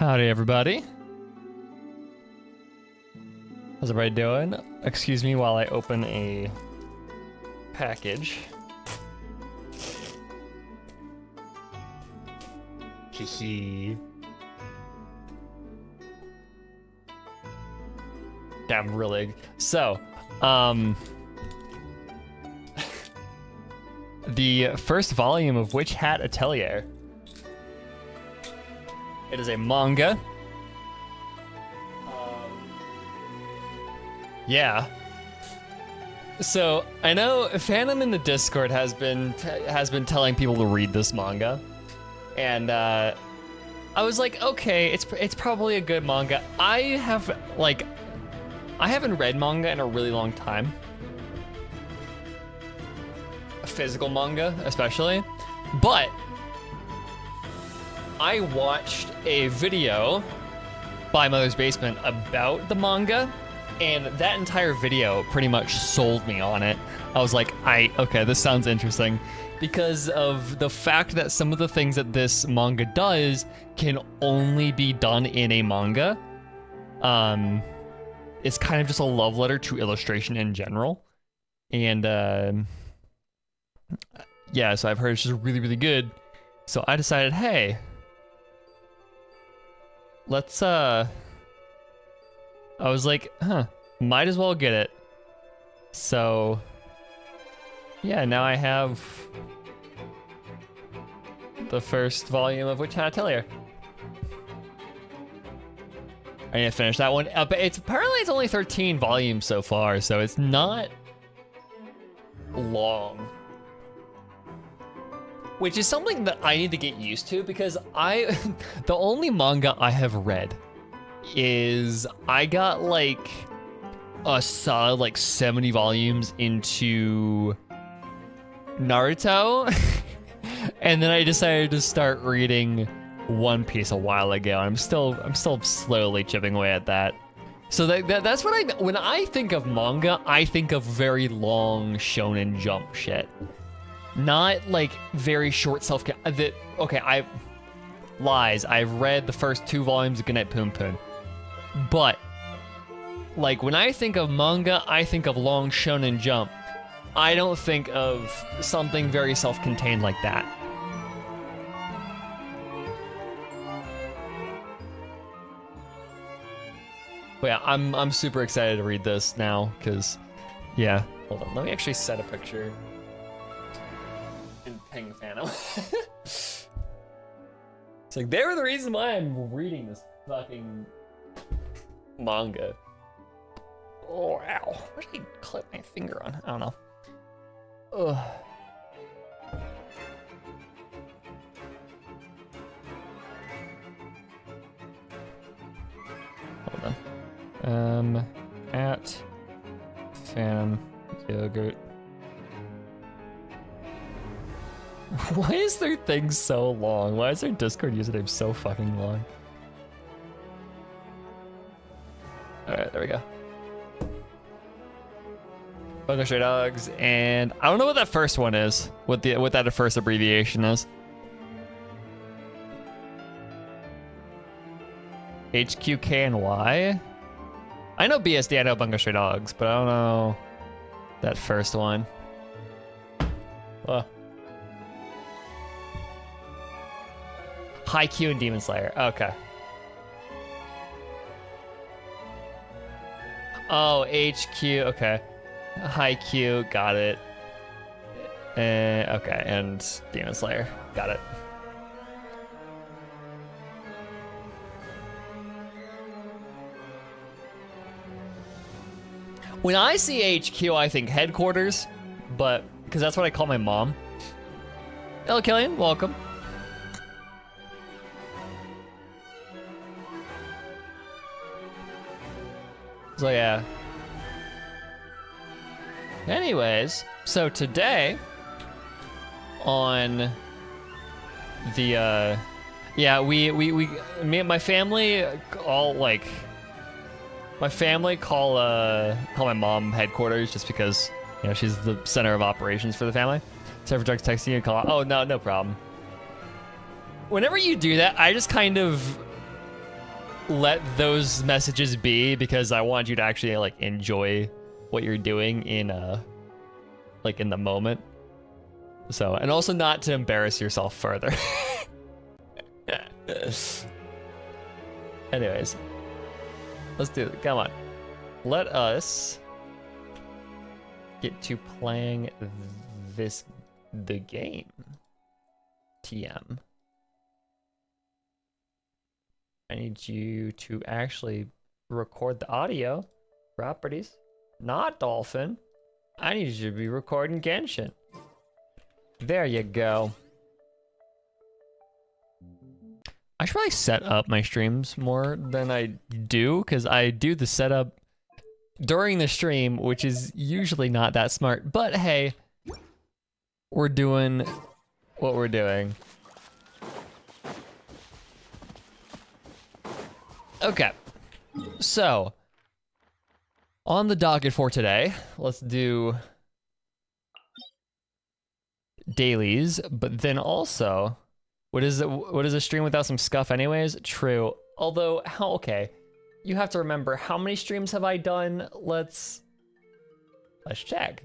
Howdy, everybody. How's everybody doing? Excuse me while I open a package. Hee. Yeah, I'm really... So, the first volume of Witch Hat Atelier. It is a manga. Yeah. So I know Phantom in the Discord has been telling people to read this manga, and I was like, okay, it's probably a good manga. I haven't read manga in a really long time. Physical manga, especially, but I watched a video by Mother's Basement about the manga, and that entire video pretty much sold me on it. I was like, okay, this sounds interesting, because of the fact that some of the things that this manga does can only be done in a manga. It's kind of just a love letter to illustration in general, and yeah, so I've heard it's just really, really good. So I decided, hey, let's I was like, might as well get it. So yeah, now I have the first volume of Witch Hat Atelier. I need to finish that one. But apparently it's only 13 volumes so far, so it's not long. Which is something that I need to get used to, because the only manga I have read is, I got like a solid like 70 volumes into Naruto, and then I decided to start reading One Piece a while ago. I'm still slowly chipping away at that. So that's what when I think of manga, I think of very long Shonen Jump shit. Not like very short okay, I've read the first 2 volumes of Goodnight Poon Poon. But like when I think of manga, I think of long Shonen Jump. I don't think of something very self-contained like that. But yeah, I'm super excited to read this now, because yeah. Hold on, let me actually set a picture. Ping Phantom. It's like, they were the reason why I'm reading this fucking manga. Oh, ow. What did I clip my finger on? I don't know. Ugh. Hold on. At Phantom Yogurt. Why is their thing so long? Why is their Discord username so fucking long? Alright, there we go. Bungo Stray Dogs, and I don't know what that first one is. What that first abbreviation is. HQK and Y? I know BSD, I know Bungo Stray Dogs, but I don't know that first one. Well. Haikyuu and Demon Slayer. Okay. Oh, HQ. Okay. Haikyuu. Got it. Okay, and Demon Slayer. Got it. When I see HQ, I think headquarters, but because that's what I call my mom. Hello, Killian. Welcome. So yeah. Anyways, so today on the yeah, me and my family all like my family call my mom headquarters, just because, you know, she's the center of operations for the family. So if Drugs texting you and call, oh no problem. Whenever you do that, I just kind of let those messages be because I want you to actually like enjoy what you're doing in like in the moment. So, and also not to embarrass yourself further. Anyways, let's do it. Come on. Let us get to playing the game. TM. I need you to actually record the audio. Properties. Not Dolphin. I need you to be recording Genshin. There you go. I should probably set up my streams more than I do, because I do the setup during the stream, which is usually not that smart. But hey, we're doing what we're doing. Okay, so on the docket for today, let's do dailies, but then also, what is a stream without some scuff anyways? True. Although, okay, you have to remember, how many streams have I done? Let's check.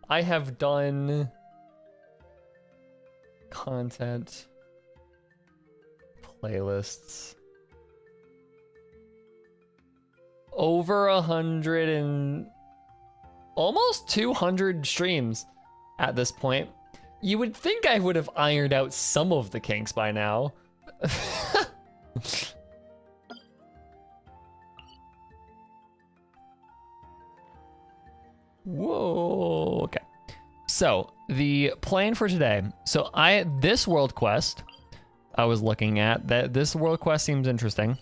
I have done content, playlists, over 100 and almost 200 streams at this point. You would think I would have ironed out some of the kinks by now. Whoa, okay. So, the plan for today. So, this world quest I was looking at, this world quest seems interesting.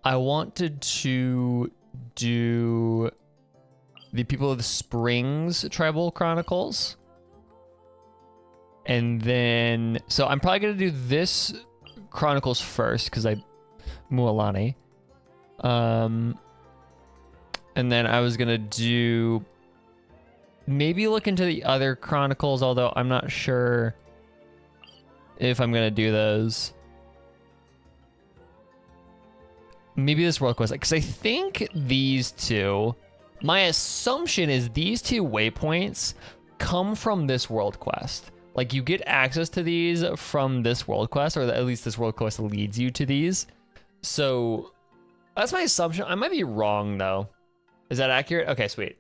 I wanted to do the People of the Springs Tribal Chronicles. And then, so I'm probably gonna do this Chronicles first, because Mualani. And then I was gonna do, maybe look into the other Chronicles, although I'm not sure if I'm gonna do those. Maybe this world quest, because I think these two, my assumption is these two waypoints come from this world quest. Like, you get access to these from this world quest, or at least this world quest leads you to these. So, that's my assumption. I might be wrong, though. Is that accurate? Okay, sweet.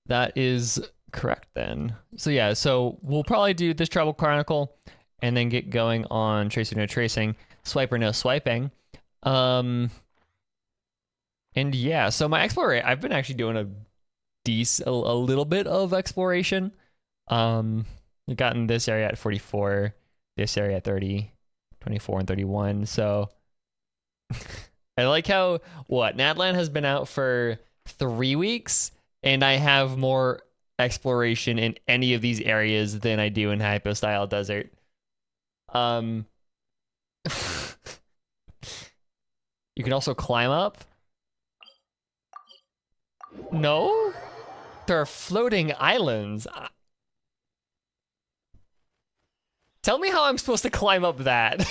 That is correct, then. So, yeah, so we'll probably do this Tribal Chronicle, and then get going on Tracer No Tracing, Swiper No Swiping. And yeah, so my exploration, I've been actually doing a little bit of exploration. We've gotten this area at 44, this area at 30, 24, and 31. So I like how Natlan has been out for 3 weeks, and I have more exploration in any of these areas than I do in Hypostyle Desert. You can also climb up. No? There are floating islands. Tell me how I'm supposed to climb up that.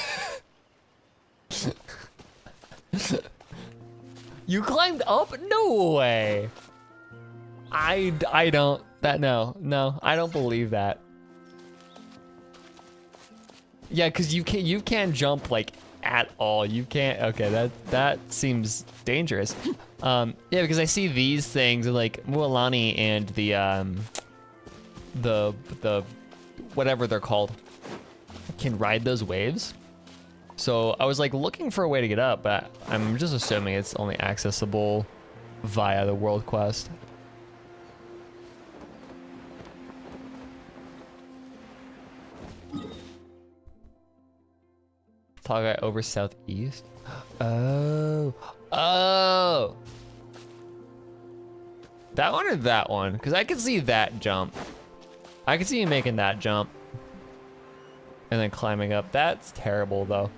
You climbed up? No way. I don't, no, I don't believe that. Yeah, because you can't jump like at all. You can't. Okay, that seems dangerous. Yeah, because I see these things like Mualani and the whatever they're called can ride those waves. So I was like looking for a way to get up, but I'm just assuming it's only accessible via the world quest. Tall guy over southeast. Oh. That one or that one? Because I can see that jump. I can see you making that jump. And then climbing up. That's terrible, though.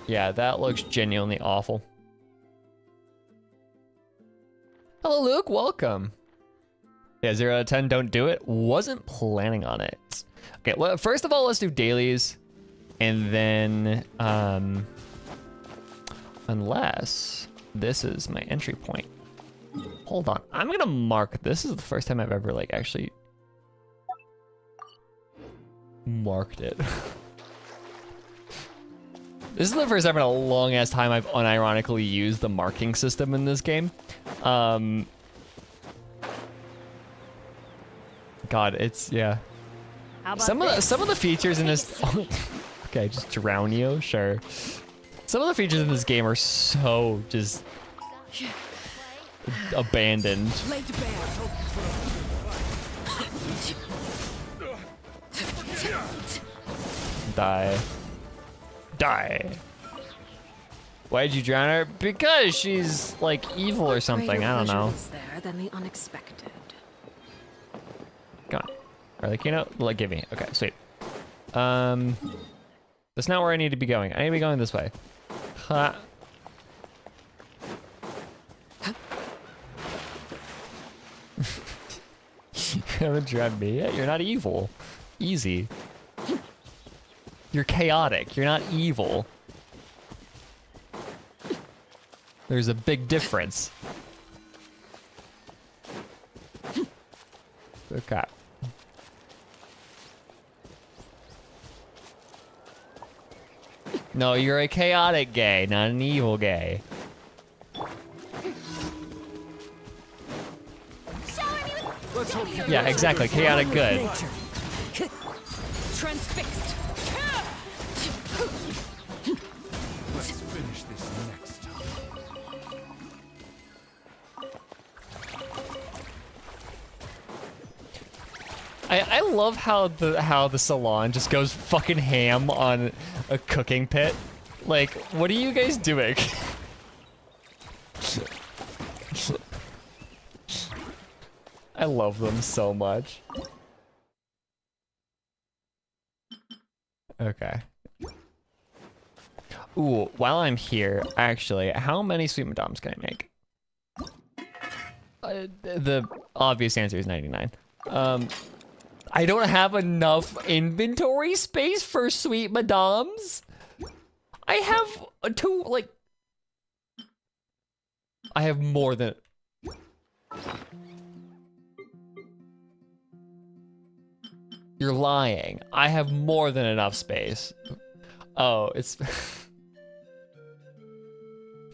Yeah, that looks genuinely awful. Hello, Luke. Welcome. Yeah, 0 out of 10. Don't do it. Wasn't planning on it. Okay. Well, first of all, let's do dailies, and then unless this is my entry point. Hold on. I'm gonna mark. This is the first time I've ever like actually marked it. This is the first time in a long ass time I've unironically used the marking system in this game. God, it's yeah. Some of the features in this. Okay, just drown you, sure. Some of the features in this game are so just abandoned. Die. Die. Why'd you drown her? Because she's like evil or something. I don't know. There than the unexpected. Come on. Arlecchino, like give me. Okay, sweet. That's not where I need to be going. I need to be going this way. Ha. You haven't drowned me yet? You're not evil. Easy. You're chaotic. You're not evil. There's a big difference. Okay. No, you're a chaotic gay, not an evil gay. Yeah, exactly. Chaotic good. Transfixed. Let's finish this next time. I love how the salon just goes fucking ham on a cooking pit. Like, what are you guys doing? I love them so much. Okay. Ooh, while I'm here, actually, how many sweet madams can I make? The obvious answer is 99. I don't have enough inventory space for sweet madams. I have two, like... I have more than... You're lying. I have more than enough space. Oh, it's...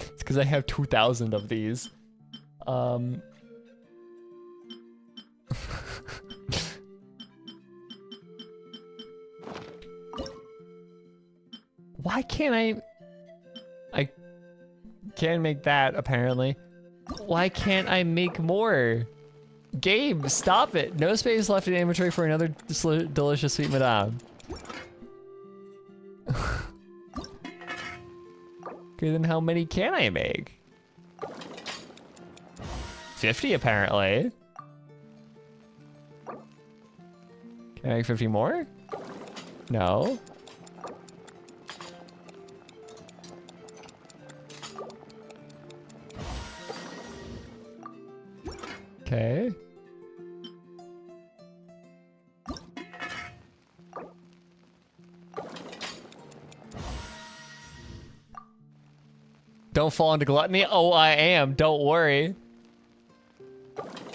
It's because I have 2,000 of these. Why can't I can't make that, apparently. Why can't I make more? Gabe, stop it. No space left in inventory for another delicious sweet madame. Okay, then how many can I make? 50, apparently. Can I make 50 more? No. Okay. Don't fall into gluttony? Oh, I am. Don't worry.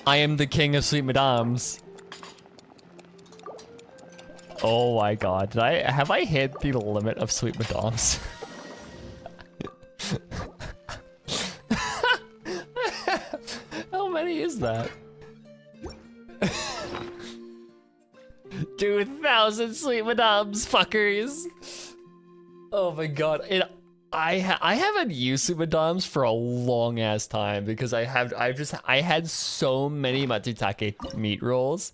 I am the king of sweet madams. Oh my god. Have I hit the limit of sweet madams? How many is that? 2,000 sweet madams, fuckers. Oh my god. I haven't used sweet madams for a long ass time because I had so many matsutake meat rolls.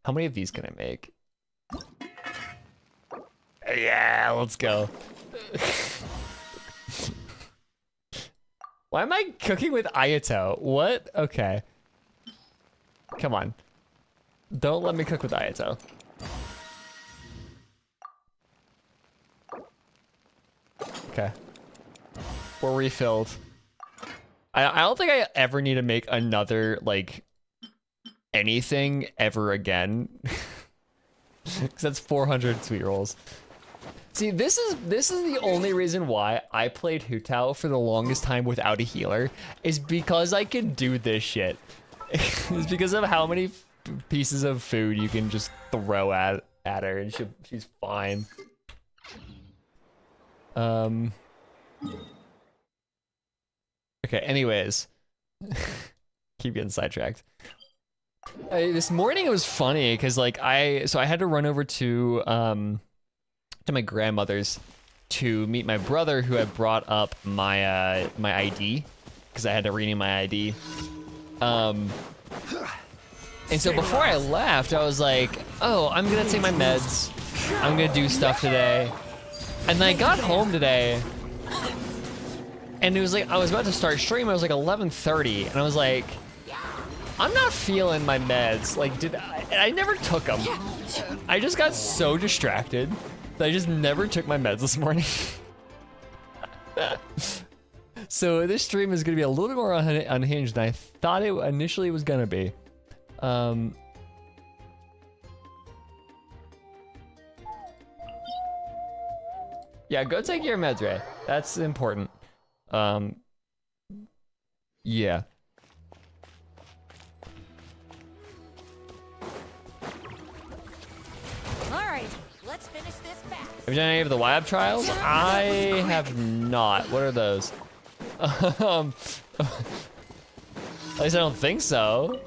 How many of these can I make? Yeah, let's go. Why am I cooking with Ayato? What? Okay. Come on. Don't let me cook with Ayato. Okay. We're refilled. I don't think I ever need to make another like anything ever again. Because that's 400 sweet rolls. See, this is the only reason why I played Hu Tao for the longest time without a healer, is because I can do this shit. It's because of how many pieces of food you can just throw at her, and she's fine. Okay, anyways. Keep getting sidetracked. This morning it was funny because like I had to run over to my grandmother's to meet my brother who had brought up my my ID because I had to renew my ID. And so before I left, I was like, oh, I'm gonna take my meds. I'm gonna do stuff today. And then I got home today and it was like I was about to start stream. It was like 11:30 and I was like, I'm not feeling my meds. Like, I never took them. I just got so distracted that I just never took my meds this morning. So this stream is gonna be a little bit more unhinged than I thought it initially was gonna be. Yeah, go take your meds, Ray. That's important. Yeah. Alright, let's finish this fast. Have you done any of the YAB trials? I have not. What are those? At least I don't think so.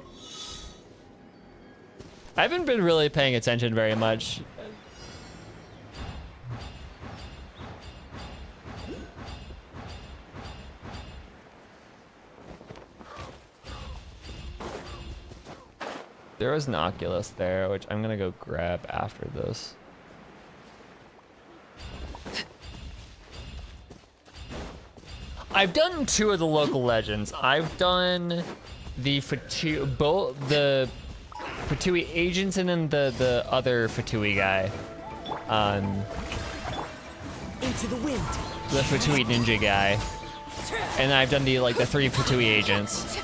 I haven't been really paying attention very much. There was an Oculus there, which I'm gonna go grab after this. I've done 2 of the local legends. I've done the Fatui agents and then the other Fatui guy. Into the wind. The Fatui ninja guy. And I've done the 3 Fatui agents.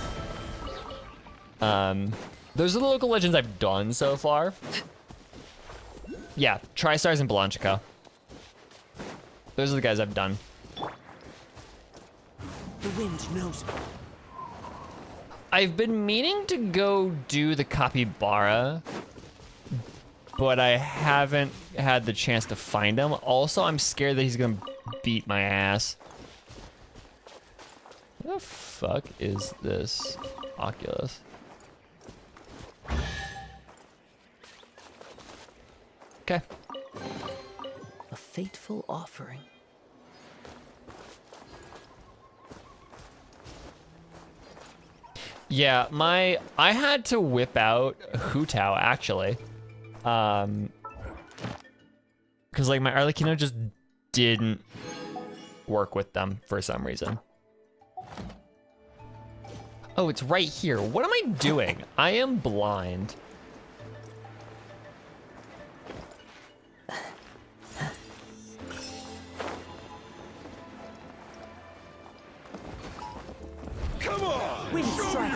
Those are the local legends I've done so far. Yeah, TriStars and Blanchica. Those are the guys I've done. The wind knows me. I've been meaning to go do the Capybara, but I haven't had the chance to find him. Also, I'm scared that he's gonna beat my ass. What the fuck is this Oculus? Okay. A fateful offering. Yeah, I had to whip out Hu Tao actually. Cause like my Arlecchino just didn't work with them for some reason. Oh, it's right here. What am I doing? I am blind. Come on! Wind strike.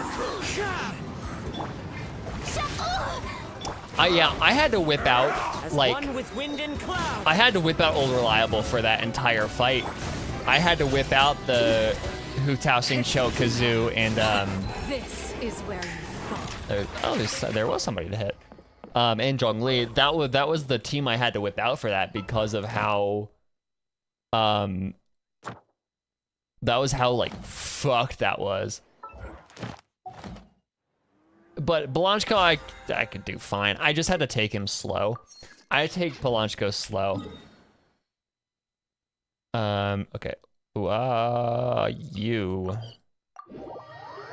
I had to whip out As like one with wind and cloud. I had to whip out Old Reliable for that entire fight. I had to whip out the Hu Tao Sing Cho Kazoo and This is where you fall. there was somebody to hit. And Zhongli. That was the team I had to whip out for that because of how that was how like fucked that was. But Blanchko I could do fine. I just had to take him slow. I take Blanchko slow. Okay. Ooh, you.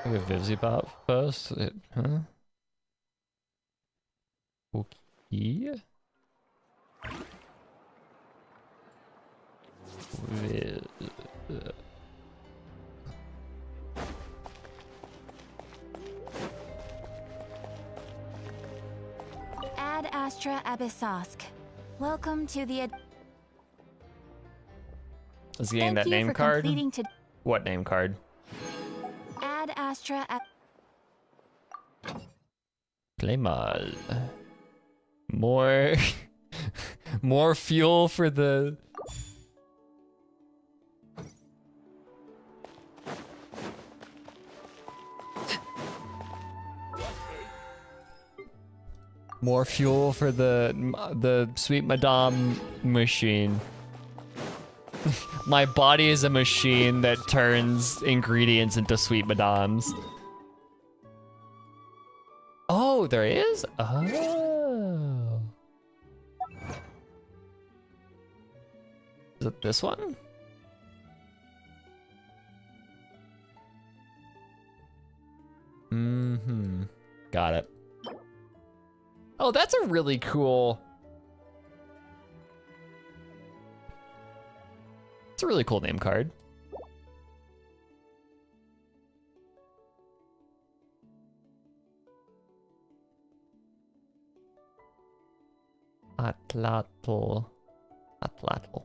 I have a Vivzipop post. Huh? Okay. Ad Astra Abyssosk. Welcome to the. Let's get that name card. Completing What name card? Astra at Play mod. More more fuel for the more fuel for the sweet madame machine. My body is a machine that turns ingredients into sweet madames. Oh, there is? Oh. Is it this one? Mm-hmm. Got it. Oh, that's a really cool... It's a really cool name card. Atlatl. Atlatl.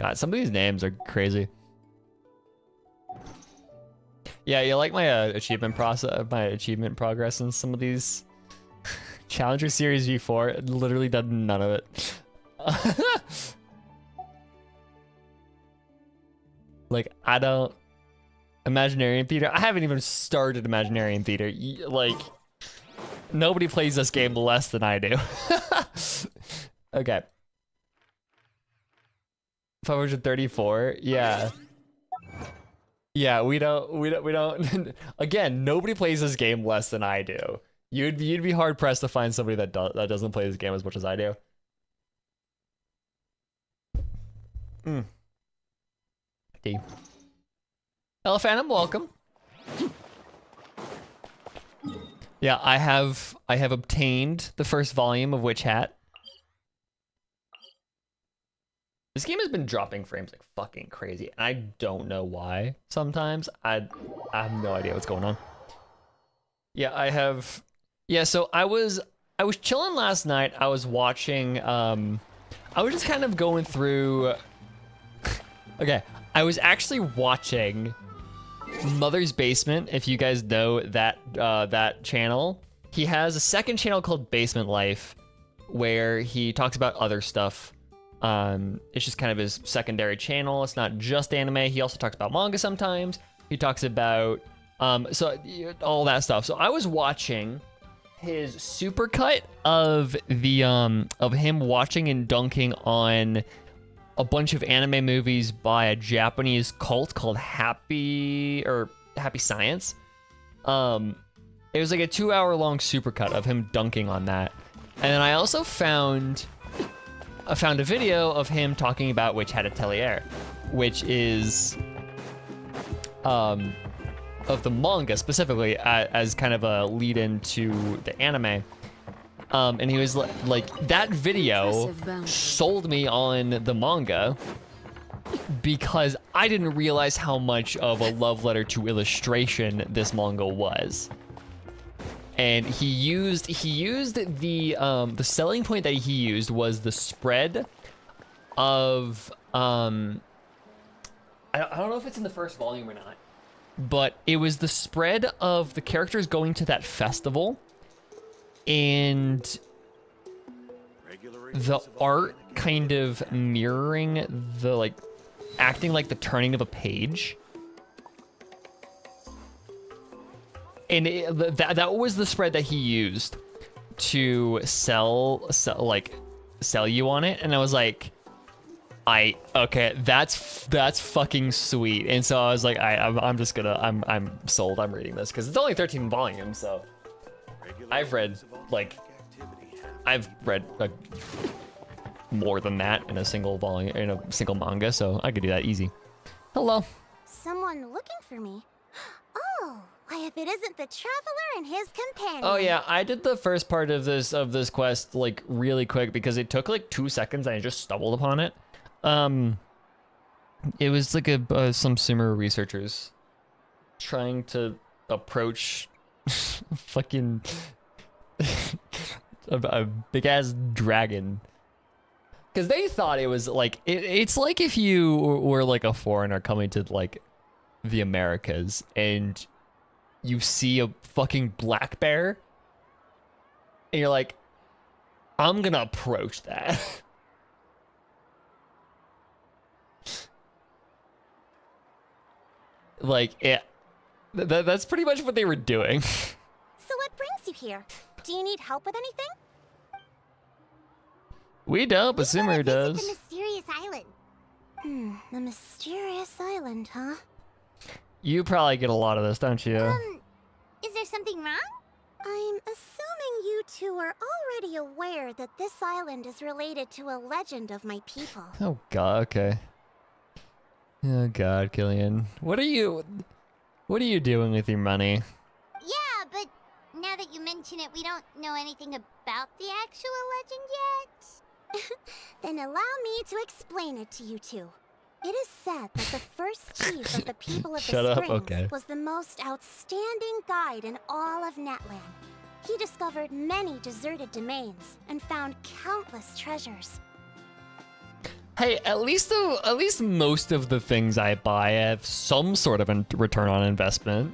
God, some of these names are crazy. Yeah, you like my achievement process, my achievement progress in some of these Challenger Series V4? It literally done none of it. Like, I don't... Imaginarium Theater? I haven't even started Imaginarium Theater. Like, nobody plays this game less than I do. Okay. 534? Yeah. Yeah, we don't... Again, nobody plays this game less than I do. You'd be hard pressed to find somebody that doesn't play this game as much as I do. D. Elephantum, welcome. Yeah, I have obtained the first volume of Witch Hat. This game has been dropping frames like fucking crazy, and I don't know why. Sometimes I have no idea what's going on. Yeah, I have. Yeah, so I was chilling last night. I was watching. I was just kind of going through. Okay, I was actually watching Mother's Basement. If you guys know that that channel, he has a second channel called Basement Life, where he talks about other stuff. It's just kind of his secondary channel. It's not just anime. He also talks about manga sometimes. He talks about so all that stuff. So I was watching his supercut of the of him watching and dunking on a bunch of anime movies by a Japanese cult called Happy Science. It was like a 2-hour long supercut of him dunking on that. And then I also found a video of him talking about Witch Hat Atelier, which is of the manga specifically as kind of a lead into the anime. And he was like, that video sold me on the manga because I didn't realize how much of a love letter to illustration this manga was. And he used the selling point that he used was the spread of I don't know if it's in the first volume or not, but it was the spread of the characters going to that festival and the art kind of mirroring the like acting like the turning of a page. And that was the spread that he used to sell you on it, and I was like, okay, that's fucking sweet. And so I was like, I'm just gonna I'm sold. I'm reading this because it's only 13 volumes. So I've read like more than that in a single volume in a single manga, so I could do that easy. Hello. someone looking for me. Oh, why if it isn't the traveler and his companion? Oh yeah, I did the first part of this quest like really quick because it took like 2 seconds and I just stumbled upon it. It was like some sumo researchers trying to approach fucking a big ass dragon. Because they thought it was like, it's like if you were like a foreigner coming to like the Americas and you see a fucking black bear, and you're like, I'm gonna approach that. Like, that's pretty much what they were doing. So what brings you here? Do you need help with anything? We don't, but Sumeru The does. mysterious island. The mysterious island, huh? You probably get a lot of this, don't you? Is there something wrong? I'm assuming you two are already aware that this island is related to a legend of my people. Oh god, okay. Oh god, Killian. What are you doing with your money? Yeah, but now that you mention it, we don't know anything about the actual legend yet. Then allow me to explain it to you two. It is said that the first chief of the people of Shut the up, Springs okay. was the most outstanding guide in all of Natlan. He discovered many deserted domains and found countless treasures. Hey, at least most of the things I buy have some sort of a return on investment.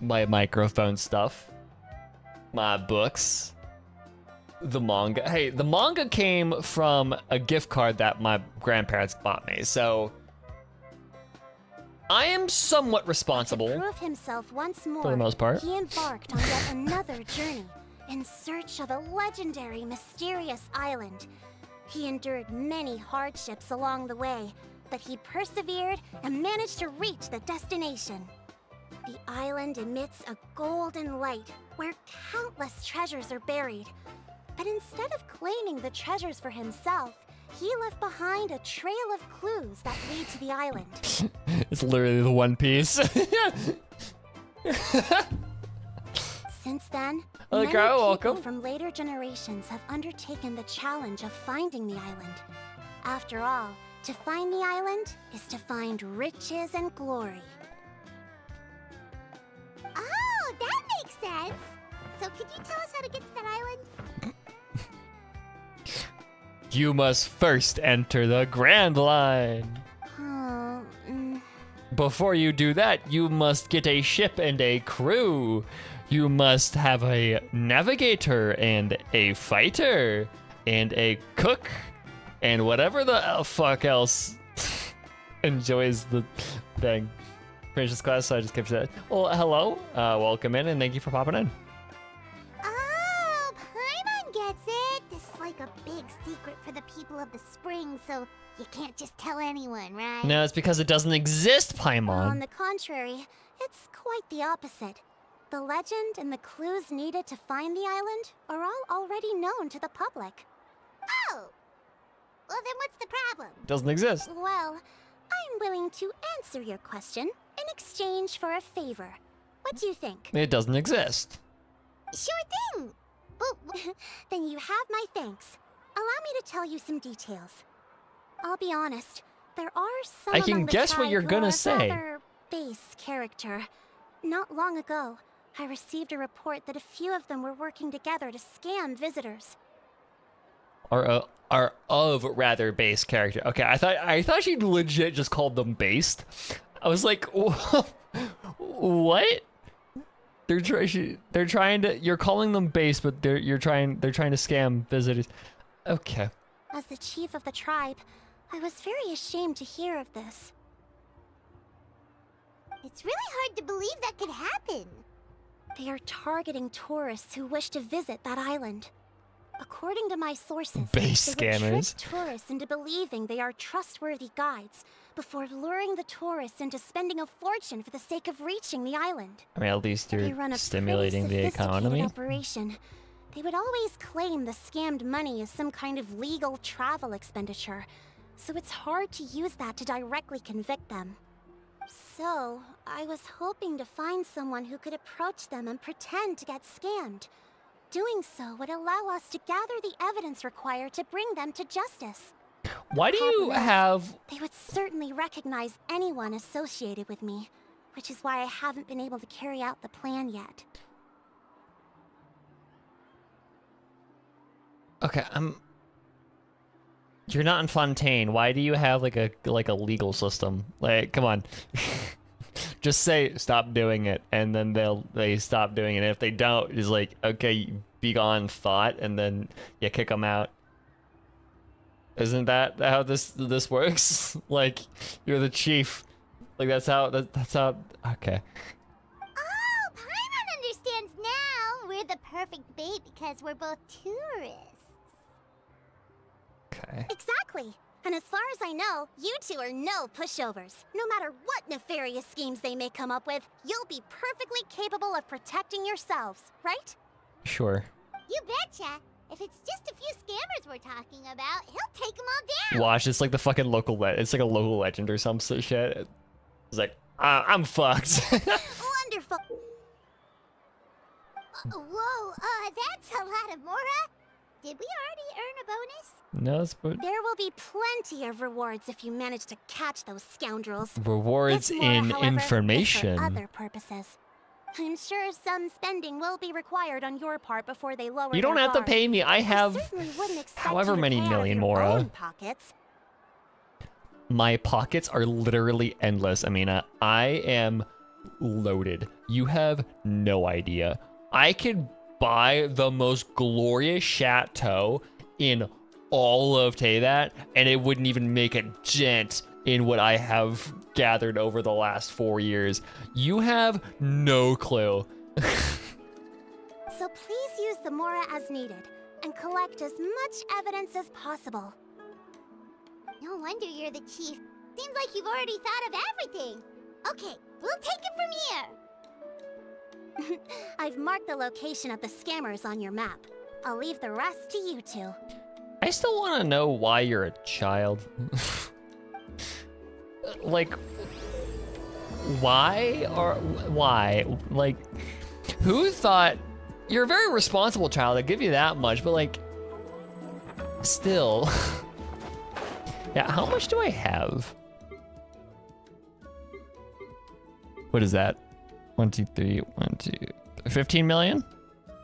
My microphone stuff, my books, the manga. Hey, the manga came from a gift card that my grandparents bought me, so I am somewhat responsible. To prove himself once more, For the most part. he embarked on yet another journey in search of a legendary, mysterious island. He endured many hardships along the way, but he persevered and managed to reach the destination. The island emits a golden light where countless treasures are buried. But instead of claiming the treasures for himself, he left behind a trail of clues that lead to the island. It's literally the One Piece. Since then, Hello, many Carl, people welcome. from later generations have undertaken the challenge of finding the island. After all, to find the island is to find riches and glory. Oh, that makes sense. So could you tell us how to get to that island? You must first enter the Grand Line. Oh, Before you do that, you must get a ship and a crew. You must have a navigator and a fighter and a cook and whatever the fuck else enjoys the thing. Finish this class, so I just kept saying, well, hello, welcome in, and thank you for popping in. Oh, Paimon gets it. This is like a big secret for the people of the spring, so you can't just tell anyone, right? No, it's because it doesn't exist, On Paimon. the contrary, it's quite the opposite. The legend and the clues needed to find the island are all already known to the public. Oh! Well, then what's the problem? It doesn't exist. Well, I'm willing to answer your question in exchange for a favor. What do you think? It doesn't exist. Sure thing! Oh, then you have my thanks. Allow me to tell you some details. I'll be honest, there are some I can among the guess what tribe you're who gonna are say. rather base character. Not long ago, I received a report that a few of them were working together to scam visitors. Are of rather base character. Okay, I thought she legit just called them based. I was like, what? They're trying to. You're calling them base, but they're trying to scam visitors. Okay. As the chief of the tribe, I was very ashamed to hear of this. It's really hard to believe that could happen. They are targeting tourists who wish to visit that island. According to my sources, Base they would trick scammers. tourists into believing they are trustworthy guides before luring the tourists into spending a fortune for the sake of reaching the island. I mean, at least They you're run a stimulating the pretty sophisticated economy. operation. They would always claim the scammed money is some kind of legal travel expenditure, so it's hard to use that to directly convict them. So, I was hoping to find someone who could approach them and pretend to get scammed. Doing so would allow us to gather the evidence required to bring them to justice. Why do you Problem is, have? They would certainly recognize anyone associated with me, which is why I haven't been able to carry out the plan yet. Okay, You're not in Fontaine. Why do you have like a legal system? Like, come on. Just say stop doing it, and then they stop doing it. And if they don't, it's like, okay, be gone, thought, and then you kick them out. Isn't that how this works? Like, you're the chief. Like that's how. Okay. Oh, Paimon understands now. We're the perfect bait because we're both tourists. Okay. Exactly. And as far as I know, you two are no pushovers. No matter what nefarious schemes they may come up with, you'll be perfectly capable of protecting yourselves, right? Sure. You betcha. If it's just a few scammers we're talking about, he'll take them all down. Watch, it's like the fucking local it's like a local legend or some shit. It's like, I'm fucked. Wonderful. Whoa, that's a lot of Mora. Did we already earn a bonus? No, it's There will be plenty of rewards if you manage to catch those scoundrels. rewards This Mora, in however, is information. for other purposes. I'm sure some spending will be required on your part before they lower You don't their have to guard. pay me. I have certainly wouldn't expect however you to many pay out of million your Mora. own pockets. My pockets are literally endless, Amina. I am loaded. You have no idea. I could buy the most glorious chateau in all of Teyvat, and it wouldn't even make a dent in what I have gathered over the last 4 years. You have no clue. So please use the Mora as needed, and collect as much evidence as possible. No wonder you're the chief. Seems like you've already thought of everything. Okay, we'll take it from here. I've marked the location of the scammers on your map. I'll leave the rest to you two. I still want to know why you're a child. Like, why? Like, who thought you're a very responsible child? I give you that much, but like, still. Yeah, how much do I have? What is that? 1, 2, 3, 1, 2, 15 million?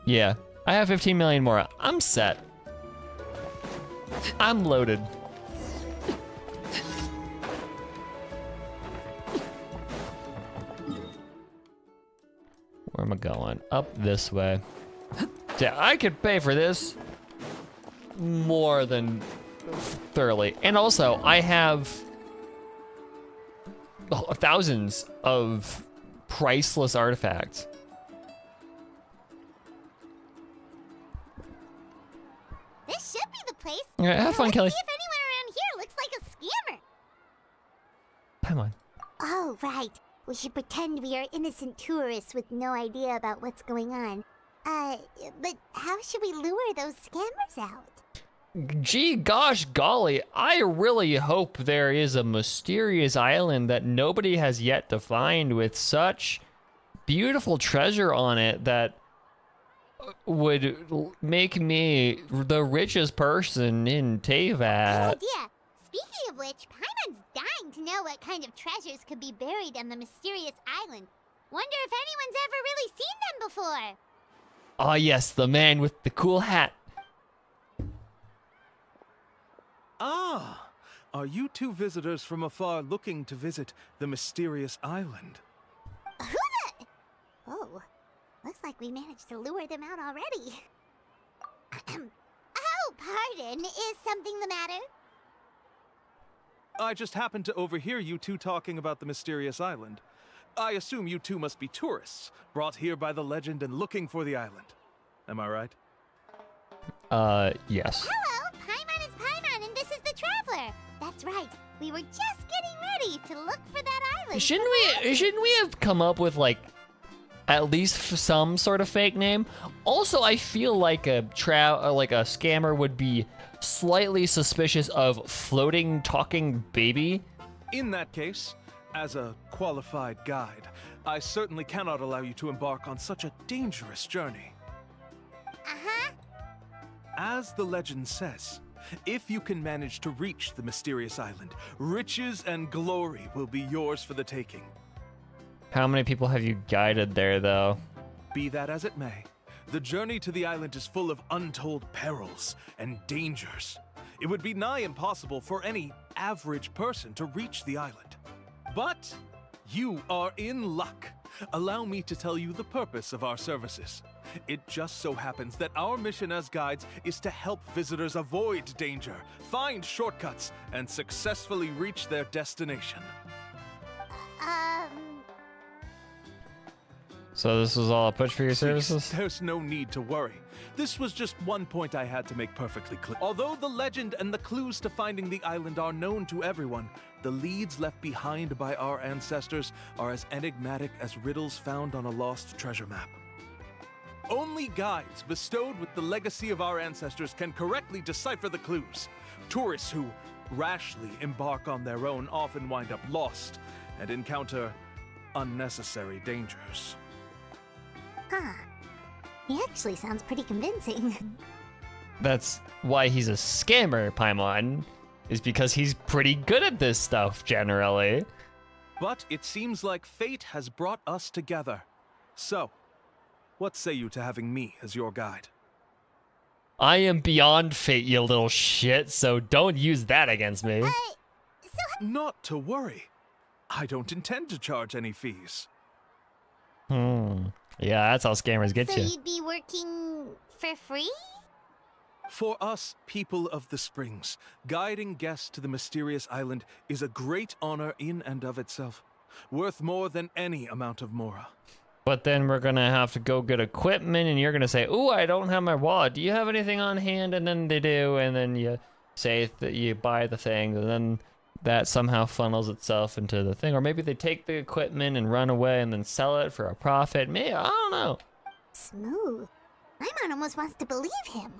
Yeah, I have 15 million more. I'm set. I'm loaded. Where am I going? Up this way. Yeah, I could pay for this more than thoroughly. And also, I have thousands of priceless artifacts. This should be the place. All right, have fun, Let's Kelly. see if anyone around here looks like a scammer. Come on. Oh, right. We should pretend we are innocent tourists with no idea about what's going on. But how should we lure those scammers out? Gee, gosh, golly, I really hope there is a mysterious island that nobody has yet to find with such beautiful treasure on it that would make me the richest person in Good Teyvat. idea. Speaking of which, Paimon's dying to know what kind of treasures could be buried on the mysterious island. Wonder if anyone's ever really seen them before. Ah, yes, the man with the cool hat. Ah, are you two visitors from afar looking to visit the mysterious island? Who the... Oh, looks like we managed to lure them out already. Oh, pardon. Is something the matter? I just happened to overhear you two talking about the mysterious island. I assume you two must be tourists, brought here by the legend and looking for the island. Am I right? Yes. Hello, Paimon is Paimon, and this is the Traveler. That's right. We were just getting ready to look for that island. Shouldn't we have come up with like at least some sort of fake name? Also, I feel like a scammer would be slightly suspicious of floating talking baby. In that case, as a qualified guide, I certainly cannot allow you to embark on such a dangerous journey. Uh-huh. As the legend says, if you can manage to reach the mysterious island, riches and glory will be yours for the taking. How many people have you guided there though? Be that as it may, the journey to the island is full of untold perils and dangers. It would be nigh impossible for any average person to reach the island. But You are in luck. Allow me to tell you the purpose of our services. It just so happens that our mission as guides is to help visitors avoid danger, find shortcuts, and successfully reach their destination. So this was all a push for your Please, services? there's no need to worry. This was just one point I had to make perfectly clear. Although the legend and the clues to finding the island are known to everyone, the leads left behind by our ancestors are as enigmatic as riddles found on a lost treasure map. Only guides bestowed with the legacy of our ancestors can correctly decipher the clues. Tourists who rashly embark on their own often wind up lost and encounter unnecessary dangers. Huh. He actually sounds pretty convincing. That's why he's a scammer, Paimon, is because he's pretty good at this stuff, generally. But it seems like fate has brought us together. So, what say you to having me as your guide? I am beyond fate, you little shit, so don't use that against me. Not to worry. I don't intend to charge any fees. Yeah, that's how scammers get So you. you'd be working for free? For us, people of the Springs, guiding guests to the mysterious island is a great honor in and of itself, worth more than any amount of mora. But then we're gonna have to go get equipment, and you're gonna say, "Ooh, I don't have my wallet. Do you have anything on hand?" And then they do, and then you say that you buy the thing, and then that somehow funnels itself into the thing. Or maybe they take the equipment and run away and then sell it for a profit. Maybe, I don't know. Smooth. Paimon almost wants to believe him.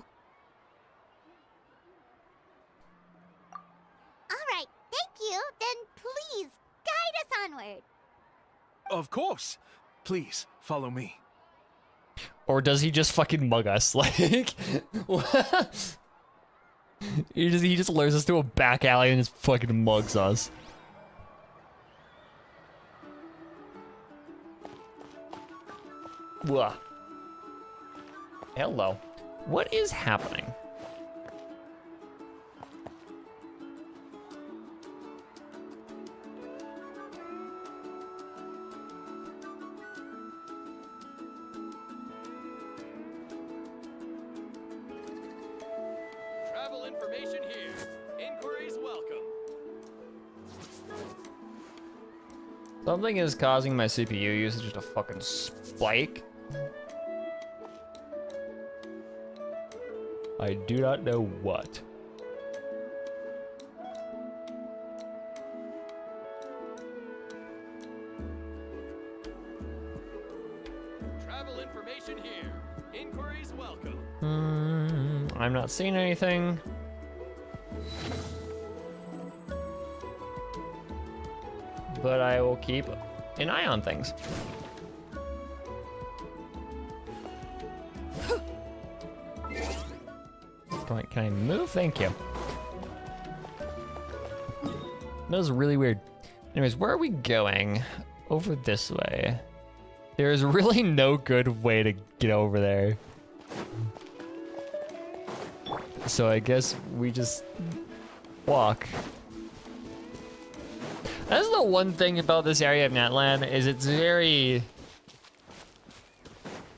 Alright, thank you. Then please, guide us onward. Of course. Please, follow me. Or does he just fucking mug us? Like, what? He just lures us to a back alley and just fucking mugs us. Whoa. Hello. What is happening? Travel information here. Inquiries welcome. Something is causing my CPU usage to fucking spike. I do not know what. Travel information here. Inquiries welcome. I'm not seeing anything. But I will keep an eye on things. Can I move? Thank you. That was really weird. Anyways, where are we going? Over this way. There's really no good way to get over there. So I guess we just walk. That's the one thing about this area of Natlan, is it's very...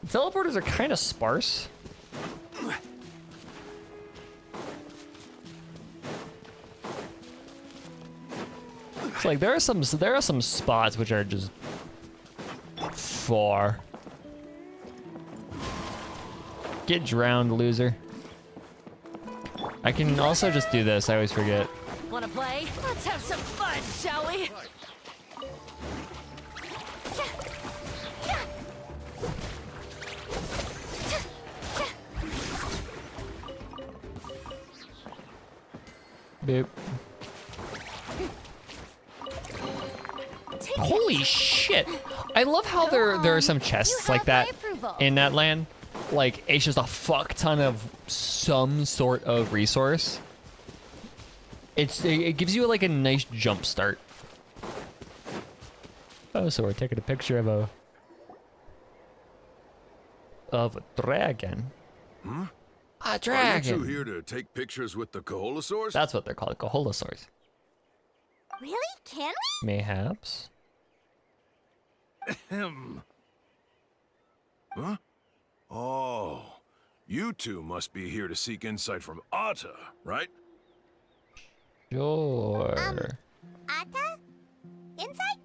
Teleporters are kind of sparse. It's like there are some spots which are just far. Get drowned, loser. I can also just do this, I always forget. Wanna play? Let's have some fun, shall we? Boop. Holy shit! I love how there are some chests like that in Natlan. Like, it's just a fuck ton of some sort of resource. It gives you like a nice jump start. Oh, so we're taking a picture of a dragon. Hmm? A dragon. Aren't you here to take pictures with the Koholosaurs? That's what they're called, Koholosaurs. Really? Can we? Mayhaps. Ahem. Huh? Oh, you two must be here to seek insight from Atta, right? Sure. Atta? Insight?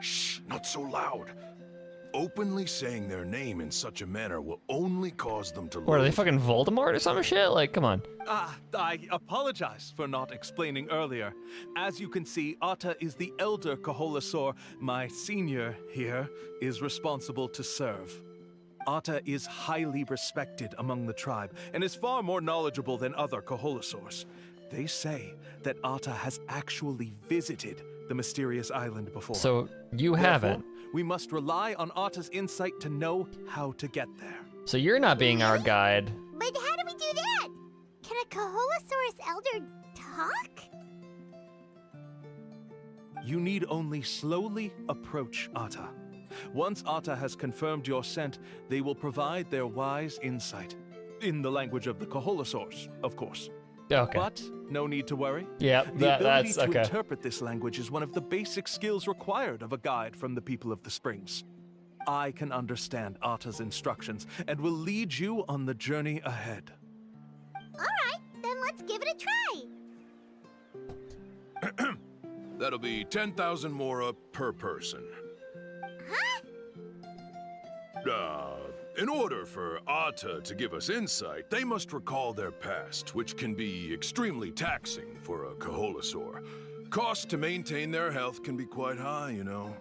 Shh, not so loud. Openly saying their name in such a manner will only cause them to What, are they lose. fucking Voldemort or some shit? Like, come on. I apologize for not explaining earlier. As you can see, Atta is the elder Kaholasaur. My senior here is responsible to serve. Atta is highly respected among the tribe and is far more knowledgeable than other Kaholasaurs. They say that Atta has actually visited the mysterious island before. So, you Therefore, haven't. we must rely on Atta's insight to know how to get there. So you're not being our guide. But how do we do that? Can a Kaholosaurus elder talk? You need only slowly approach Atta. Once Atta has confirmed your scent, they will provide their wise insight. In the language of the Kaholosaurs, of course. Okay. But no need to worry. Yeah, The ability that's to okay. interpret this language is one of the basic skills required of a guide from the people of the Springs. I can understand Atta's instructions and will lead you on the journey ahead. Alright, then let's give it a try. That'll be 10,000 mora per person. Huh? In order for Atta to give us insight, they must recall their past, which can be extremely taxing for a Kaholasaur. Cost to maintain their health can be quite high, you know.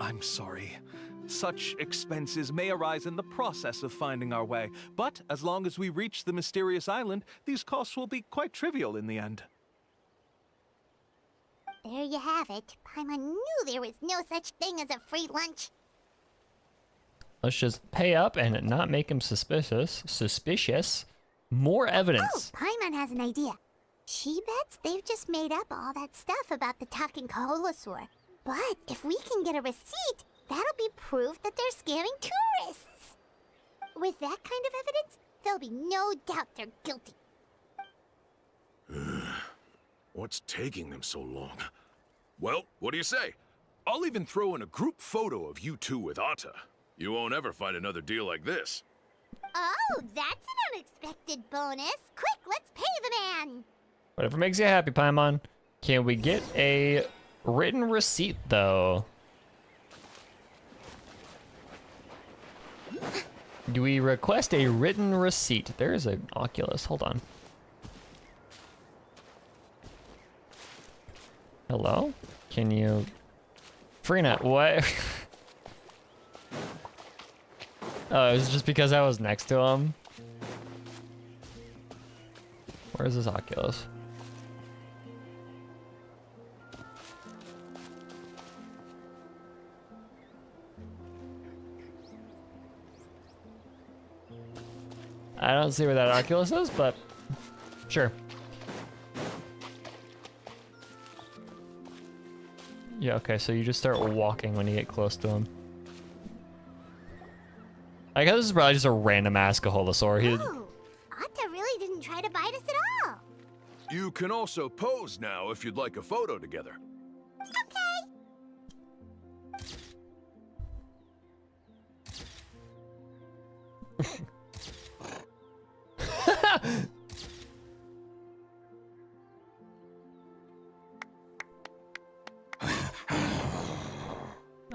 I'm sorry. Such expenses may arise in the process of finding our way, but as long as we reach the mysterious island, these costs will be quite trivial in the end. There you have it. Paimon knew there was no such thing as a free lunch. Let's just pay up and not make him suspicious. More Oh, evidence. Paimon has an idea. She bets they've just made up all that stuff about the talking Kaholosaur. But if we can get a receipt, that'll be proof that they're scamming tourists. With that kind of evidence, there'll be no doubt they're guilty. What's taking them so long? Well, what do you say? I'll even throw in a group photo of you two with Atta. You won't ever find another deal like this. Oh, that's an unexpected bonus. Quick, let's pay the man. Whatever makes you happy, Paimon. Can we get a written receipt, though? Do we request a written receipt? There is an Oculus. Hold on. Hello? Can you... Freenet, what? Oh, it was just because I was next to him. Where's this Oculus? I don't see where that Oculus is, but sure. Yeah, okay, so you just start walking when you get close to him. I guess this is probably just a random ass Kaholosaur. Oh, Atta really didn't try to bite us at all. You can also pose now if you'd like a photo together. Okay.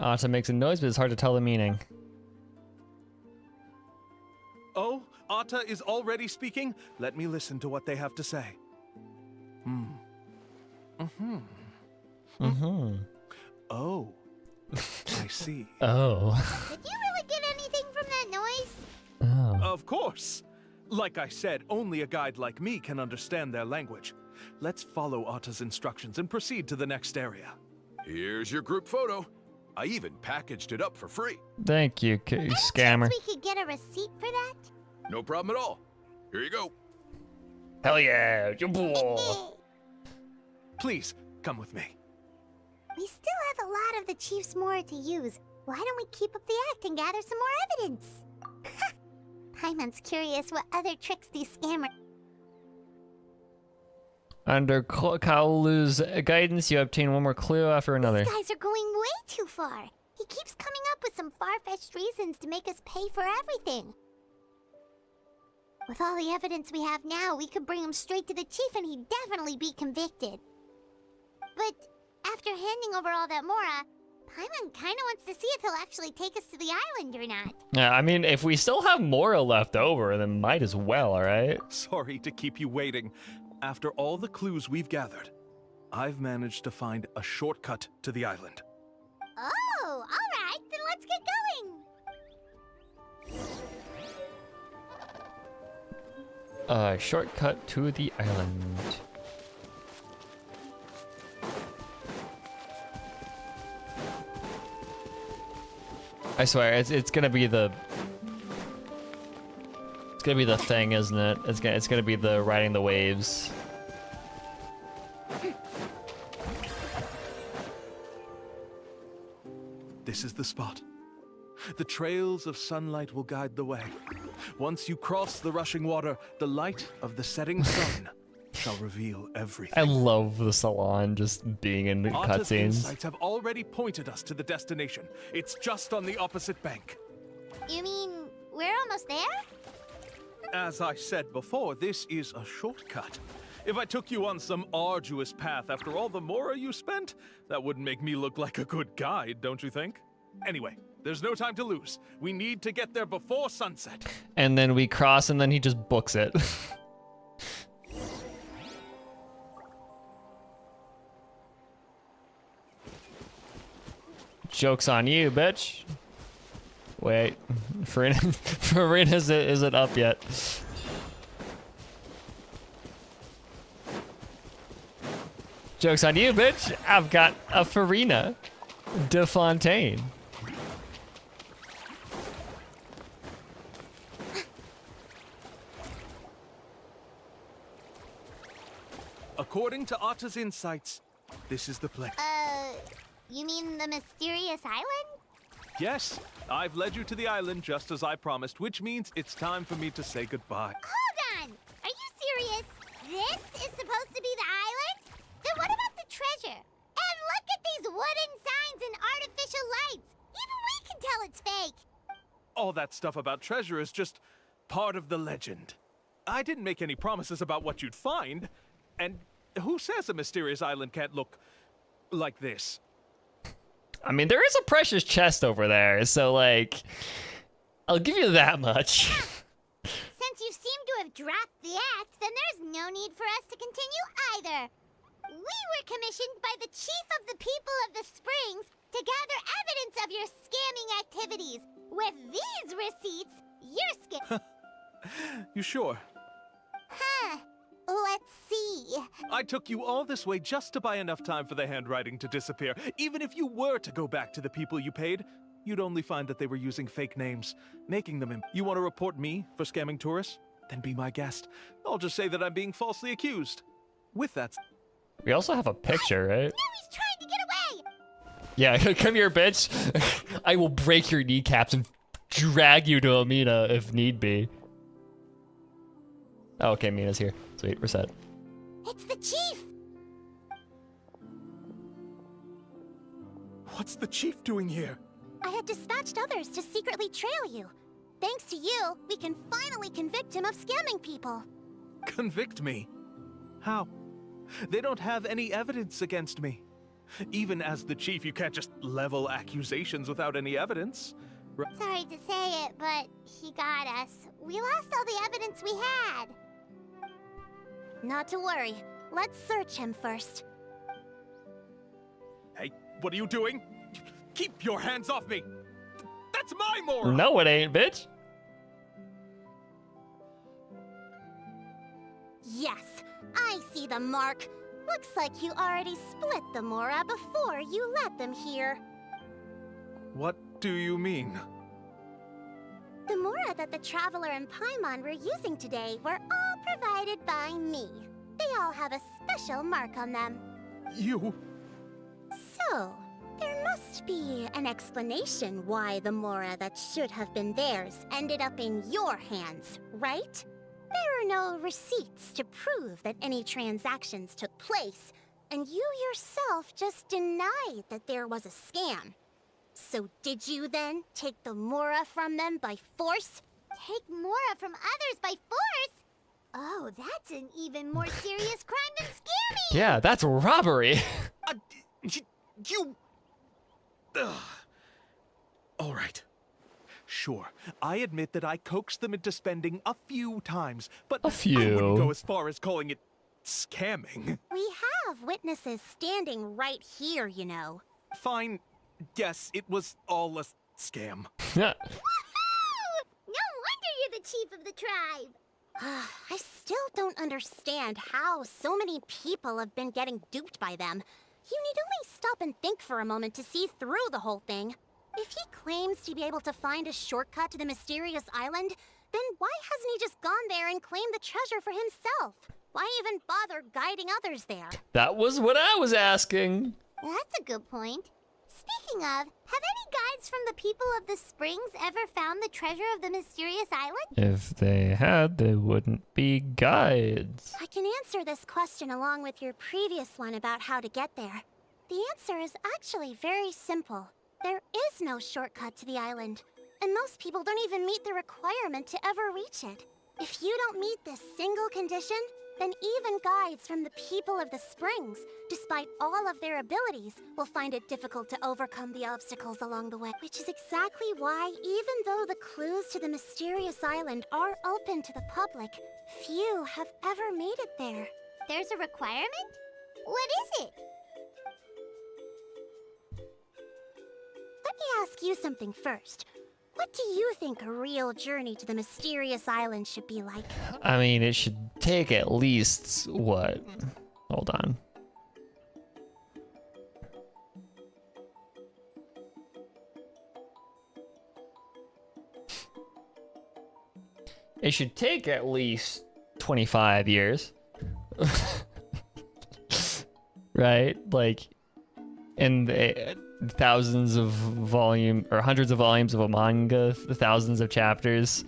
Atta makes a noise, but it's hard to tell the meaning. Oh, Atta is already speaking? Let me listen to what they have to say. Oh, I see. Oh. Did you really get anything from that noise? Oh. Of course. Like I said, only a guide like me can understand their language. Let's follow Atta's instructions and proceed to the next area. Here's your group photo. I even packaged it up for free. Thank you, Any scammer. chance we could get a receipt for that? No problem at all. Here you go. Hell yeah. Your boy. Please, come with me. We still have a lot of the chief's more to use. Why don't we keep up the act and gather some more evidence? Paimon's curious what other tricks these scammers... Under Kaolu's guidance, you obtain one more clue after another. These guys are going way too far. He keeps coming up with some far-fetched reasons to make us pay for everything. With all the evidence we have now, we could bring him straight to the chief and he'd definitely be convicted. But after handing over all that Mora, Paimon kinda wants to see if he'll actually take us to the island or not. Yeah, I mean, if we still have Mora left over, then might as well, alright? Sorry to keep you waiting. After all the clues we've gathered, I've managed to find a shortcut to the island. Oh, alright, then let's get going. Shortcut to the island. I swear, it's gonna be the... It's gonna be the thing, isn't it? It's gonna be the riding the waves. This is the spot. The trails of sunlight will guide the way. Once you cross the rushing water, the light of the setting sun shall reveal everything. I love the salon just being in Arta's cutscenes. insights have already pointed us to the destination. It's just on the opposite bank. You mean we're almost there? As I said before, this is a shortcut. If I took you on some arduous path after all the Mora you spent, that wouldn't make me look like a good guide, don't you think? Anyway, there's no time to lose. We need to get there before sunset. And then we cross and then he just books it. Joke's on you, bitch. Wait, Farina isn't up yet. Joke's on you, bitch. I've got a Farina de Fontaine. According to Arta's insights, this is the place. You mean the mysterious island? Yes, I've led you to the island just as I promised, which means it's time for me to say goodbye. Hold on! Are you serious? This is supposed to be the island? Then what about the treasure? And look at these wooden signs and artificial lights! Even we can tell it's fake! All that stuff about treasure is just part of the legend. I didn't make any promises about what you'd find. And who says a mysterious island can't look like this? I mean, there is a precious chest over there, so, like, I'll give you that much. Since you seem to have dropped the act, then there's no need for us to continue either. We were commissioned by the chief of the people of the Springs to gather evidence of your scamming activities. With these receipts, you're You sure? Huh. Let's see. I took you all this way just to buy enough time for the handwriting to disappear. Even if you were to go back to the people you paid, you'd only find that they were using fake names, making them You want to report me for scamming tourists? Then be my guest. I'll just say that I'm being falsely accused. With that... We also have a picture, right? No, he's trying to get away! Yeah, come here, bitch. I will break your kneecaps and drag you to Amina if need be. Oh, okay, Mina's here. Sweet, we're set. It's the chief! What's the chief doing here? I had dispatched others to secretly trail you. Thanks to you, we can finally convict him of scamming people. Convict me? How? They don't have any evidence against me. Even as the chief, you can't just level accusations without any evidence. Sorry to say it, but he got us. We lost all the evidence we had. Not to worry. Let's search him first. Hey, what are you doing? Keep your hands off me! That's my Mora! No, it ain't, bitch. Yes, I see the mark. Looks like you already split the Mora before you let them here. What do you mean? The Mora that the Traveler and Paimon were using today were all provided by me. They all have a special mark on them. You... So, there must be an explanation why the Mora that should have been theirs ended up in your hands, right? There are no receipts to prove that any transactions took place, and you yourself just denied that there was a scam. So did you then take the Mora from them by force? Take Mora from others by force? Oh, that's an even more serious crime than scamming! Yeah, that's robbery. You... Ugh. All right. Sure, I admit that I coaxed them into spending a few times, but A few. I wouldn't go as far as calling it scamming. We have witnesses standing right here, you know. Fine, yes, it was all a scam. Yeah. Woohoo! No wonder you're the chief of the tribe! I still don't understand how so many people have been getting duped by them. You need only stop and think for a moment to see through the whole thing. If he claims to be able to find a shortcut to the mysterious island, then why hasn't he just gone there and claimed the treasure for himself? Why even bother guiding others there? That was what I was asking. That's a good point. Speaking of, have any guides from the people of the springs ever found the treasure of the mysterious island? If they had, they wouldn't be guides. I can answer this question along with your previous one about how to get there. The answer is actually very simple. There is no shortcut to the island, and most people don't even meet the requirement to ever reach it. If you don't meet this single condition, then even guides from the people of the springs, despite all of their abilities, will find it difficult to overcome the obstacles along the way. Which is exactly why, even though the clues to the mysterious island are open to the public, few have ever made it there. There's a requirement? What is it? Let me ask you something first. What do you think a real journey to the mysterious island should be like? I mean, it should take at least, what? Hold on. It should take at least 25 years. Right? Like, in the thousands of volume or hundreds of volumes of a manga, the thousands of chapters.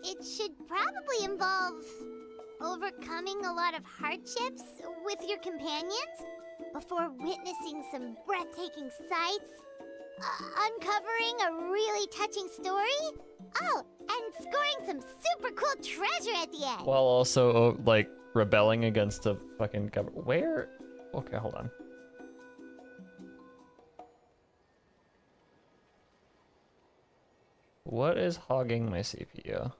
It should probably involve overcoming a lot of hardships with your companions before witnessing some breathtaking sights, uncovering a really touching story. Oh, and scoring some super cool treasure at the end. While also, like, rebelling against a fucking government. Where? Okay, hold on. What is hogging my CPU?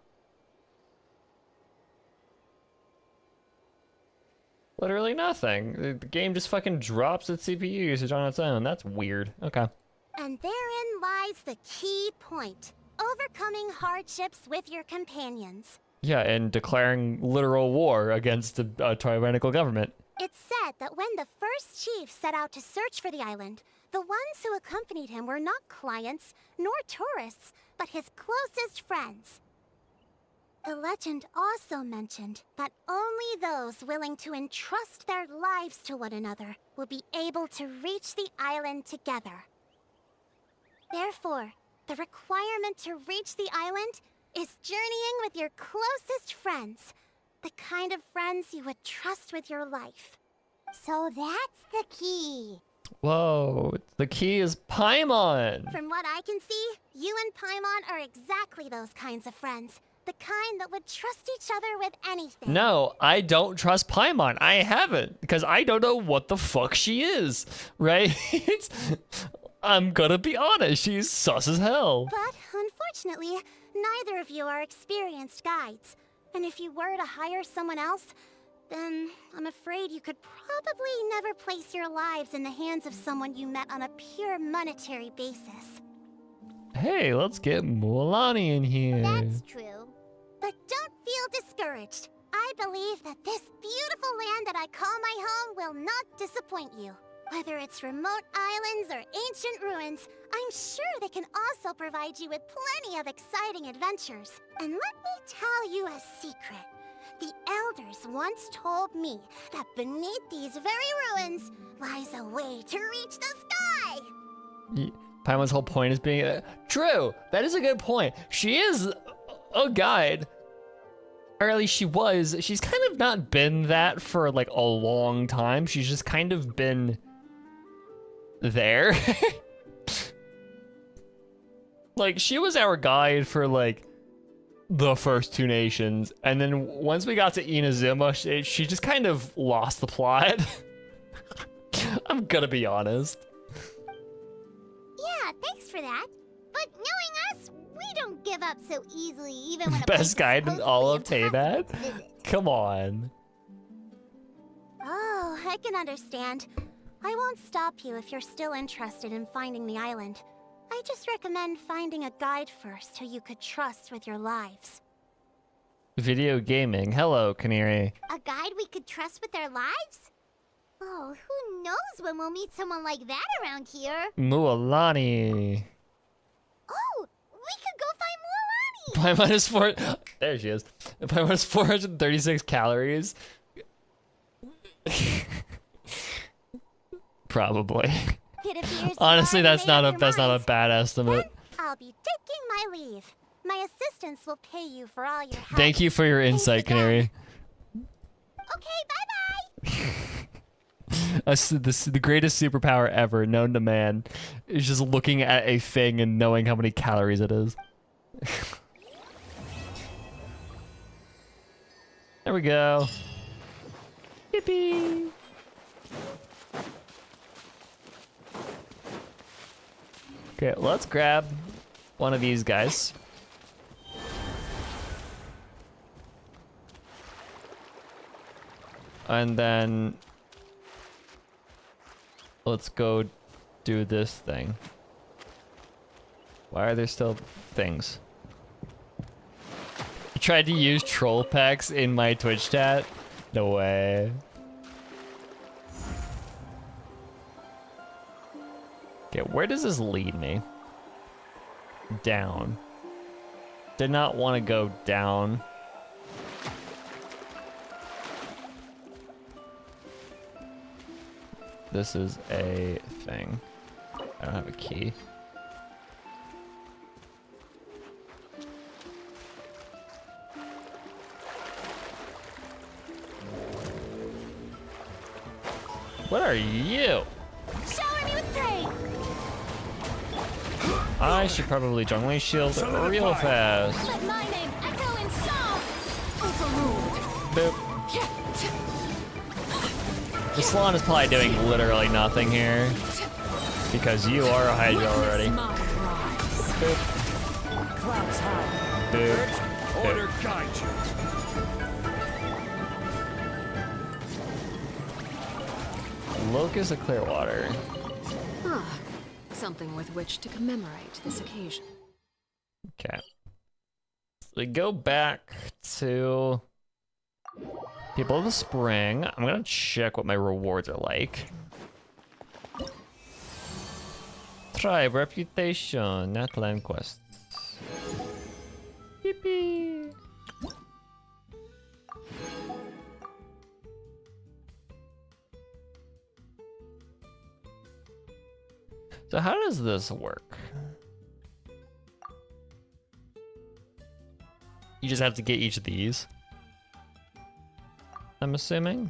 Literally nothing. The game just fucking drops its CPU usage on its own. That's weird. Okay. And therein lies the key point. Overcoming hardships with your companions. Yeah, and declaring literal war against a tyrannical government. It's said that when the first chief set out to search for the island, the ones who accompanied him were not clients nor tourists, but his closest friends. The legend also mentioned that only those willing to entrust their lives to one another will be able to reach the island together. Therefore, the requirement to reach the island is journeying with your closest friends, the kind of friends you would trust with your life. So that's the key. Whoa, the key is Paimon! From what I can see, you and Paimon are exactly those kinds of friends. The kind that would trust each other with anything. No, I don't trust Paimon. I haven't, because I don't know what the fuck she is, right? I'm gonna be honest, she's sus as hell. But unfortunately, neither of you are experienced guides. And if you were to hire someone else, then I'm afraid you could probably never place your lives in the hands of someone you met on a pure monetary basis. Hey, let's get Mualani in here. That's true. But don't feel discouraged. I believe that this beautiful land that I call my home will not disappoint you. Whether it's remote islands or ancient ruins, I'm sure they can also provide you with plenty of exciting adventures. And let me tell you a secret. The elders once told me that beneath these very ruins lies a way to reach the sky. Paimon's whole point is being true. That is a good point. She is a guide. Or at least she was. She's kind of not been that for like a long time. She's just kind of been there. Like, she was our guide for like the first two nations. And then once we got to Inazuma, she just kind of lost the plot. I'm gonna be honest. Yeah, thanks for that. But knowing us, we don't give up so easily, even when a Best guide in all of Teyvat? Visit. Come on. Oh, I can understand. I won't stop you if you're still interested in finding the island. I just recommend finding a guide first who you could trust with your lives. Video gaming. Hello, Canary. A guide we could trust with our lives? Oh, who knows when we'll meet someone like that around here? Mualani. Oh, we could go find Mualani! By minus 4. There she is. By minus 436 calories. Probably. It appears Honestly, you that's already not made a up that's your not a minds. bad Then estimate. I'll be taking my leave. My assistants will pay you for all your help. Thank you for your insight, Canary. Okay, bye-bye! The greatest superpower ever known to man is just looking at a thing and knowing how many calories it is. There we go. Yippee! Okay, let's grab one of these guys. And then let's go do this thing. Why are there still things? I tried to use troll packs in my Twitch chat. No way. Okay, where does this lead me? Down. Did not want to go down. This is a thing. I don't have a key. What are you? Shower me with praise! I should probably jungling shield real fast. Let my name echo in song! Overruled! Boop. The Salon is probably doing literally nothing here. Because you are a Hydra already. Boop. Clouds high. Boop. Order Boop. guide you. Locust of Clearwater. Something with which to commemorate this occasion. Okay. We go back to People of the Spring. I'm gonna check what my rewards are like. Tribe, reputation, Natlan quests. Yippee! So how does this work? You just have to get each of these, I'm assuming.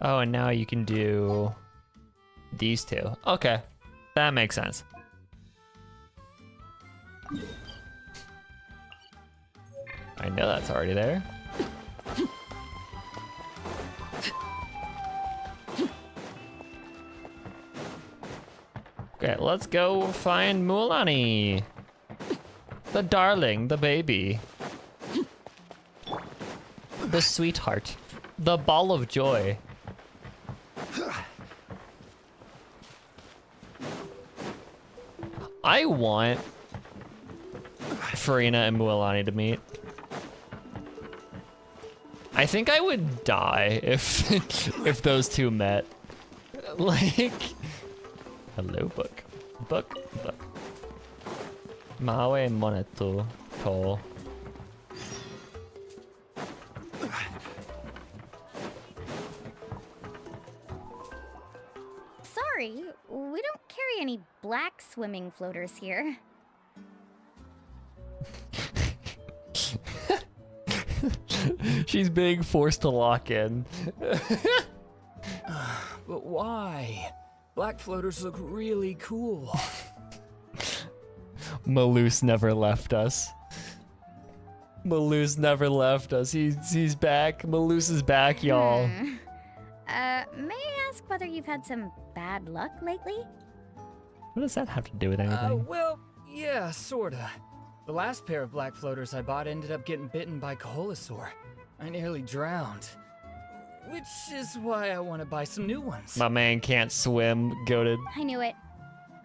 Oh, and now you can do these two. Okay, that makes sense. I know that's already there. Okay, let's go find Mualani. The darling, the baby. The sweetheart. The ball of joy. I want Farina and Mualani to meet. I think I would die if if those two met. Like, hello, book. Book. Mawe moneto to. sorry, we don't carry any black swimming floaters here. She's being forced to lock in. But why? Black floaters look really cool. Maloose never left us. Maloose never left us. He's back. Maloose is back, y'all. May I ask whether you've had some bad luck lately? What does that have to do with anything? Well, yeah, sorta. The last pair of black floaters I bought ended up getting bitten by Coholosaur. I nearly drowned. Which is why I want to buy some new ones. My man can't swim, goated. I knew it.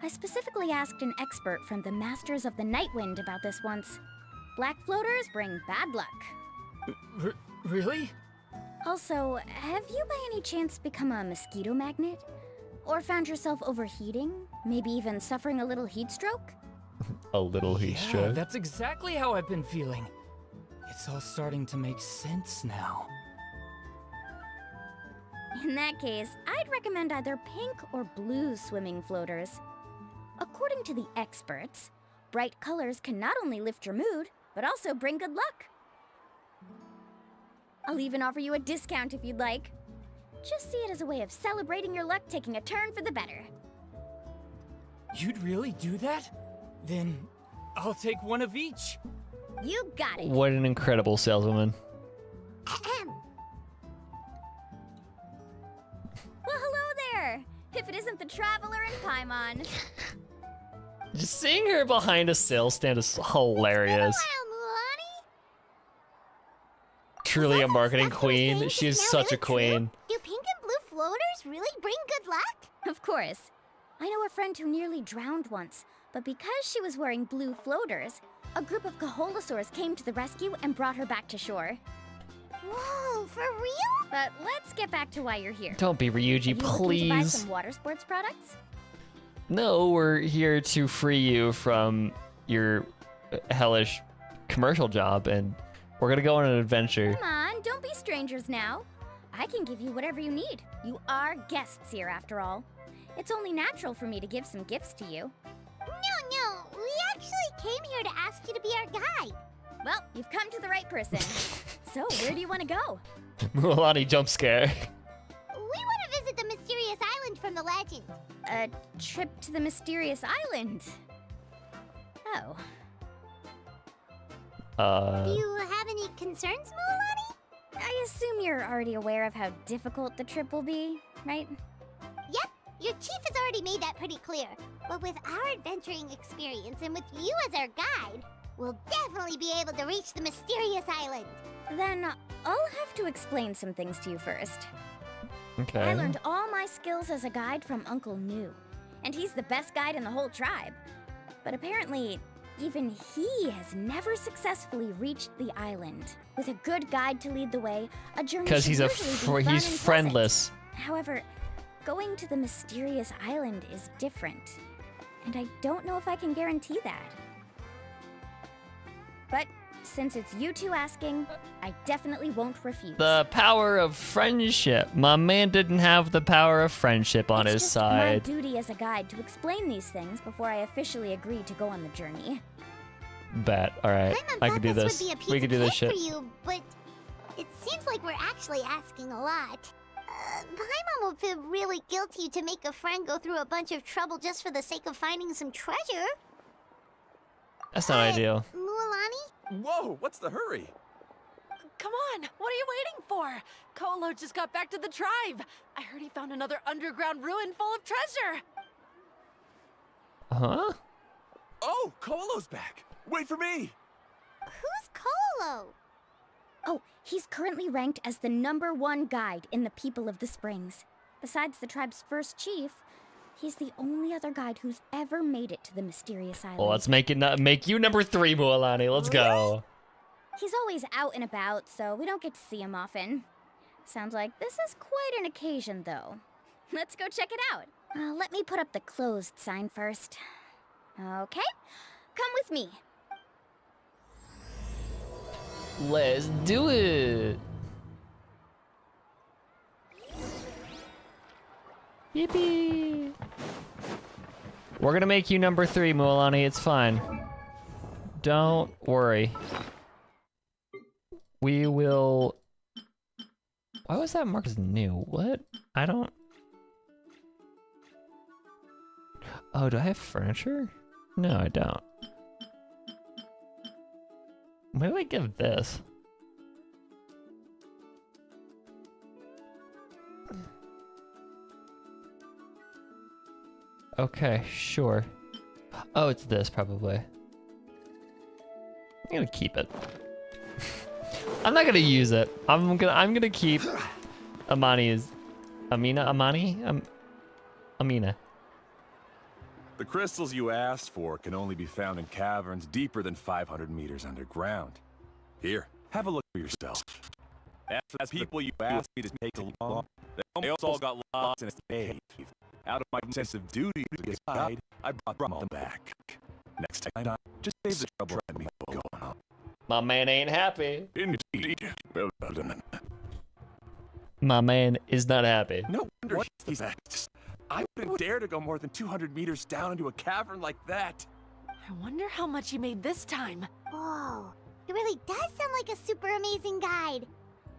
I specifically asked an expert from the Masters of the Nightwind about this once. Black floaters bring bad luck. Really? Also, have you by any chance become a mosquito magnet? Or found yourself overheating? Maybe even suffering a little heat stroke? A little heat Yeah, stroke. that's exactly how I've been feeling. It's all starting to make sense now. In that case, I'd recommend either pink or blue swimming floaters. According to the experts, bright colors can not only lift your mood, but also bring good luck. I'll even offer you a discount if you'd like. Just see it as a way of celebrating your luck taking a turn for the better. You'd really do that? Then I'll take one of each. You got it. What an incredible saleswoman. Well, hello there. If it isn't the Traveler in Paimon. Just seeing her behind a sales stand is hilarious. Truly a marketing queen. She is such a queen. Do pink and blue floaters really bring good luck? Of course. I know a friend who nearly drowned once, but because she was wearing blue floaters, a group of Coholosaurs came to the rescue and brought her back to shore. Whoa, for real? But let's get back to why you're here. Don't be Ryuji, Are you looking to buy please. some water sports products? No, we're here to free you from your hellish commercial job, and we're gonna go on an adventure. Come on, don't be strangers now. I can give you whatever you need. You are guests here, after all. It's only natural for me to give some gifts to you. No, we actually came here to ask you to be our guide. Well, you've come to the right person. So, where do you want to go? Mulan jump scare. We want to visit the mysterious island from the legend. A trip to the mysterious island. Oh. Do you have any concerns, Mulan? I assume you're already aware of how difficult the trip will be, right? Yep, your chief has already made that pretty clear. But with our adventuring experience and with you as our guide, we'll definitely be able to reach the mysterious island. Then I'll have to explain some things to you first. Okay. I learned all my skills as a guide from Uncle New, and he's the best guide in the whole tribe. But apparently, even he has never successfully reached the island. With a good guide to lead the way, a journey Because should he's usually be fun he's and pleasant. friendless. However, going to the mysterious island is different, and I don't know if I can guarantee that. But since it's you two asking, I definitely won't refuse. The power of friendship. My man didn't have the power of friendship on It's his just side. my duty as a guide to explain these things before I officially agree to go on the journey. Bet. All right, Paimon I thought can do this this. would be a piece We can of do this cake shit. for you, but it seems like we're actually asking a lot. Paimon would feel really guilty to make a friend go through a bunch of trouble just for the sake of finding some treasure. That's not ideal. Mualani? Whoa, what's the hurry? Come on, what are you waiting for? Kolo just got back to the tribe. I heard he found another underground ruin full of treasure. Huh? Oh, Kolo's back. Wait for me. Who's Kolo? Oh, he's currently ranked as the #1 guide in the People of the Springs. Besides the tribe's first chief, he's the only other guide who's ever made it to the mysterious island. Well, let's make you number 3, Mualani. Let's go. He's always out and about, so we don't get to see him often. Sounds like this is quite an occasion, though. Let's go check it out. Let me put up the closed sign first. Okay, come with me. Let's do it. Yippee. We're gonna make you number 3, Mualani. It's fine. Don't worry. We will... Why was that marked as new? What? I don't... Oh, do I have furniture? No, I don't. What do I give this? Okay, sure. Oh, it's this probably. I'm gonna keep it. I'm not gonna use it. I'm gonna keep Amani's Amina. The crystals you asked for can only be found in caverns deeper than 500 meters underground. Here, have a look for yourself. As for the people you asked me to take along, they all got lost in a cave. Out of my sense of duty to the guide, I brought them all back. Next time, just save the trouble and me go on. My man ain't happy. Indeed. Well done. My man is not happy. No wonder he's next. I wouldn't dare to go more than 200 meters down into a cavern like that. I wonder how much he made this time. Whoa, it really does sound like a super amazing guide.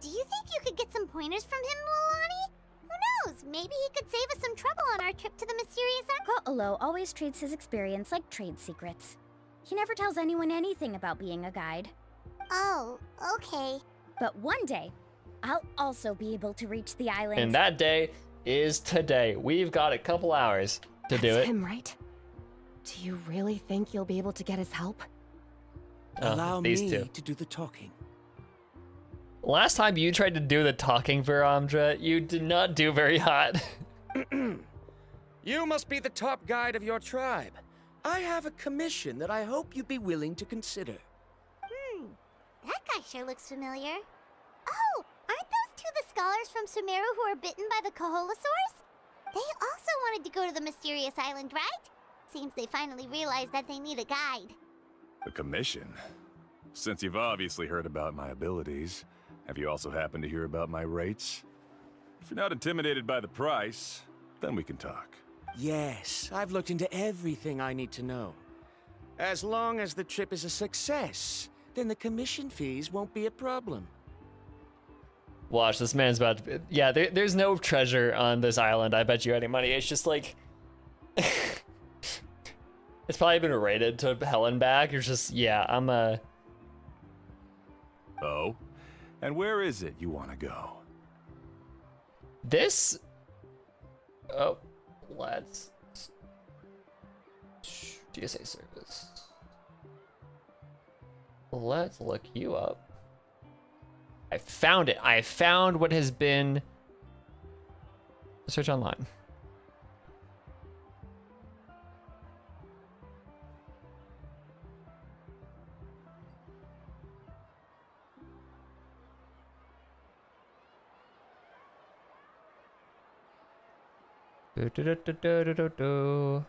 Do you think you could get some pointers from him, Mualani? Who knows? Maybe he could save us some trouble on our trip to the mysterious island. Ko'olo always treats his experience like trade secrets. He never tells anyone anything about being a guide. Oh, okay. But one day, I'll also be able to reach the island. And that day is today. We've got a couple hours to do That's it. him, right? Do you really think you'll be able to get his help? Allow these me two. to do the talking. Last time you tried to do the talking for Amdra, you did not do very hot. You must be the top guide of your tribe. I have a commission that I hope you'd be willing to consider. That guy sure looks familiar. Oh, aren't those two the scholars from Sumeru who were bitten by the Koholosaurs? They also wanted to go to the mysterious island, right? Seems they finally realized that they need a guide. A commission? Since you've obviously heard about my abilities, have you also happened to hear about my rates? If you're not intimidated by the price, then we can talk. Yes, I've looked into everything I need to know. As long as the trip is a success, then the commission fees won't be a problem. Watch, this man's about to... Yeah, there's no treasure on this island, I bet you any money. It's just like... It's probably been raided to hell and back. It's just, yeah, I'm a... Oh? And where is it you want to go? This... Oh, let's... GSA service. Let's look you up. I found it. I found what has been... Search online. Do, do, do, do, do, do, do, do.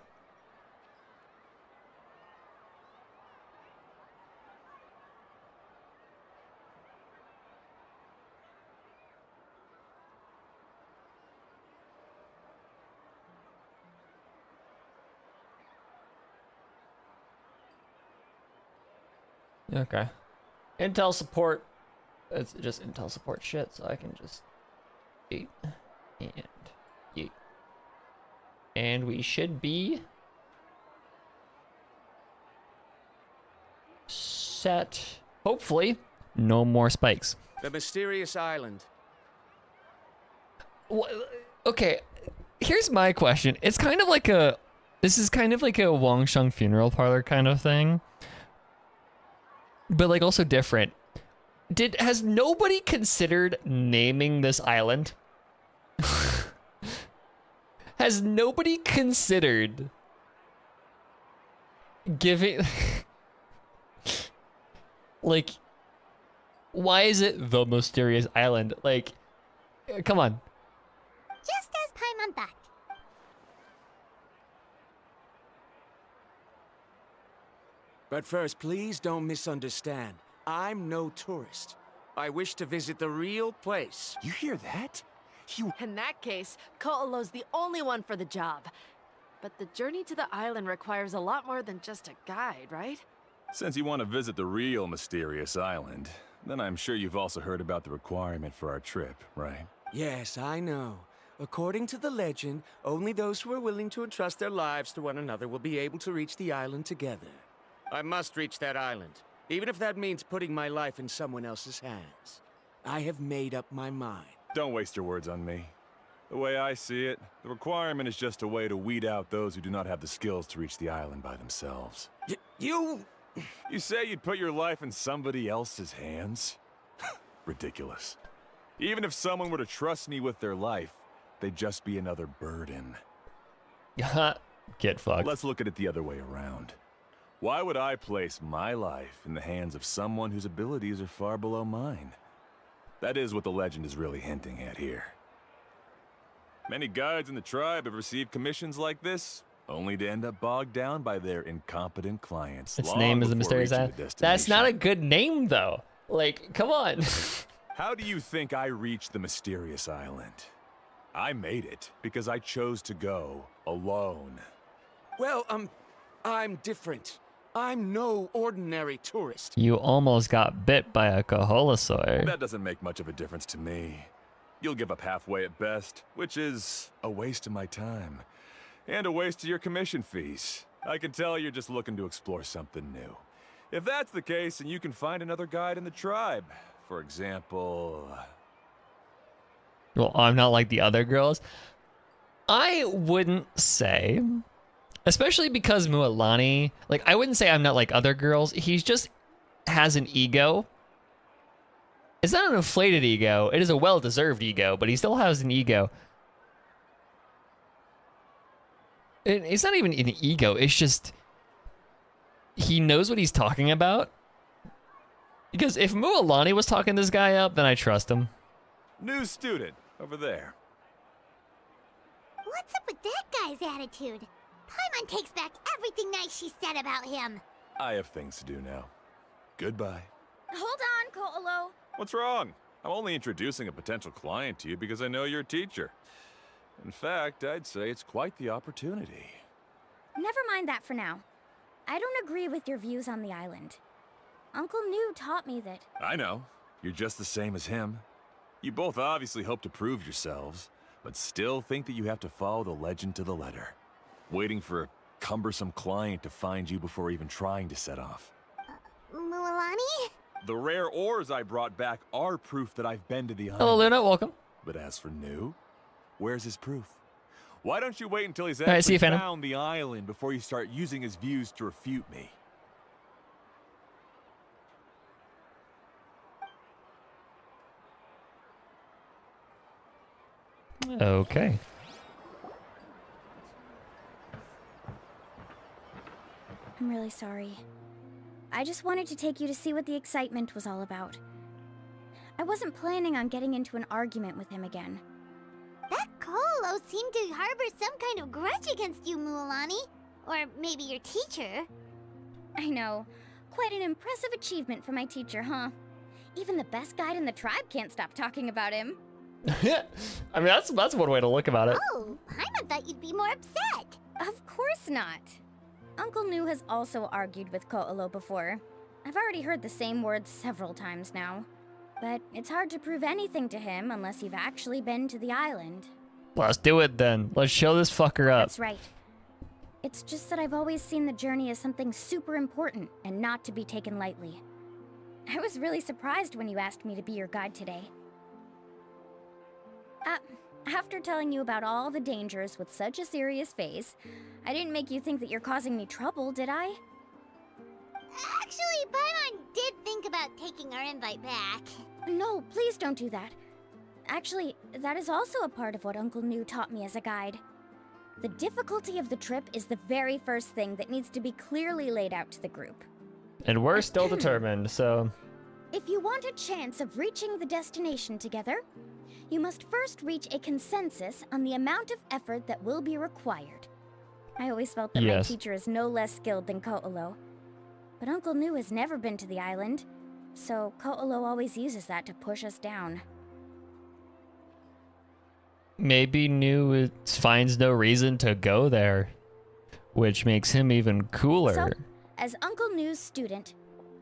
Okay. Intel support. It's just Intel support shit, so I can just eat and eat. And we should be set. Hopefully, no more spikes. The mysterious island. Okay, here's my question. It's kind of like a... This is kind of like a Wangsheng funeral parlor kind of thing. But like also different. Has nobody considered naming this island? Has nobody considered giving... Like, why is it the mysterious island? Like, come on. Just as Paimon thought. But first, please don't misunderstand. I'm no tourist. I wish to visit the real place. You hear that? In that case, Ko'olo's the only one for the job. But the journey to the island requires a lot more than just a guide, right? Since you want to visit the real mysterious island, then I'm sure you've also heard about the requirement for our trip, right? Yes, I know. According to the legend, only those who are willing to entrust their lives to one another will be able to reach the island together. I must reach that island, even if that means putting my life in someone else's hands. I have made up my mind. Don't waste your words on me. The way I see it, the requirement is just a way to weed out those who do not have the skills to reach the island by themselves. You... You say you'd put your life in somebody else's hands? Ridiculous. Even if someone were to trust me with their life, they'd just be another burden. Get fucked. Let's look at it the other way around. Why would I place my life in the hands of someone whose abilities are far below mine? That is what the legend is really hinting at here. Many guides in the tribe have received commissions like this, only to end up bogged down by their incompetent clients. Its name is the Mysterious Island. That's not a good name, though. Like, come on. How do you think I reached the Mysterious Island? I made it because I chose to go alone. Well, I'm different. I'm no ordinary tourist. You almost got bit by a Koholosaur. That doesn't make much of a difference to me. You'll give up halfway at best, which is a waste of my time. And a waste of your commission fees. I can tell you're just looking to explore something new. If that's the case, then you can find another guide in the tribe. For example... Well, I'm not like the other girls. I wouldn't say, especially because Mualani, like, I wouldn't say I'm not like other girls. He just has an ego. It's not an inflated ego. It is a well-deserved ego, but he still has an ego. It's not even an ego. It's just he knows what he's talking about. Because if Mualani was talking this guy up, then I trust him. New student, over there. What's up with that guy's attitude? Paimon takes back everything nice she said about him. I have things to do now. Goodbye. Hold on, Ko'olo. What's wrong? I'm only introducing a potential client to you because I know you're a teacher. In fact, I'd say it's quite the opportunity. Never mind that for now. I don't agree with your views on the island. Uncle New taught me that... I know. You're just the same as him. You both obviously hope to prove yourselves, but still think that you have to follow the legend to the letter. Waiting for a cumbersome client to find you before even trying to set off. Mualani? The rare ores I brought back are proof that I've been to the island. Hello, Luna. Welcome. But as for New, where's his proof? Why don't you wait until he's All right, see actually you, Phantom. found the island before you start using his views to refute me? Okay. I'm really sorry. I just wanted to take you to see what the excitement was all about. I wasn't planning on getting into an argument with him again. That Ko'olo seemed to harbor some kind of grudge against you, Mualani. Or maybe your teacher. I know. Quite an impressive achievement for my teacher, huh? Even the best guide in the tribe can't stop talking about him. I mean, that's one way to look about it. Oh, Paimon thought you'd be more upset. Of course not. Uncle New has also argued with Ko'olo before. I've already heard the same words several times now. But it's hard to prove anything to him unless you've actually been to the island. Let's do it then. Let's show this fucker up. That's right. It's just that I've always seen the journey as something super important and not to be taken lightly. I was really surprised when you asked me to be your guide today. After telling you about all the dangers with such a serious face, I didn't make you think that you're causing me trouble, did I? Actually, Paimon did think about taking our invite back. No, please don't do that. Actually, that is also a part of what Uncle New taught me as a guide. The difficulty of the trip is the very first thing that needs to be clearly laid out to the group. And we're still determined, so... If you want a chance of reaching the destination together, you must first reach a consensus on the amount of effort that will be required. I always felt that my teacher is no less skilled than Ko'olo. But Uncle New has never been to the island, so Ko'olo always uses that to push us down. Maybe New finds no reason to go there. which makes him even cooler. So, as Uncle New's student,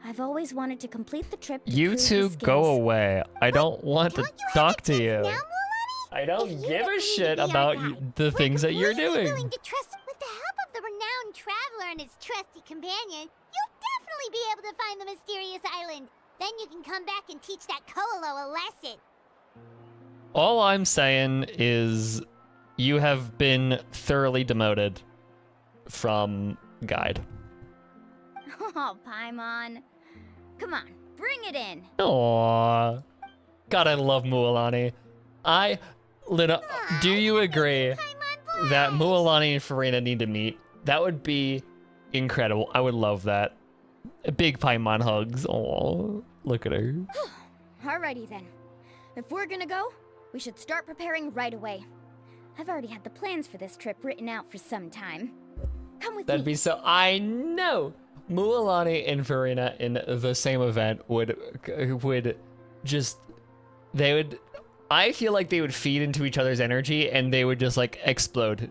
I've always wanted to complete the trip to You prove two the go skills. away. I don't want to Don't you have talk a to sense you. now, Mulan? I don't If you give a agree to shit be our about guide, the we're things that you're completely doing. willing to trust. With the help of the renowned traveler and his trusty companion, you'll definitely be able to find the mysterious island. Then you can come back and teach that Koalo a lesson. All I'm saying is you have been thoroughly demoted from guide. Oh, Paimon. Come on, bring it in. Aww. God, I love Mualani. Luna, do you agree that Mualani and Farina need to meet? That would be incredible. I would love that. Big Paimon hugs. Aww. Look at her. Alrighty then. If we're gonna go, we should start preparing right away. I've already had the plans for this trip written out for some time. Come with That'd me. be so. I know Mualani and Farina in the same event would just. They would. I feel like they would feed into each other's energy and they would just like explode.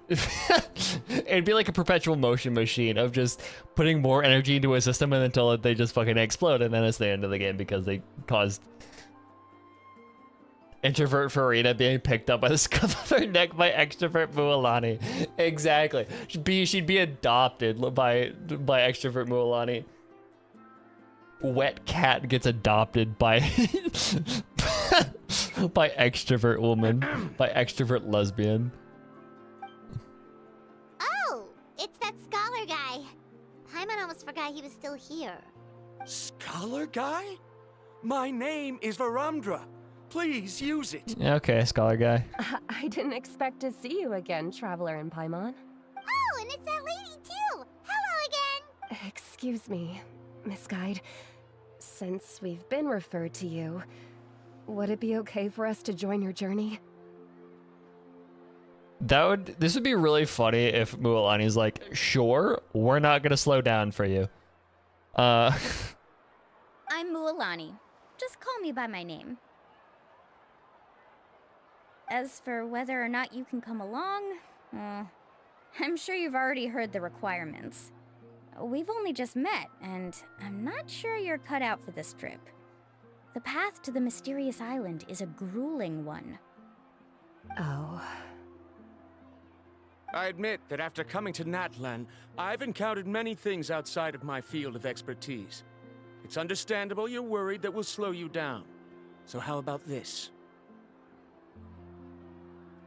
It'd be like a perpetual motion machine of just putting more energy into a system and until they just fucking explode, and then it's the end of the game because they caused introvert Farina being picked up by the scruff of her neck by extrovert Mualani. Exactly. She'd be adopted by extrovert Mualani. Wet cat gets adopted by by extrovert woman, by extrovert lesbian. Oh, it's that scholar guy. Paimon almost forgot he was still here. Scholar guy? My name is Varamdra. Please use it. Okay, scholar guy. I didn't expect to see you again, Traveler and Paimon. Oh, and it's that lady too. Hello again. Excuse me, Miss Guide. Since we've been referred to you, would it be okay for us to join your journey? This would be really funny if Mualani's like, sure, we're not gonna slow down for you. I'm Mualani. Just call me by my name. As for whether or not you can come along, I'm sure you've already heard the requirements. We've only just met, and I'm not sure you're cut out for this trip. The path to the mysterious island is a grueling one. Oh. I admit that after coming to Natlan, I've encountered many things outside of my field of expertise. It's understandable you're worried that we'll slow you down. So how about this?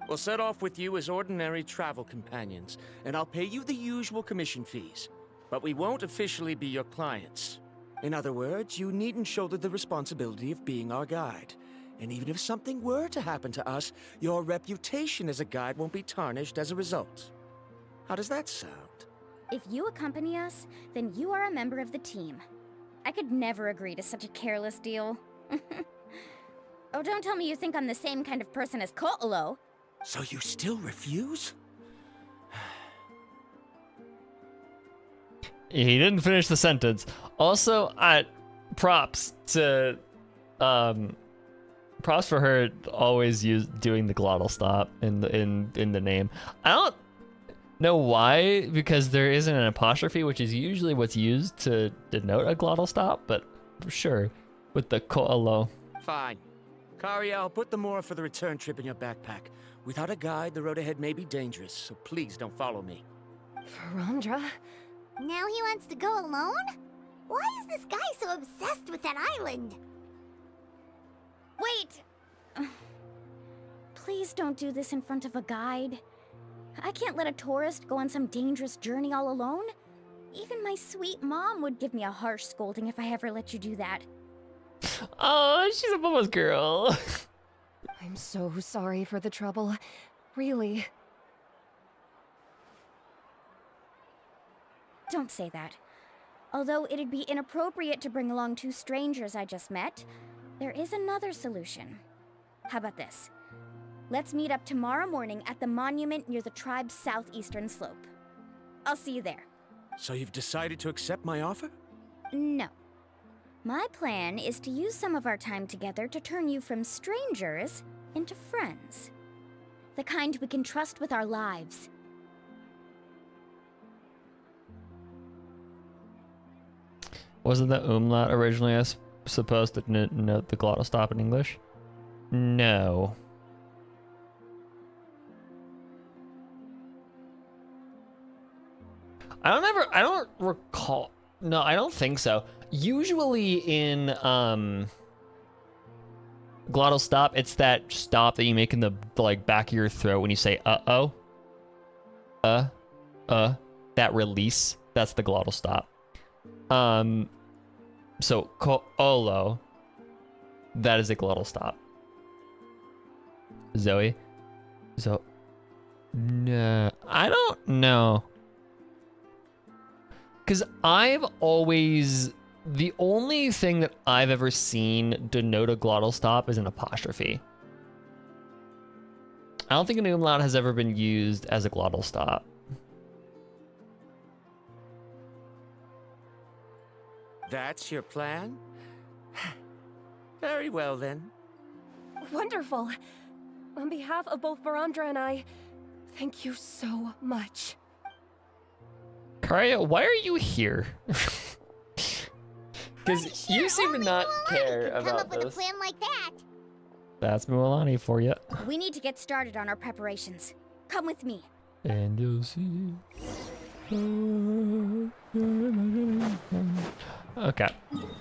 We'll set off with you as ordinary travel companions, and I'll pay you the usual commission fees. But we won't officially be your clients. In other words, you needn't shoulder the responsibility of being our guide. And even if something were to happen to us, your reputation as a guide won't be tarnished as a result. How does that sound? If you accompany us, then you are a member of the team. I could never agree to such a careless deal. Oh, don't tell me you think I'm the same kind of person as Ko'olo. So you still refuse? He didn't finish the sentence. Also, props to, props for her always doing the glottal stop in the name. I don't know why, because there isn't an apostrophe, which is usually what's used to denote a glottal stop, but sure, with the ko'alo. Fine. Kariel, put the more for the return trip in your backpack. Without a guide, the road ahead may be dangerous, so please don't follow me. Varamdra? Now he wants to go alone? Why is this guy so obsessed with that island? Wait! Please don't do this in front of a guide. I can't let a tourist go on some dangerous journey all alone. Even my sweet mom would give me a harsh scolding if I ever let you do that. Oh, she's a mama's girl. I'm so sorry for the trouble. Really. Don't say that. Although it'd be inappropriate to bring along two strangers I just met, there is another solution. How about this? Let's meet up tomorrow morning at the monument near the tribe's southeastern slope. I'll see you there. So you've decided to accept my offer? No. My plan is to use some of our time together to turn you from strangers into friends. The kind we can trust with our lives. Wasn't the umlaut originally supposed to note the glottal stop in English? No. I don't recall. No, I don't think so. Usually in glottal stop, it's that stop that you make in the like back of your throat when you say uh-oh. That release, that's the glottal stop. So ko'olo, that is a glottal stop. Zoe? So no, I don't know. Because I've always, the only thing that I've ever seen denote a glottal stop is an apostrophe. I don't think an umlaut has ever been used as a glottal stop. That's your plan? Very well, then. Wonderful. On behalf of both Barandra and I, thank you so much. Karia, why are you here? Because you seem to not care Come about up with a this. plan like that. That's Mualani for you. We need to get started on our preparations. Come with me. And you'll see. Okay.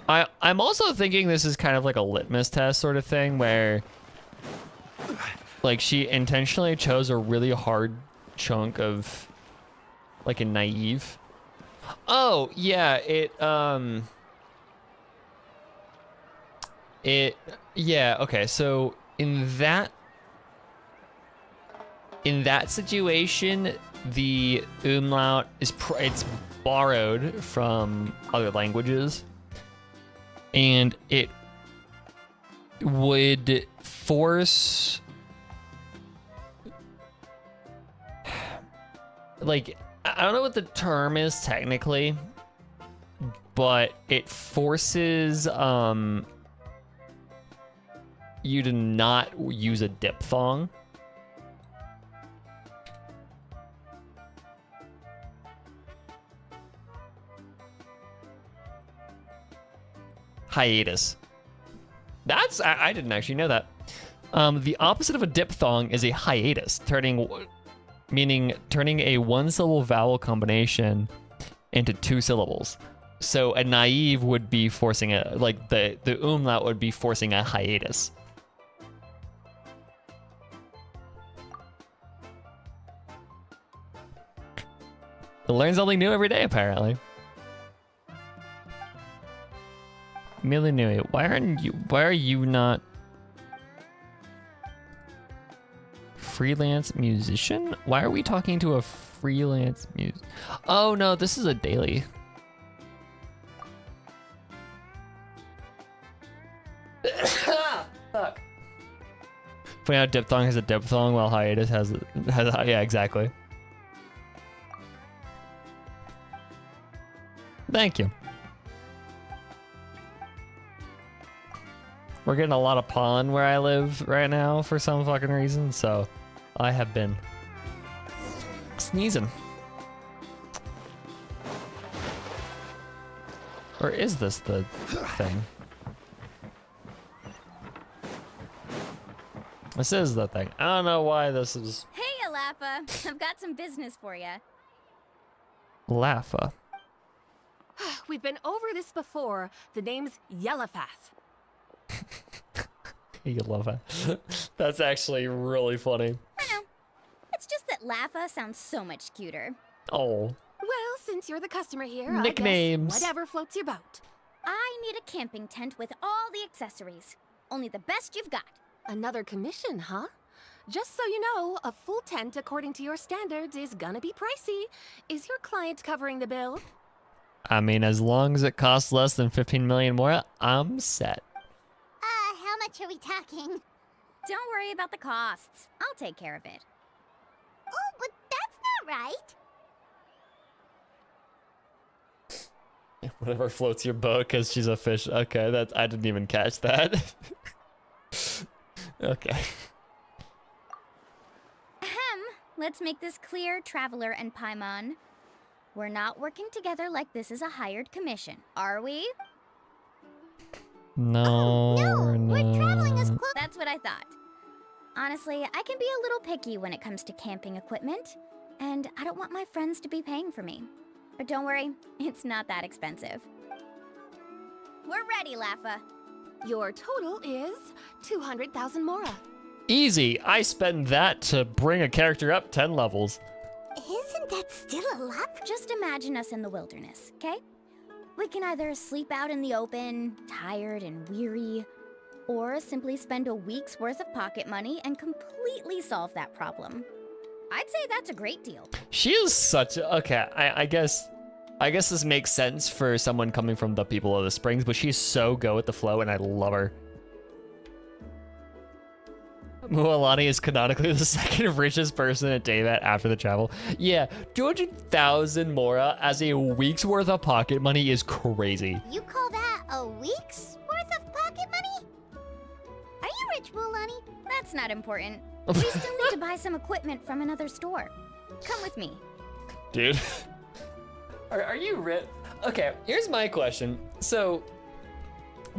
I'm also thinking this is kind of like a litmus test sort of thing where like she intentionally chose a really hard chunk of like a naive. Oh, yeah, yeah, okay, so in that situation, the umlaut is it's borrowed from other languages, and it would force like I don't know what the term is technically, but it forces you to not use a diphthong. Hiatus. That's I didn't actually know that. The opposite of a diphthong is a hiatus, meaning turning a one-syllable vowel combination into two syllables. So a naive would be forcing the umlaut would be forcing a hiatus. Learn something new every day, apparently. Milanui, why are you not freelance musician? Why are we talking to a freelance Oh no, this is a daily. Fuck. Point out diphthong has a diphthong while hiatus has yeah, exactly. Thank you. We're getting a lot of pollen where I live right now for some fucking reason, so I have been sneezing. Or is this the thing? This is the thing. I don't know why this is... Hey, Alapha. I've got some business for you. Laffa. We've been over this before. The name's Yellowfath. You love it. That's actually really funny. I know. It's just that Laffa sounds so much cuter. Oh. Well, since you're the customer here, Nicknames. I guess whatever floats your boat. I need a camping tent with all the accessories. Only the best you've got. Another commission, huh? Just so you know, a full tent according to your standards is gonna be pricey. Is your client covering the bill? I mean, as long as it costs less than 15 million more, I'm set. How much are we talking? Don't worry about the costs. I'll take care of it. Oh, but that's not right. Whatever floats your boat, because she's a fish. Okay, I didn't even catch that. Okay. Ahem. Let's make this clear, Traveler and Paimon. We're not working together like this is a hired commission, are we? No, We're traveling as close. That's what I thought. Honestly, I can be a little picky when it comes to camping equipment, and I don't want my friends to be paying for me. But don't worry, it's not that expensive. We're ready, Laffa. Your total is 200,000 mora. Easy. I spend that to bring a character up 10 levels. Isn't that still a lot? Just imagine us in the wilderness, okay? We can either sleep out in the open, tired and weary, or simply spend a week's worth of pocket money and completely solve that problem. I'd say that's a great deal. She is such a... Okay, I guess this makes sense for someone coming from the people of the Springs, but she's so go with the flow, and I love her. Mualani is canonically the second richest person at Dayvat after the travel. Yeah, 200,000 mora as a week's worth of pocket money is crazy. You call that a week's worth of pocket money? Are you rich, Mualani? That's not important. We still need to buy some equipment from another store. Come with me. Dude. Are you rich? Okay, here's my question. So,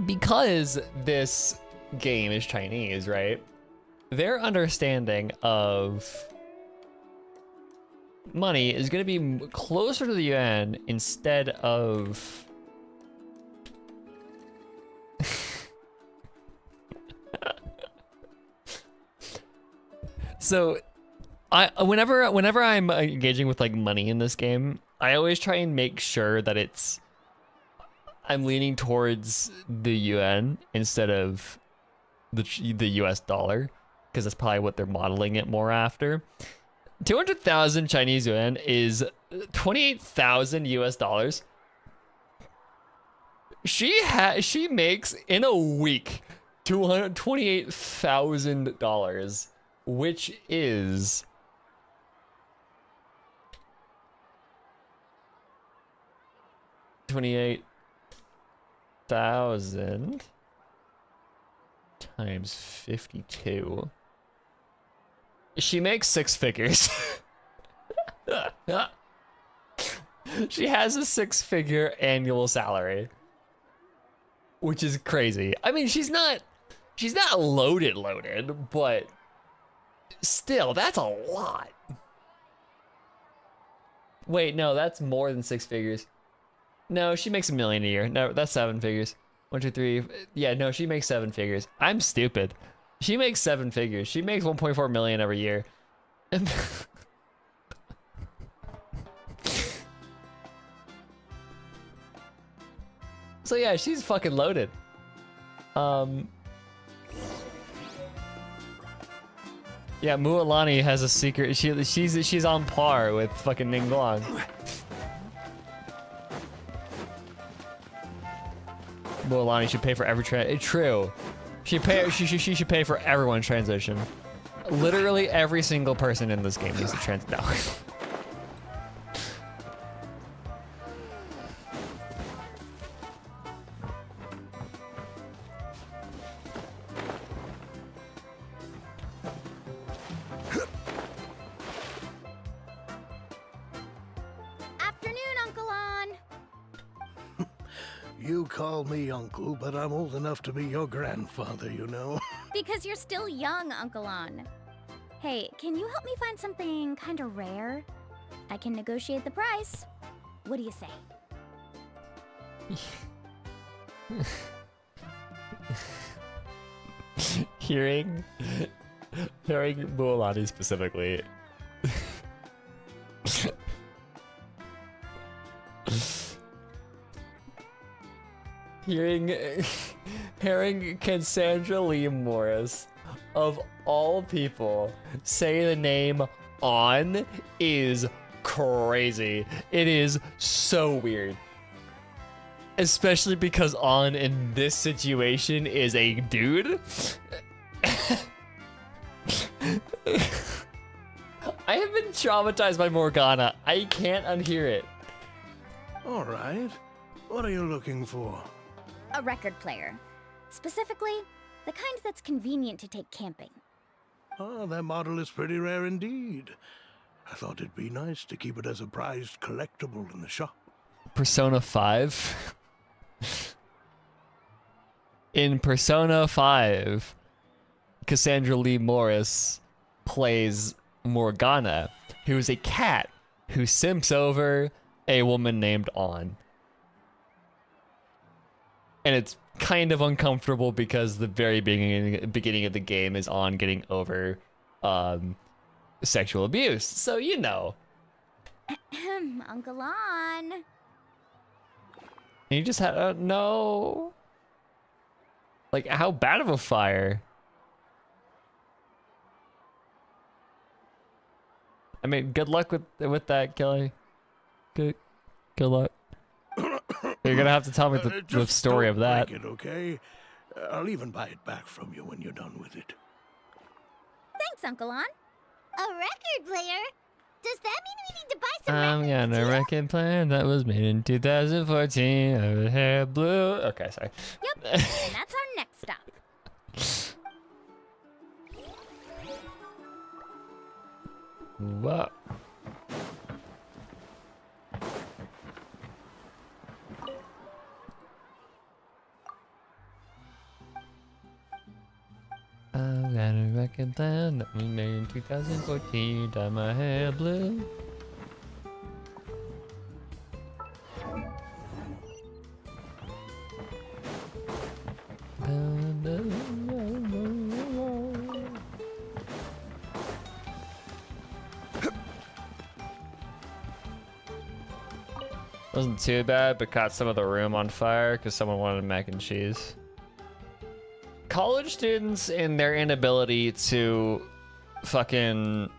because this game is Chinese, right? Their understanding of money is going to be closer to the yuan instead of... So, whenever I'm engaging with like money in this game, I always try and make sure that I'm leaning towards the yuan instead of the US dollar, because that's probably what they're modeling it more after. 200,000 Chinese yuan is 28,000 US dollars. She makes in a week $228,000, which is $28,000 times 52. She makes 6 figures. She has a 6-figure annual salary, which is crazy. I mean, she's not loaded, but still, that's a lot. Wait, no, that's more than 6 figures. No, she makes $1 million a year. No, that's 7 figures. 1, 2, 3. Yeah, no, she makes 7 figures. I'm stupid. She makes 7 figures. She makes 1.4 million every year. So yeah, she's fucking loaded. Yeah, Mualani has a secret. She's on par with fucking Ningguang. Mualani should pay for every true. She should pay for everyone's transition. Literally every single person in this game needs to no. Afternoon, Uncle On. You call me uncle, but I'm old enough to be your grandfather, you know. Because you're still young, Uncle On. Hey, can you help me find something kind of rare? I can negotiate the price. What do you say? Hearing Mualani specifically. Hearing Cassandra Lee Morris, of all people, say the name On is crazy. It is so weird. Especially because On in this situation is a dude. I have been traumatized by Morgana. I can't unhear it. All right. What are you looking for? A record player. Specifically, the kind that's convenient to take camping. Oh, that model is pretty rare indeed. I thought it'd be nice to keep it as a prized collectible in the shop. Persona 5. In Persona 5, Cassandra Lee Morris plays Morgana, who is a cat who simps over a woman named On. And it's kind of uncomfortable because the very beginning of the game is On getting over sexual abuse. So, you know. Uncle On. And you just had, no. Like, how bad of a fire? I mean, good luck with that, Kelly. Good luck. You're gonna have to tell me the story of that. Break it, okay? I'll even buy it back from you when you're done with it. Thanks, Uncle On. A record player? Does that mean we need to buy some records I'm gonna too? record plan that was made in 2014. I was hair blue. Okay, sorry. Yep, and that's our next stop. What? I've got a record plan that was made in 2014. Dye my hair blue. Wasn't too bad, but caught some of the room on fire because someone wanted mac and cheese. College students and their inability to fucking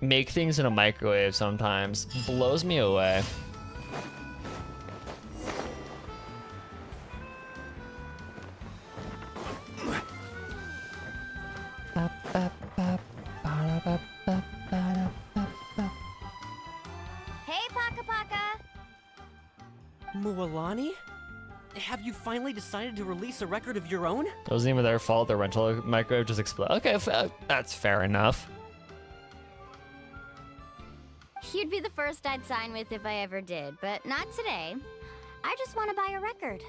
make things in a microwave sometimes blows me away. Hey, Paka Paka. Mualani? Have you finally decided to release a record of your own? It wasn't even their fault. Their rental microwave just exploded. Okay, that's fair enough. You'd be the first I'd sign with if I ever did, but not today. I just want to buy a record.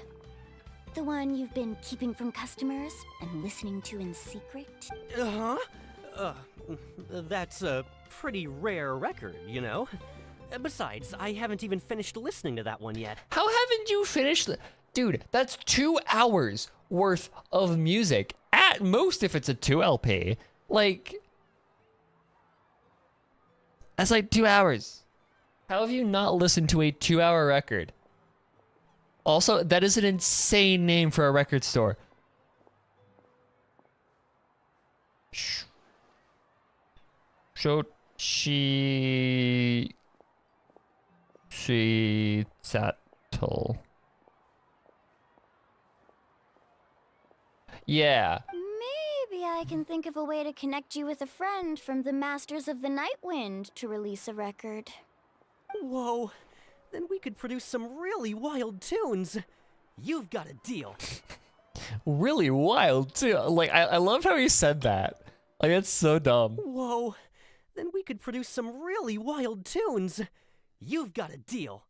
The one you've been keeping from customers and listening to in secret. Uh-huh. That's a pretty rare record, you know? Besides, I haven't even finished listening to that one yet. How haven't you finished? Dude, that's 2 hours worth of music. At most, if it's a 2 LP. Like, that's like 2 hours. How have you not listened to a 2-hour record? Also, that is an insane name for a record store. Sattel. Yeah. Maybe I can think of a way to connect you with a friend from the Masters of the Night Wind to release a record. Whoa, then we could produce some really wild tunes. You've got a deal. Really wild, too. Like, I loved how he said that. Like, that's so dumb. Whoa, then we could produce some really wild tunes. You've got a deal.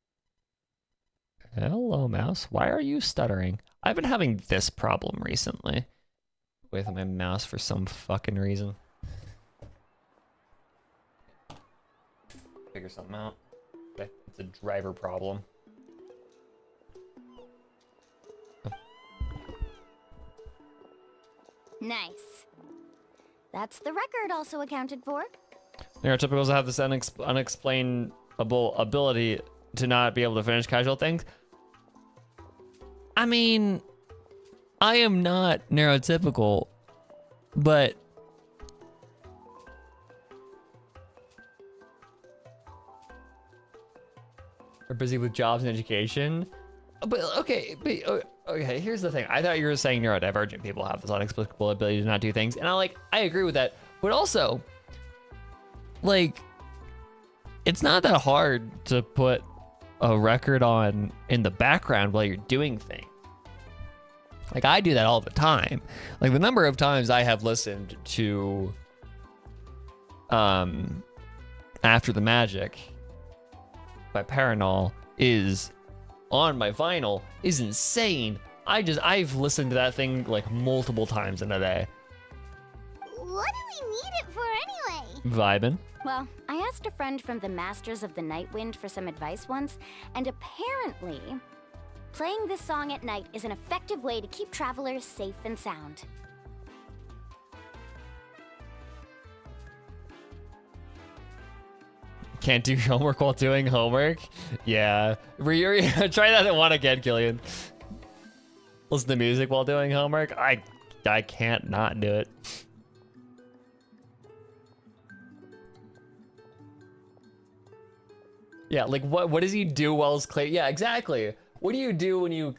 Hello, mouse. Why are you stuttering? I've been having this problem recently with my mouse for some fucking reason. Figure something out. Okay, it's a driver problem. Nice. That's the record also accounted for. Neurotypicals have this unexplainable ability to not be able to finish casual things. I mean, I am not neurotypical, but are busy with jobs and education. But okay, here's the thing. I thought you were saying neurodivergent people have this inexplicable ability to not do things, and I agree with that. But also, like, it's not that hard to put a record on in the background while you're doing things. Like, I do that all the time. Like, the number of times I have listened to After the Magic by Paranol is on my vinyl is insane. I've listened to that thing like multiple times in a day. What do we need it for anyway? Vibin'. Well, I asked a friend from the Masters of the Night Wind for some advice once, and apparently, playing this song at night is an effective way to keep travelers safe and sound. Can't do homework while doing homework? Yeah. Try that one again, Killian. Listen to music while doing homework? I can't not do it. Yeah, like what does he do while he's clean? Yeah, exactly. What do you do when you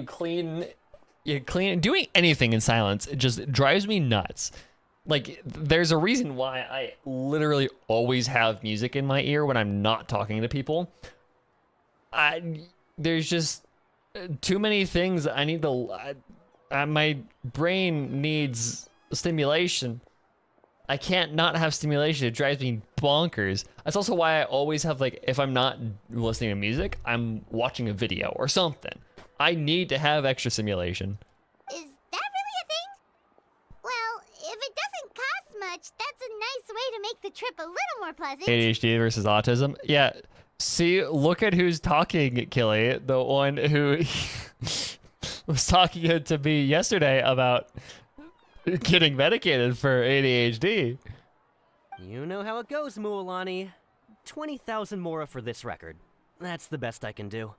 clean? You clean doing anything in silence. It just drives me nuts. Like there's a reason why I literally always have music in my ear when I'm not talking to people. There's just too many things I need to. My brain needs stimulation. I can't not have stimulation. It drives me bonkers. That's also why I always have, like, if I'm not listening to music, I'm watching a video or something. I need to have extra stimulation. Is that really a thing? Well, if it doesn't cost much, that's a nice way to make the trip a little more pleasant. ADHD versus autism. Yeah. See, look at who's talking, Killy. The one who was talking to me yesterday about getting medicated for ADHD. You know how it goes, Mualani. 20,000 mora for this record. That's the best I can do.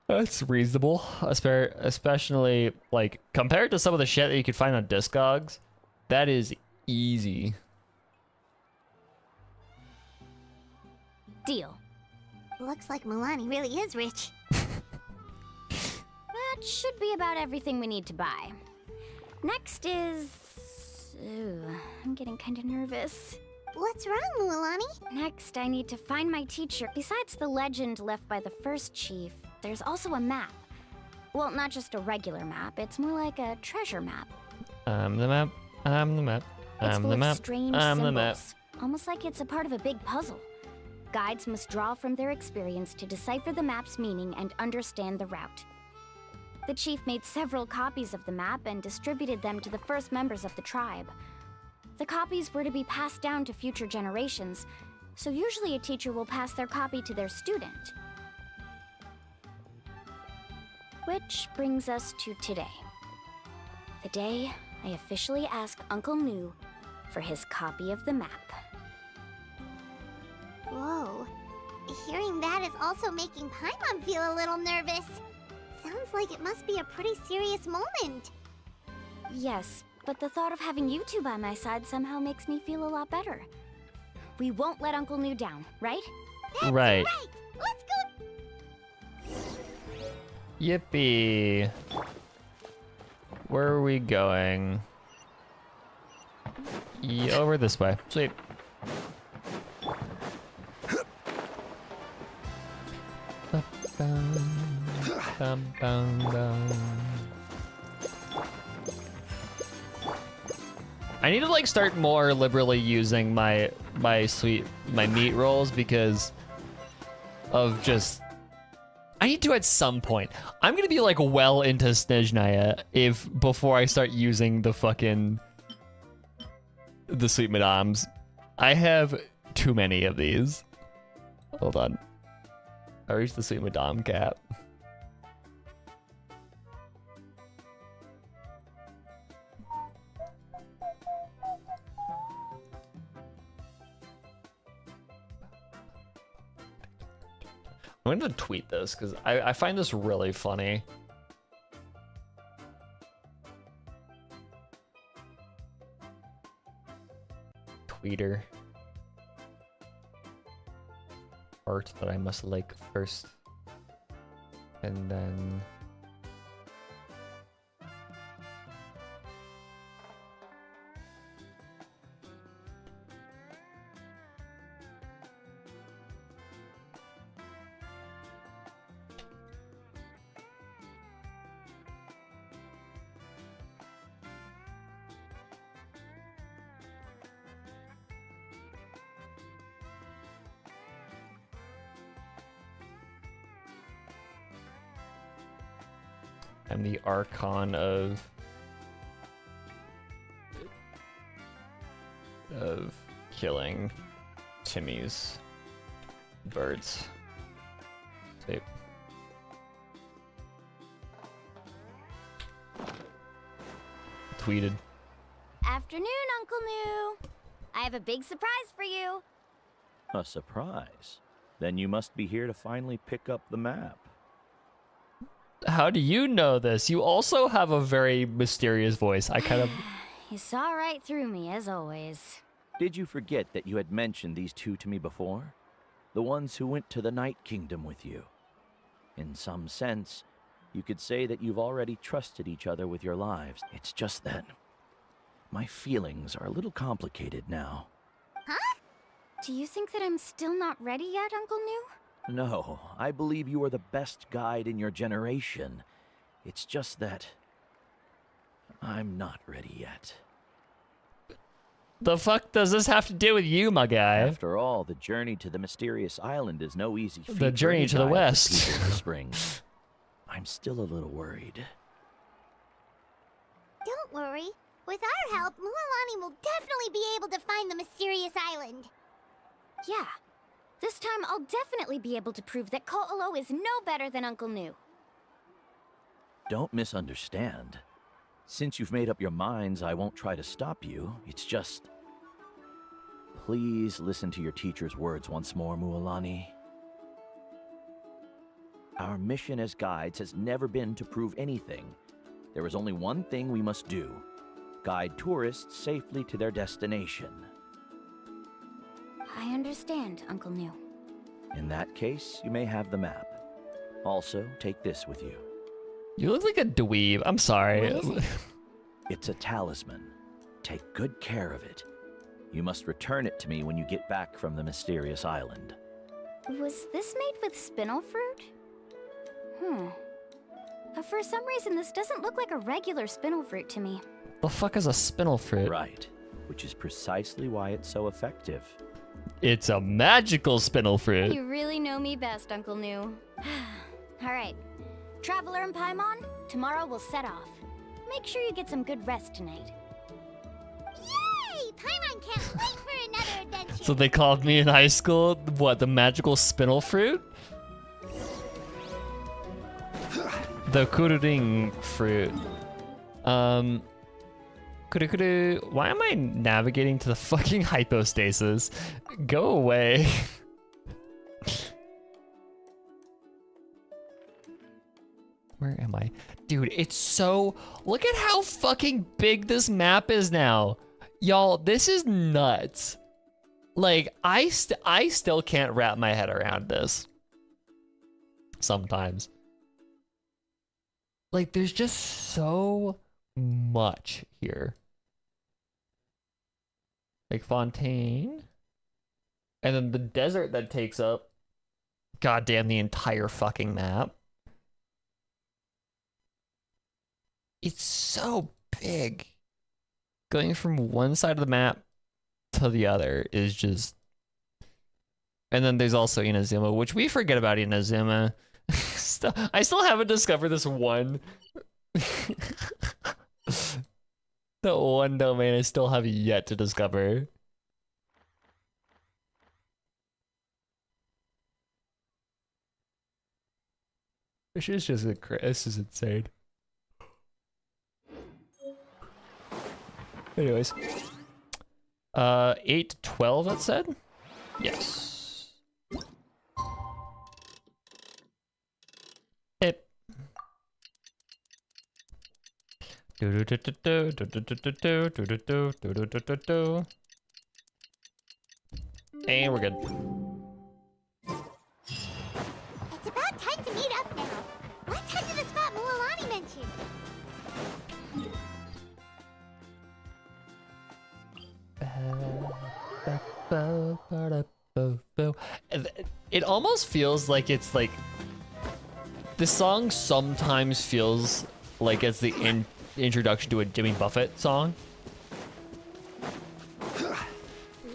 That's reasonable, especially like compared to some of the shit that you could find on Discogs. That is easy. Deal. Looks like Milani really is rich. That should be about everything we need to buy. Next is... Ooh, I'm getting kind of nervous. What's wrong, Mualani? Next, I need to find my teacher. Besides the legend left by the first chief, there's also a map. Well, not just a regular map. It's more like a treasure map. I'm the map. I'm the map. It's I'm full the of map. strange I'm the symbols, map. almost like it's a part of a big puzzle. Guides must draw from their experience to decipher the map's meaning and understand the route. The chief made several copies of the map and distributed them to the first members of the tribe. The copies were to be passed down to future generations, so usually a teacher will pass their copy to their student. Which brings us to today. The day I officially asked Uncle Nu for his copy of the map. Whoa. Hearing that is also making Paimon feel a little nervous. Sounds like it must be a pretty serious moment. Yes, but the thought of having you two by my side somehow makes me feel a lot better. We won't let Uncle Nu down, right? That's Right. Let's go. Yippee. Where are we going? Over this way. Sweet. I need to like start more liberally using my meat rolls because of just I need to at some point. I'm gonna be like well into Snezhnaya if before I start using the sweet madams. I have too many of these. Hold on. I reached the sweet madame cap. I'm going to tweet this because I find this really funny. Tweeter. Art that I must like first. And then... I'm the Archon of killing Timmy's birds. Save. Tweeted. Afternoon, Uncle New. I have a big surprise for you. A surprise? Then you must be here to finally pick up the map. How do you know this? You also have a very mysterious voice. I kind of... You saw right through me, as always. Did you forget that you had mentioned these two to me before? The ones who went to the Night Kingdom with you. In some sense, you could say that you've already trusted each other with your lives. It's just that my feelings are a little complicated now. Huh? Do you think that I'm still not ready yet, Uncle New? No, I believe you are the best guide in your generation. It's just that I'm not ready yet. The fuck does this have to do with you, my guy? After all, the journey to the mysterious island is no easy feat. The journey to the west. People of the spring. I'm still a little worried. Don't worry. With our help, Mualani will definitely be able to find the mysterious island. Yeah. This time, I'll definitely be able to prove that Ko'olo is no better than Uncle New. Don't misunderstand. Since you've made up your minds, I won't try to stop you. It's just... Please listen to your teacher's words once more, Mualani. Our mission as guides has never been to prove anything. There is only one thing we must do. Guide tourists safely to their destination. I understand, Uncle New. In that case, you may have the map. Also, take this with you. You look like a dweeb. I'm sorry. What is it? It's a talisman. Take good care of it. You must return it to me when you get back from the mysterious island. Was this made with spinel fruit? For some reason, this doesn't look like a regular spinel fruit to me. The fuck is a spinel fruit? Right, which is precisely why it's so effective. It's a magical spinel fruit. You really know me best, Uncle New. All right, Traveler and Paimon, tomorrow we'll set off. Make sure you get some good rest tonight. Yay! Paimon can't wait for another adventure. So they called me in high school, what, the magical spinel fruit? The kururing fruit. Why am I navigating to the fucking hypostasis? Go away. Where am I? Dude, it's so... Look at how fucking big this map is now. Y'all, this is nuts. Like, I still can't wrap my head around this. Sometimes. Like, there's just so much here. Like Fontaine. And then the desert that takes up goddamn the entire fucking map. It's so big. Going from one side of the map to the other is just... And then there's also Inazuma, which we forget about Inazuma. I still haven't discovered this one. The one domain I still have yet to discover. This is just this is insane. Anyways, 8 to 12. That said, yes. Hip. And we're good. It's about time to meet up now. Let's head to the spot Mualani mentioned. It almost feels like it's like the song sometimes feels like it's the introduction to a Jimmy Buffett song.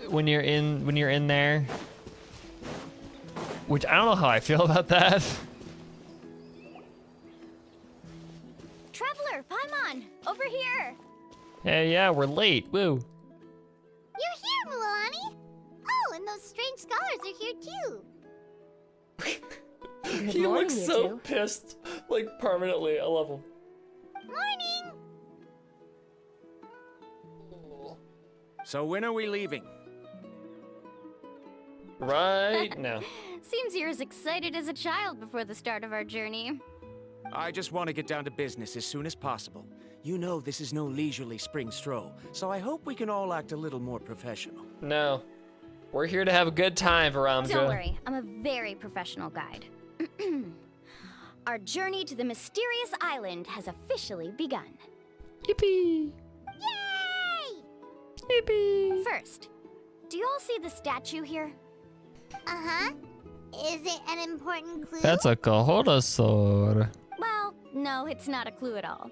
When you're in there, which I don't know how I feel about that. Hey, yeah, we're late. Woo. You're here, Mualani! Oh, and those strange scholars are here too. He looks so pissed, like permanently. I love him. Morning! So when are we leaving? Right now. Seems you're as excited as a child before the start of our journey. I just want to get down to business as soon as possible. You know this is no leisurely spring stroll, so I hope we can all act a little more professional. No. We're here to have a good time, Varamdra. Don't worry, I'm a very professional guide. Our journey to the mysterious island has officially begun. Yippee! Yay! Yippee! First, do you all see the statue here? Uh-huh. Is it an important clue? That's a Kaholasaur. Well, no, it's not a clue at all.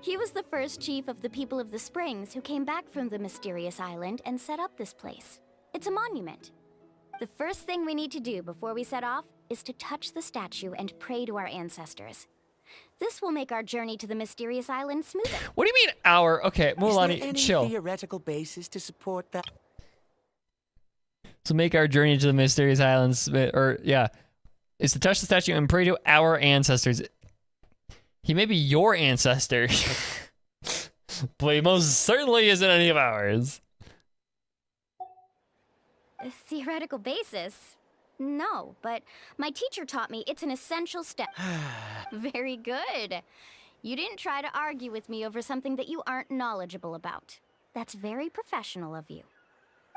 He was the first chief of the people of the Springs who came back from the mysterious island and set up this place. It's a monument. The first thing we need to do before we set off is to touch the statue and pray to our ancestors. This will make our journey to the mysterious island smoother. What do you mean our? Okay, Is there Mualani, any chill. theoretical basis to support that? To make our journey to the mysterious islands, is to touch the statue and pray to our ancestors. He may be your ancestor, but he most certainly isn't any of ours. A theoretical basis? No, but my teacher taught me it's an essential step. Very good. You didn't try to argue with me over something that you aren't knowledgeable about. That's very professional of you.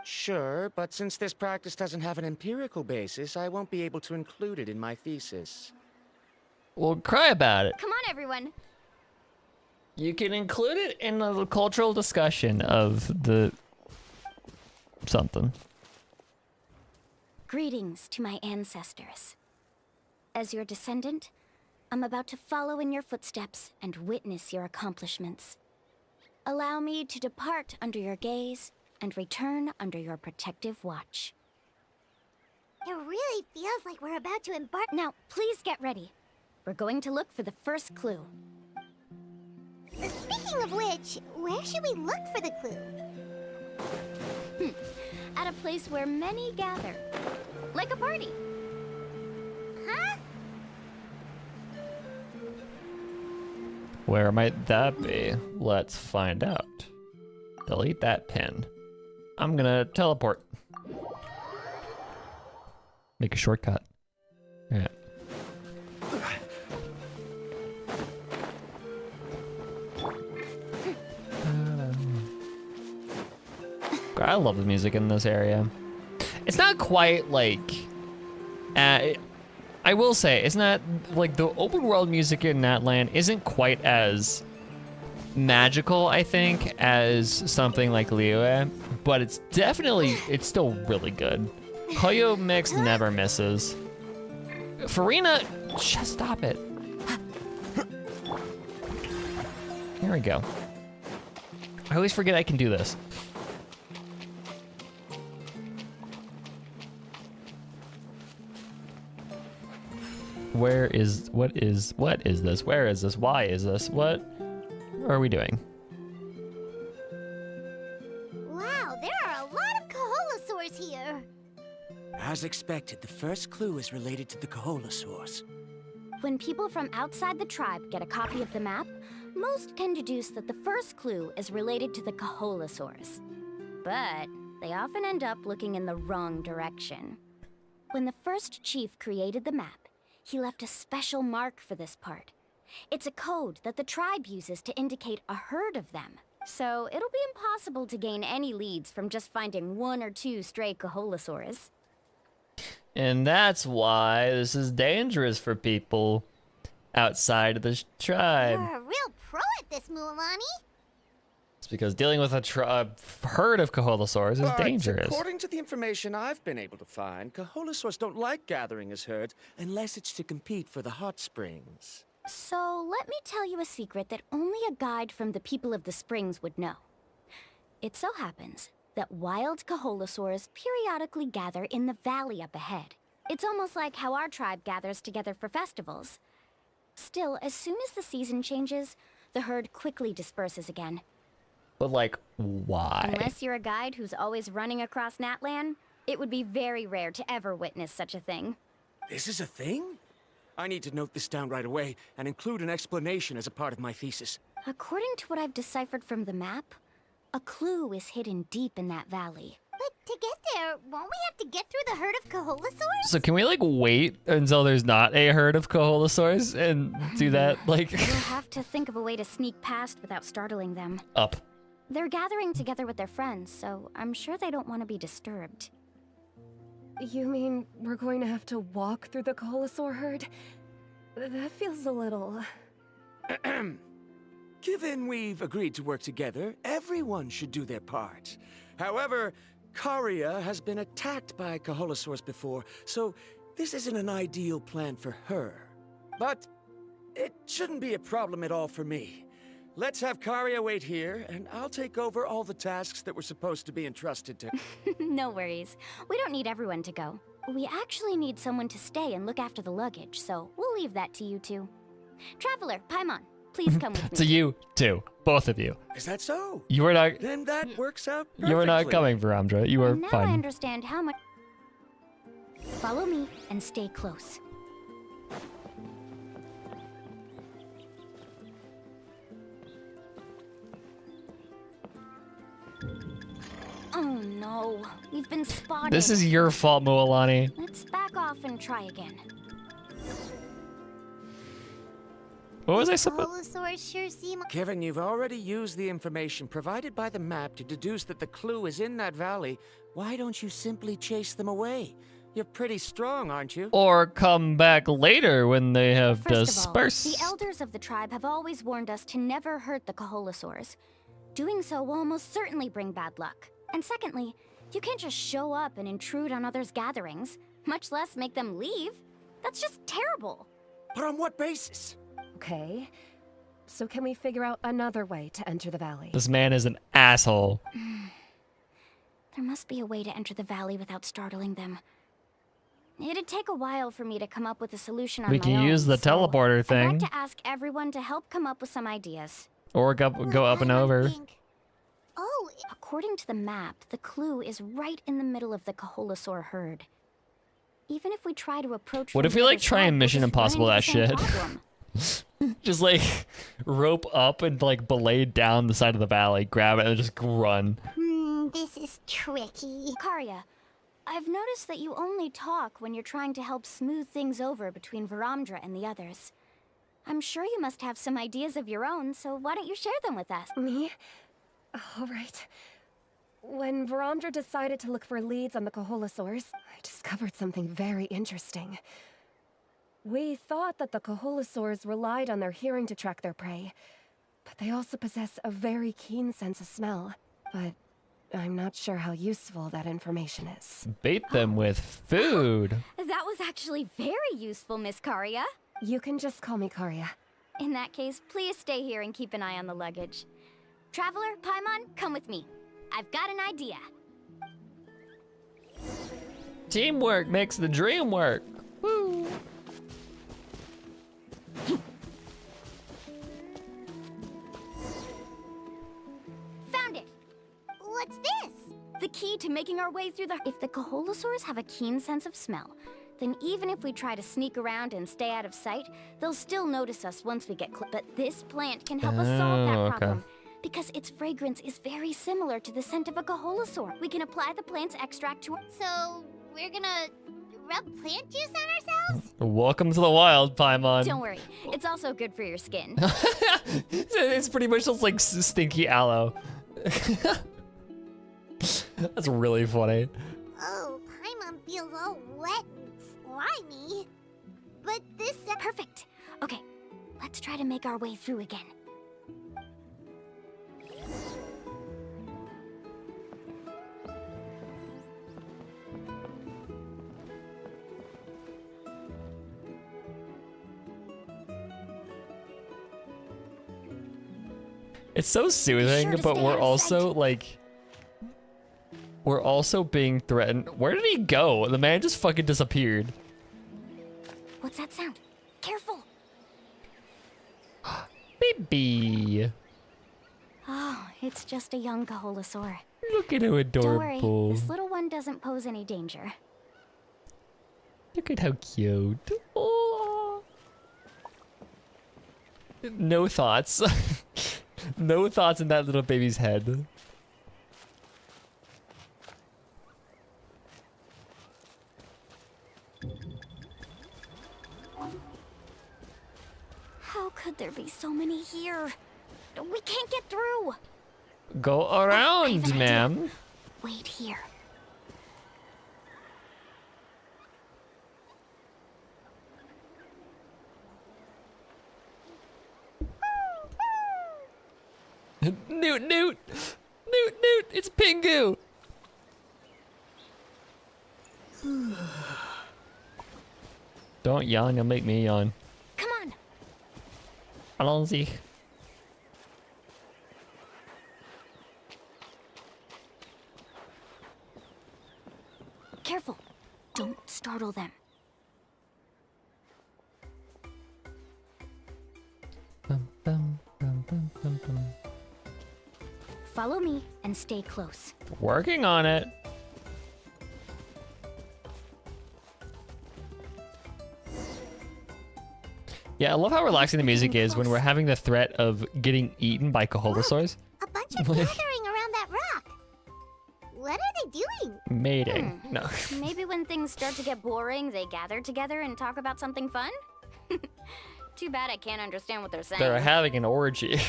Sure, but since this practice doesn't have an empirical basis, I won't be able to include it in my thesis. Well, cry about it. Come on, everyone. You can include it in the cultural discussion of the something. Greetings to my ancestors. As your descendant, I'm about to follow in your footsteps and witness your accomplishments. Allow me to depart under your gaze and return under your protective watch. It really feels like we're about to embark. Now, please get ready. We're going to look for the first clue. Speaking of which, where should we look for the clue? At a place where many gather. Like a party. Huh? Where might that be? Let's find out. Delete that pin. I'm gonna teleport. Make a shortcut. Yeah. I love the music in this area. It's not quite like, I will say, it's not like the open world music in Natlan isn't quite as magical, I think, as something like Liyue, but it's still really good. Koyo Mix never misses. Farina, just stop it. Here we go. I always forget I can do this. What is this? Where is this? Why is this? What are we doing? Wow, there are a lot of Kaholasaurs here. As expected, the first clue is related to the Kaholasaurs. When people from outside the tribe get a copy of the map, most can deduce that the first clue is related to the Kaholasaurs. But they often end up looking in the wrong direction. When the first chief created the map, he left a special mark for this part. It's a code that the tribe uses to indicate a herd of them. So it'll be impossible to gain any leads from just finding one or two stray Kaholasaurs. And that's why this is dangerous for people outside of this tribe. You're a real pro at this, Mualani. It's because dealing with a herd of Kaholasaurs is But dangerous. according to the information I've been able to find, Kaholasaurs don't like gathering as herds unless it's to compete for the hot springs. So let me tell you a secret that only a guide from the people of the springs would know. It so happens that wild Kaholasaurs periodically gather in the valley up ahead. It's almost like how our tribe gathers together for festivals. Still, as soon as the season changes, the herd quickly disperses again. But like, why? Unless you're a guide who's always running across Natlan, it would be very rare to ever witness such a thing. This is a thing? I need to note this down right away and include an explanation as a part of my thesis. According to what I've deciphered from the map, a clue is hidden deep in that valley. But to get there, won't we have to get through the herd of Kaholasaurs? So can we like wait until there's not a herd of Kaholasaurs and do that? Like, We'll have to think of a way to sneak past without startling them. up. They're gathering together with their friends, so I'm sure they don't want to be disturbed. You mean we're going to have to walk through the Kaholasaur herd? That feels a little... Given we've agreed to work together, everyone should do their part. However, Karia has been attacked by Kaholasaurs before, so this isn't an ideal plan for her. But it shouldn't be a problem at all for me. Let's have Karia wait here, and I'll take over all the tasks that were supposed to be entrusted to... No worries. We don't need everyone to go. We actually need someone to stay and look after the luggage, so we'll leave that to you two. Traveler, Paimon, please come with me. To you too, both of you. Is that so? You were not. Then that works out perfectly. You were not coming, Veramdra. You were Now I fine. understand how much... Follow me and stay close. Oh no, we've been spotted. This is your fault, Mualani. Let's back off and try again. What was I supposed? Kaholasaurs sure seem... Kevin, you've already used the information provided by the map to deduce that the clue is in that valley. Why don't you simply chase them away? You're pretty strong, aren't you? Or come back later when they have First of all, dispersed. the elders of the tribe have always warned us to never hurt the Kaholasaurs. Doing so will almost certainly bring bad luck. And secondly, you can't just show up and intrude on others' gatherings, much less make them leave. That's just terrible. But on what basis? Okay, so can we figure out another way to enter the valley? This man is an asshole. There must be a way to enter the valley without startling them. It'd take a while for me to come up with a solution on We my can own, use the so teleporter I'd thing. like to ask everyone to help come up with some ideas. Or go up and over. Oh, According to the map, the clue is right in the middle of the Kaholasaur herd. Even if we try to approach... What from if the we like other try side, and we'll Mission just run Impossible into that the same shit? problem. Just like rope up and like belay down the side of the valley, grab it and just run. this is tricky. Karia, I've noticed that you only talk when you're trying to help smooth things over between Veramdra and the others. I'm sure you must have some ideas of your own, so why don't you share them with us? Me? All right. When Veramdra decided to look for leads on the Kaholasaurs, I discovered something very interesting. We thought that the Kaholasaurs relied on their hearing to track their prey, but they also possess a very keen sense of smell. But I'm not sure how useful that information is. Bait them with food. That was actually very useful, Miss Karia. You can just call me Karia. In that case, please stay here and keep an eye on the luggage. Traveler, Paimon, come with me. I've got an idea. Teamwork makes the dream work. Woo. Found it! What's this? The key to making our way through the... If the Kaholasaurs have a keen sense of smell, then even if we try to sneak around and stay out of sight, they'll still notice us once we get close. But this plant can help us solve that okay. problem. Because its fragrance is very similar to the scent of a Kaholasaur. We can apply the plant's extract to... So, we're gonna rub plant juice on ourselves? Welcome to the wild, Paimon. Don't worry, it's also good for your skin. It's pretty much just like stinky aloe. That's really funny. Oh, Paimon feels all wet and slimy. But this... Perfect. Okay, let's try to make our way through again. It's so soothing, sure to but stay we're out of also like... We're also being threatened. Where did he go? The man just fucking disappeared. What's that sound? Careful! Baby. Oh, it's just a young Kaholosaur. Look at how Don't worry, adorable. this little one doesn't pose any danger. Look at how cute. Oh. No thoughts. No thoughts in that little baby's head. How could there be so many here? We can't get through. Go I have around, an idea. ma'am. Wait here. Newt, Newt! Newt, Newt! It's Pingu! Don't yawn, you'll make me yawn. Come on. Allons-y. Careful. Don't startle them. Bum, bum, bum, bum, bum, bum. Follow me and stay close. Working on it. Yeah, I love how relaxing the music is when we're having the threat of getting eaten by Kaholosaurs. A bunch of gathering around that rock. What are they doing? Mating. No. Maybe when things start to get boring, they gather together and talk about something fun? Too bad I can't understand what they're saying. They're having an orgy.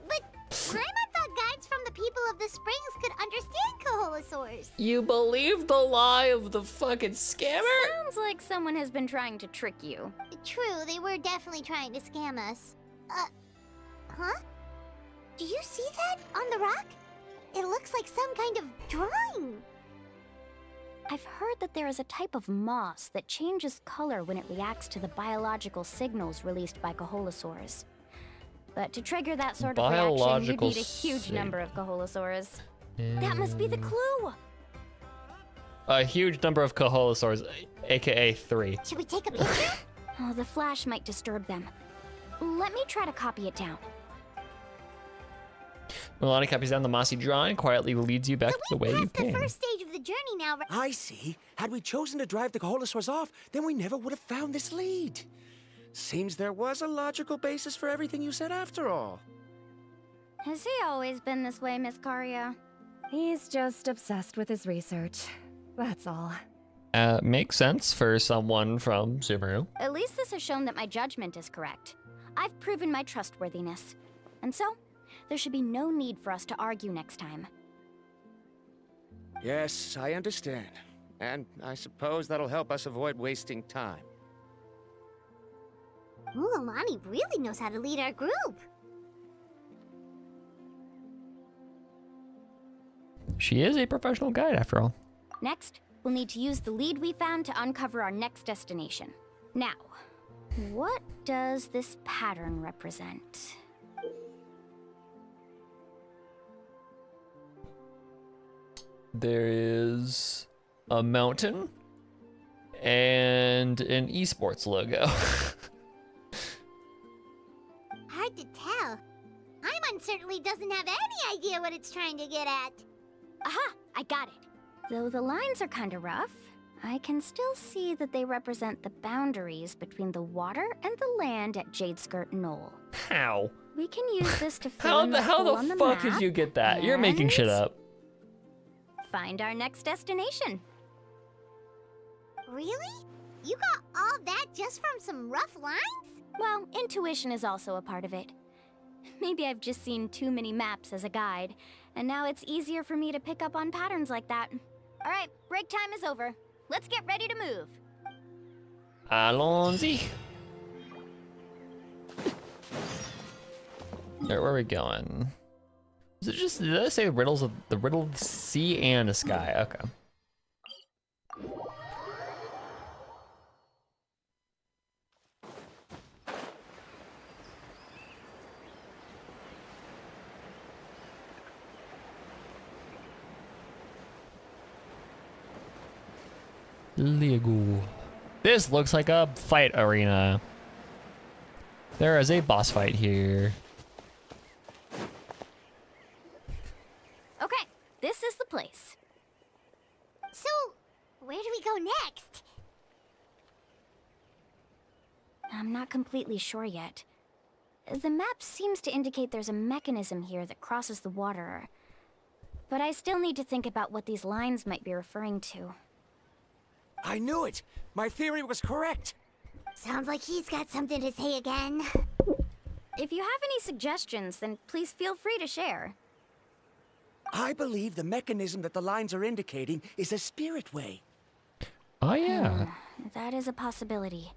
But Paimon thought guides from the people of the springs could understand Kaholosaurs. You believe the lie of the fucking scammer? Sounds like someone has been trying to trick you. True, they were definitely trying to scam us. Huh? Do you see that on the rock? It looks like some kind of drawing. I've heard that there is a type of moss that changes color when it reacts to the biological signals released by Kaholosaurs. But to trigger that sort of reaction, you'd Biological need a huge sig- number of Kaholosaurs. That must be the clue! A huge number of Kaholosaurs, aka 3. Should we take a picture? Oh, the flash might disturb them. Let me try to copy it down. Milani copies down the mossy drawing and quietly leads you back to the way you That's the came. first stage of the journey now. I see. Had we chosen to drive the Kaholosaurs off, then we never would have found this lead. Seems there was a logical basis for everything you said after all. Has he always been this way, Miss Karia? He's just obsessed with his research. That's all. Makes sense for someone from Subaru. At least this has shown that my judgment is correct. I've proven my trustworthiness. And so, there should be no need for us to argue next time. Yes, I understand. And I suppose that'll help us avoid wasting time. Ooh, Alani really knows how to lead our group. She is a professional guide, after all. Next, we'll need to use the lead we found to uncover our next destination. Now, what does this pattern represent? There is a mountain and an esports logo. Hard to tell. Paimon certainly doesn't have any idea what it's trying to get at. Aha! I got it. Though the lines are kinda rough, I can still see that they represent the boundaries between the water and the land at Jadeskirt Knoll. How? We can use this to fill in the How hole on the the fuck map did you get that? You're making shit and up. Find our next destination. Really? You got all that just from some rough lines? Well, intuition is also a part of it. Maybe I've just seen too many maps as a guide, and now it's easier for me to pick up on patterns like that. All right, break time is over. Let's get ready to move. Allons-y. Where are we going? Is it just, did I say riddles of the riddle of the sea and the sky? Okay. Lego. This looks like a fight arena. There is a boss fight here. this is the place. So, where do we go next? I'm not completely sure yet. The map seems to indicate there's a mechanism here that crosses the water. But I still need to think about what these lines might be referring to. I knew it! My theory was correct! Sounds like he's got something to say again. If you have any suggestions, then please feel free to share. I believe the mechanism that the lines are indicating is a spirit way. Oh, yeah. That is a possibility.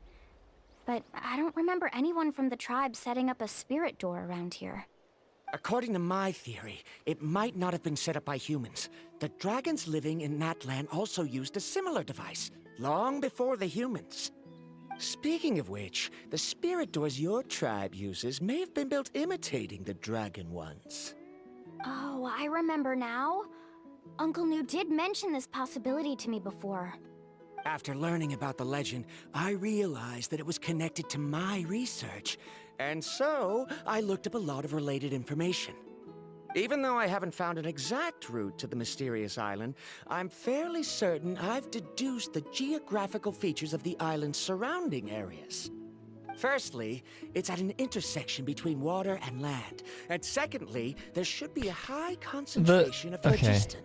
But I don't remember anyone from the tribe setting up a spirit door around here. According to my theory, it might not have been set up by humans. The dragons living in Natlan also used a similar device, long before the humans. Speaking of which, the spirit doors your tribe uses may have been built imitating the dragon ones. Oh, I remember now. Uncle New did mention this possibility to me before. After learning about the legend, I realized that it was connected to my research, and so I looked up a lot of related information. Even though I haven't found an exact route to the mysterious island, I'm fairly certain I've deduced the geographical features of the island's surrounding areas. Firstly, it's at an intersection between water and land, and secondly, there should be a high concentration of phlogiston.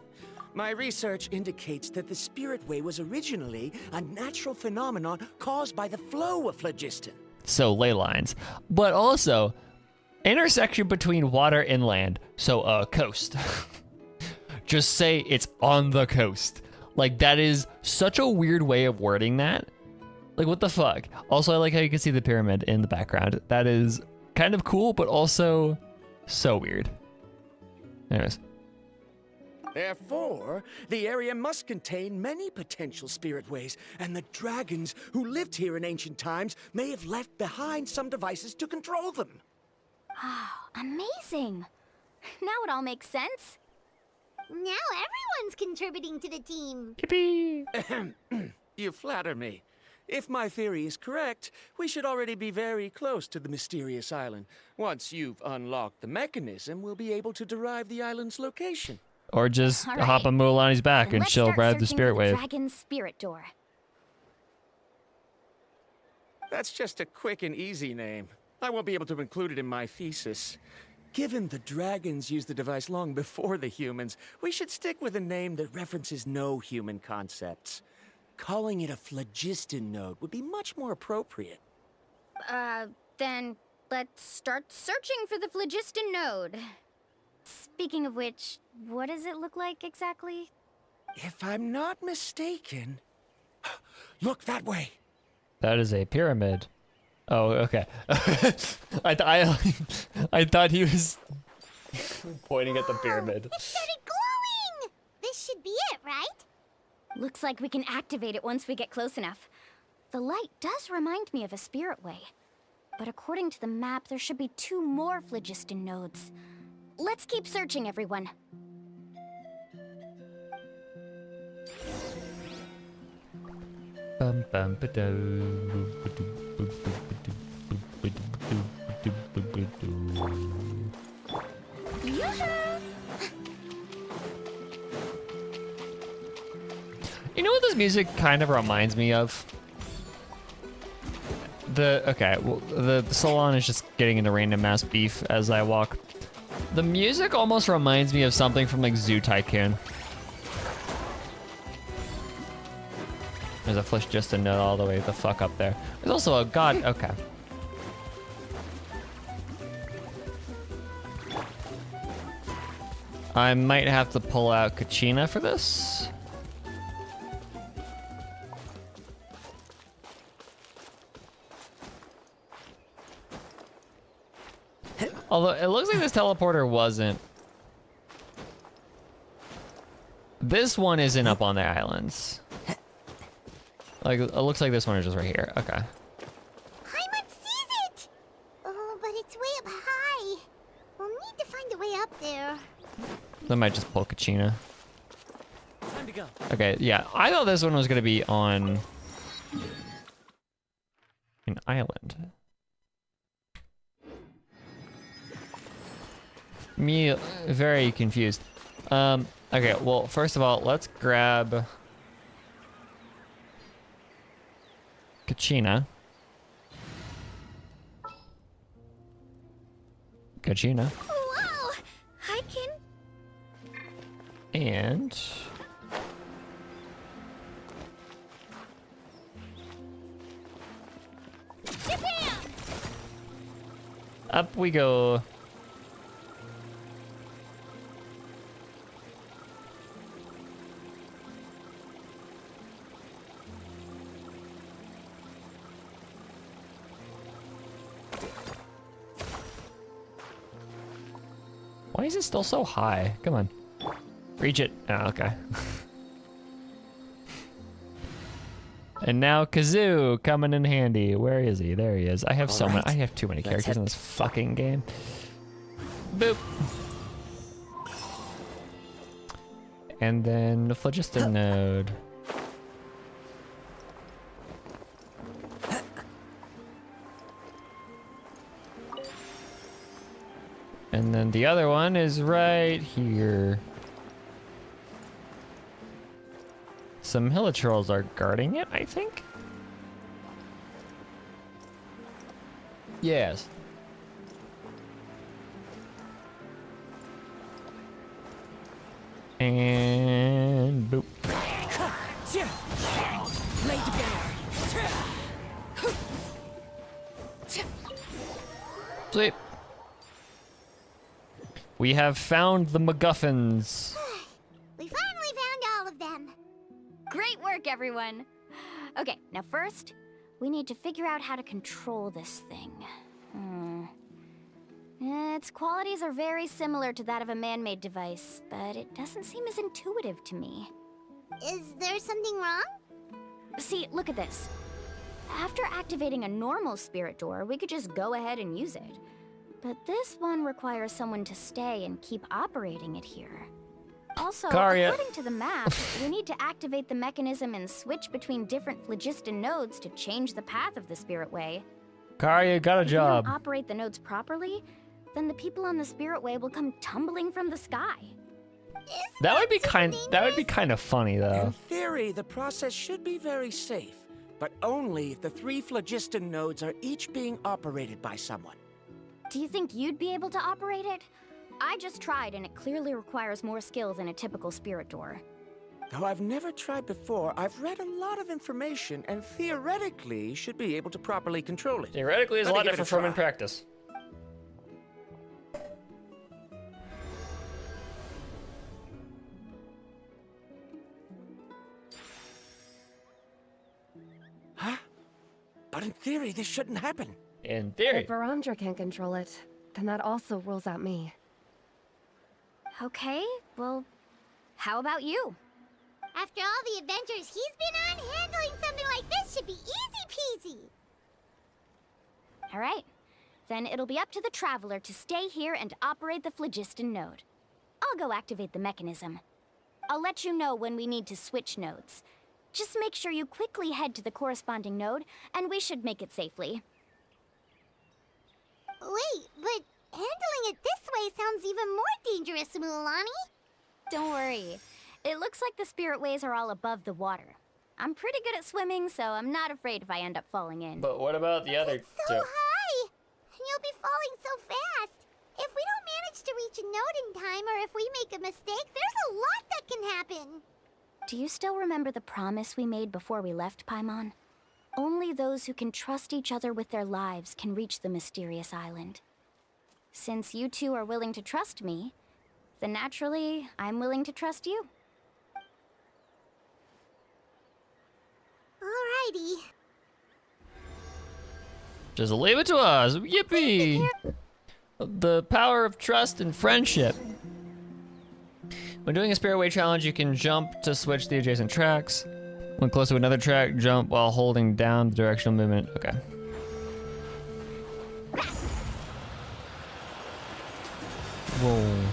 My research indicates that the Spirit Way was originally a natural phenomenon caused by the flow of phlogiston. So ley lines, but also intersection between water and land. So coast. Just say it's on the coast. Like, that is such a weird way of wording that. Like, what the fuck? Also, I like how you can see the pyramid in the background. That is kind of cool, but also so weird. Anyways. Therefore, the area must contain many potential spirit ways, and the dragons who lived here in ancient times may have left behind some devices to control them. Oh, amazing! Now it all makes sense. Now everyone's contributing to the team. Yippee! You flatter me. If my theory is correct, we should already be very close to the mysterious island. Once you've unlocked the mechanism, we'll be able to derive the island's location. Or just All right. hop on Mulaney's back and Let's she'll start ride the searching spirit for wave. Dragon's spirit door. That's just a quick and easy name. I won't be able to include it in my thesis. Given the dragons used the device long before the humans, we should stick with a name that references no human concepts. Calling it a phlogiston node would be much more appropriate. Then let's start searching for the phlogiston node. Speaking of which, what does it look like exactly? If I'm not mistaken... Look that way! That is a pyramid. Oh, okay. I thought he was pointing at the pyramid. It started glowing! This should be it, right? Looks like we can activate it once we get close enough. The light does remind me of a spirit way. But according to the map, there should be 2 more phlogiston nodes. Let's keep searching, everyone. You know what this music kind of reminds me of? The salon is just getting into random mass beef as I walk. The music almost reminds me of something from like Zoo Tycoon. There's a phlogiston node all the way the fuck up there. There's also a god. Okay. I might have to pull out Kachina for this. Although it looks like this teleporter wasn't. This one isn't up on the islands. Like, it looks like this one is just right here. Okay. Paimon sees it! Oh, but it's way up high. We'll need to find a way up there. I might just pull Kachina. Time to go. Okay, yeah. I thought this one was gonna be on an island. Me very confused. Okay, well, first of all, let's grab Kachina. Whoa! I can... And... Jabam! Up we go. Why is it still so high? Come on. Reach it. Oh, okay. And now Kazoo coming in handy. Where is he? There he is. I have so many. I have too many characters in this fucking game. Boop. And then the phlogiston node. And then the other one is right here. Some hilichurls are guarding it, I think? Yes. And boop. Sweet. We have found the MacGuffins. We finally found all of them. Great work, everyone. Okay, now first, we need to figure out how to control this thing. Its qualities are very similar to that of a man-made device, but it doesn't seem as intuitive to me. Is there something wrong? See, look at this. After activating a normal spirit door, we could just go ahead and use it. But this one requires someone to stay and keep operating it here. Also, according to the map, we need to activate the mechanism and switch between different phlogiston nodes to change the path of the spirit way. Karya got a job. If we don't operate the nodes properly, then the people on the spirit way will come tumbling from the sky. That would be kind of funny though. In theory, the process should be very safe, but only if the 3 phlogiston nodes are each being operated by someone. Do you think you'd be able to operate it? I just tried, and it clearly requires more skill than a typical spirit door. Though I've never tried before, I've read a lot of information and theoretically should be able to properly control it. Theoretically, it's a lot different from in practice. Huh? But in theory, this shouldn't happen. In theory. If Verandra can't control it, then that also rules out me. Okay, well, how about you? After all the adventures he's been on, handling something like this should be easy peasy. All right, then it'll be up to the Traveler to stay here and operate the phlogiston node. I'll go activate the mechanism. I'll let you know when we need to switch nodes. Just make sure you quickly head to the corresponding node, and we should make it safely. Wait, but handling it this way sounds even more dangerous, Mualani. Don't worry. It looks like the spirit ways are all above the water. I'm pretty good at swimming, so I'm not afraid if I end up falling in. But what about the other So high! And you'll be falling so fast. If we don't manage to reach a node in time, or if we make a mistake, there's a lot that can happen. Do you still remember the promise we made before we left, Paimon? Only those who can trust each other with their lives can reach the mysterious island. Since you two are willing to trust me, then naturally, I'm willing to trust you. Alrighty. Just leave it to us. Yippee! The power of trust and friendship. When doing a Spirit Way challenge, you can jump to switch the adjacent tracks. When close to another track, jump while holding down the directional movement. Okay. Whoa.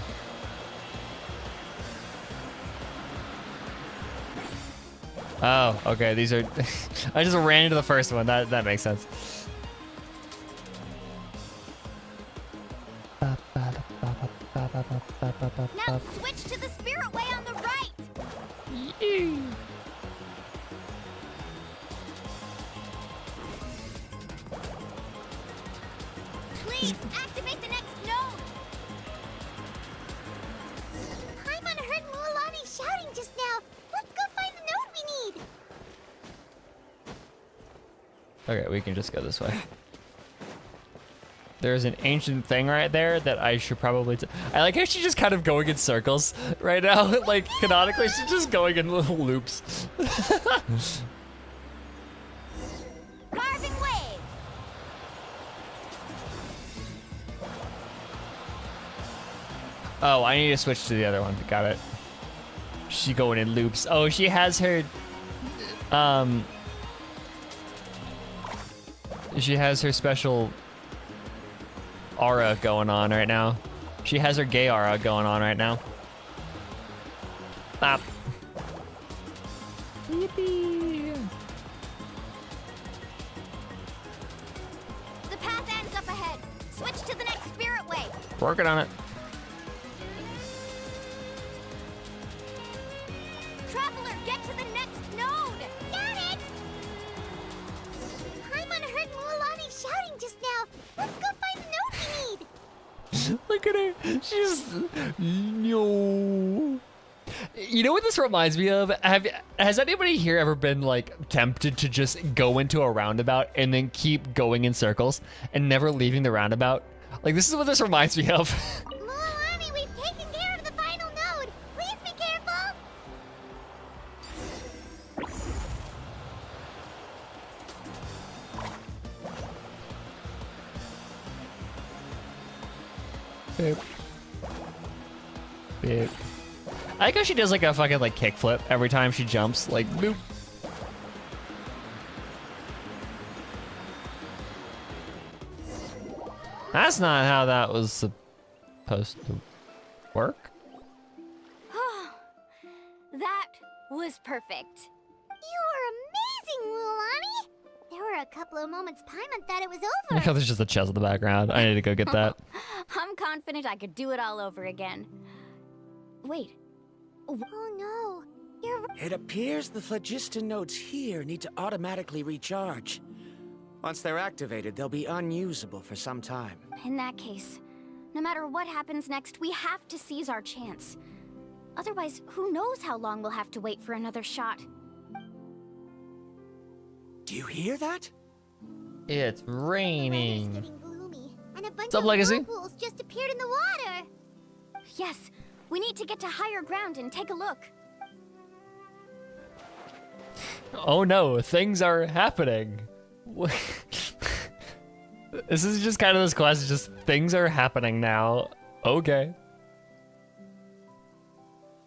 Oh, okay, these are... I just ran into the first one, that makes sense. Now switch to the Spirit Way on the activate the next node! Paimon heard Mualani shouting just now. Let's go find the node we need. Okay, we can just go this way. There's an ancient thing right there that I should probably... I like how she's just kind of going in circles right now. Like, canonically, she's just going in little loops. Carving waves! Oh, I need to switch to the other one. Got it. She's going in loops. Oh, she has her... She has her special... aura going on right now. She has her gay aura going on right now. Bop. Yippee. The path ends up ahead. Switch to the next spirit way. Working on it. Traveler, get to the next node! Got it! Paimon heard Mualani shouting just now. Let's go find the node we need. Look at her. She's no. You know what this reminds me of? Has anybody here ever been like tempted to just go into a roundabout and then keep going in circles and never leaving the roundabout? Like, this is what this reminds me of. Mualani, we've taken care of the final node. Please be careful. Beep. Beep. I like how she does like a fucking like kickflip every time she jumps. Like, boop. That's not how that was supposed to work. That was perfect. You were amazing, Mualani. There were a couple of moments Paimon thought it was I over. like how there's just a chest in the background. I need to go get that. I'm confident I could do it all over again. Wait. Oh no. You're right. It appears the phlogiston nodes here need to automatically recharge. Once they're activated, they'll be unusable for some time. In that case, no matter what happens next, we have to seize our chance. Otherwise, who knows how long we'll have to wait for another shot. Do you hear that? It's raining. Getting gloomy, and a bunch What's up, of Legacy? whirlpools just appeared in the water. Yes, we need to get to higher ground and take a look. Oh no, things are happening. This is just kind of this quest, just things are happening now. Okay.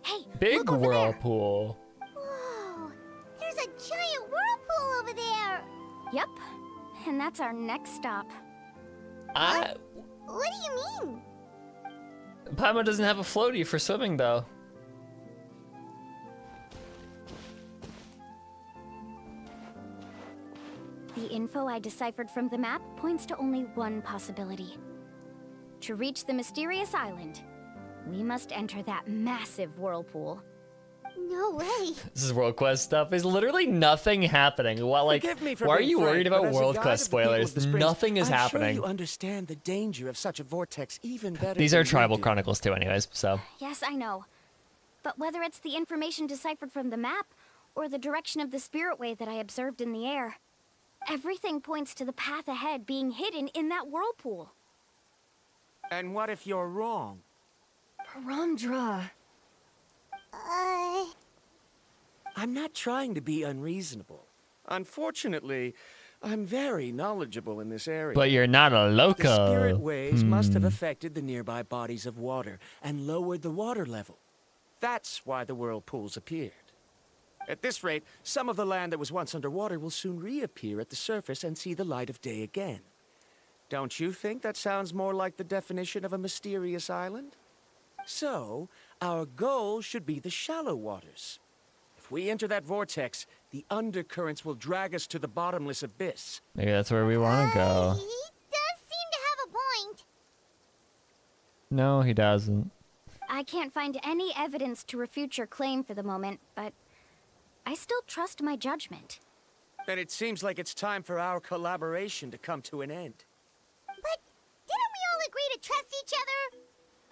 Hey, Big look over there. whirlpool. Whoa, there's a giant whirlpool over there. Yep, and that's our next stop. What do you mean? Paimon doesn't have a floaty for swimming though. The info I deciphered from the map points to only one possibility. To reach the mysterious island, we must enter that massive whirlpool. No way. This is World Quest stuff. There's literally nothing happening. What, like, Forgive me for why are being you worried frank, but about as a World guide Quest of the people of spoilers? the Springs, Nothing is I'm happening. Sure you understand the danger of such a vortex even better. These are than we Tribal do. Chronicles too anyways, so. Yes, I know. But whether it's the information deciphered from the map, or the direction of the spirit way that I observed in the air, everything points to the path ahead being hidden in that whirlpool. And what if you're wrong? Parandra. I'm not trying to be unreasonable. Unfortunately, I'm very knowledgeable in this area. But you're not a loco. The spirit waves must have affected the nearby bodies of water and lowered the water level. That's why the whirlpools appeared. At this rate, some of the land that was once underwater will soon reappear at the surface and see the light of day again. Don't you think that sounds more like the definition of a mysterious island? So, our goal should be the shallow waters. If we enter that vortex, the undercurrents will drag us to the bottomless abyss. Maybe that's where we want to go. He does seem to have a point. No, he doesn't. I can't find any evidence to refute your claim for the moment, but I still trust my judgment. Then it seems like it's time for our collaboration to come to an end. But didn't each other?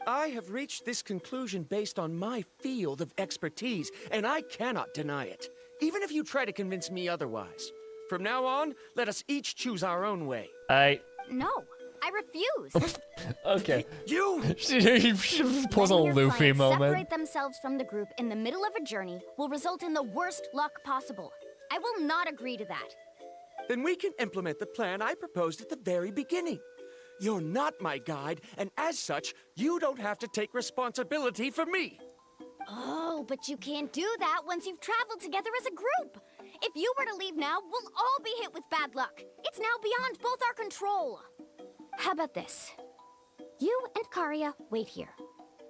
I have reached this conclusion based on my field of expertise, and I cannot deny it, even if you try to convince me otherwise. From now on, let us each choose our own way. No, I refuse. Okay. You! She pulls a Letting your Luffy clients moment. separate themselves from the group in the middle of a journey will result in the worst luck possible. I will not agree to that. Then we can implement the plan I proposed at the very beginning. You're not my guide, and as such, you don't have to take responsibility for me. Oh, but you can't do that once you've traveled together as a group. If you were to leave now, we'll all be hit with bad luck. It's now beyond both our control. How about this? You and Karia wait here.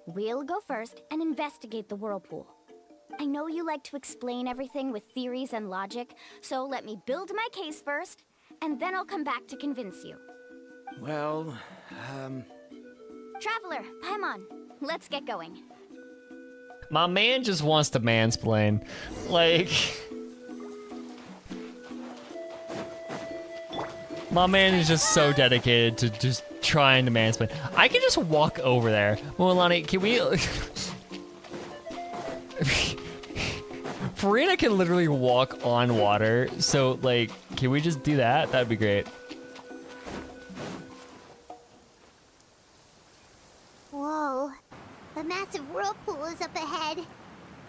We'll go first and investigate the whirlpool. I know you like to explain everything with theories and logic, so let me build my case first, and then I'll come back to convince you. Well, Traveler, Paimon, let's get going. My man just wants to mansplain. Like... My man is just so dedicated to just trying to mansplain. I can just walk over there. Mualani, can we... Farina can literally walk on water, so, like, can we just do that? That'd be great. Whoa, the massive whirlpool is up ahead.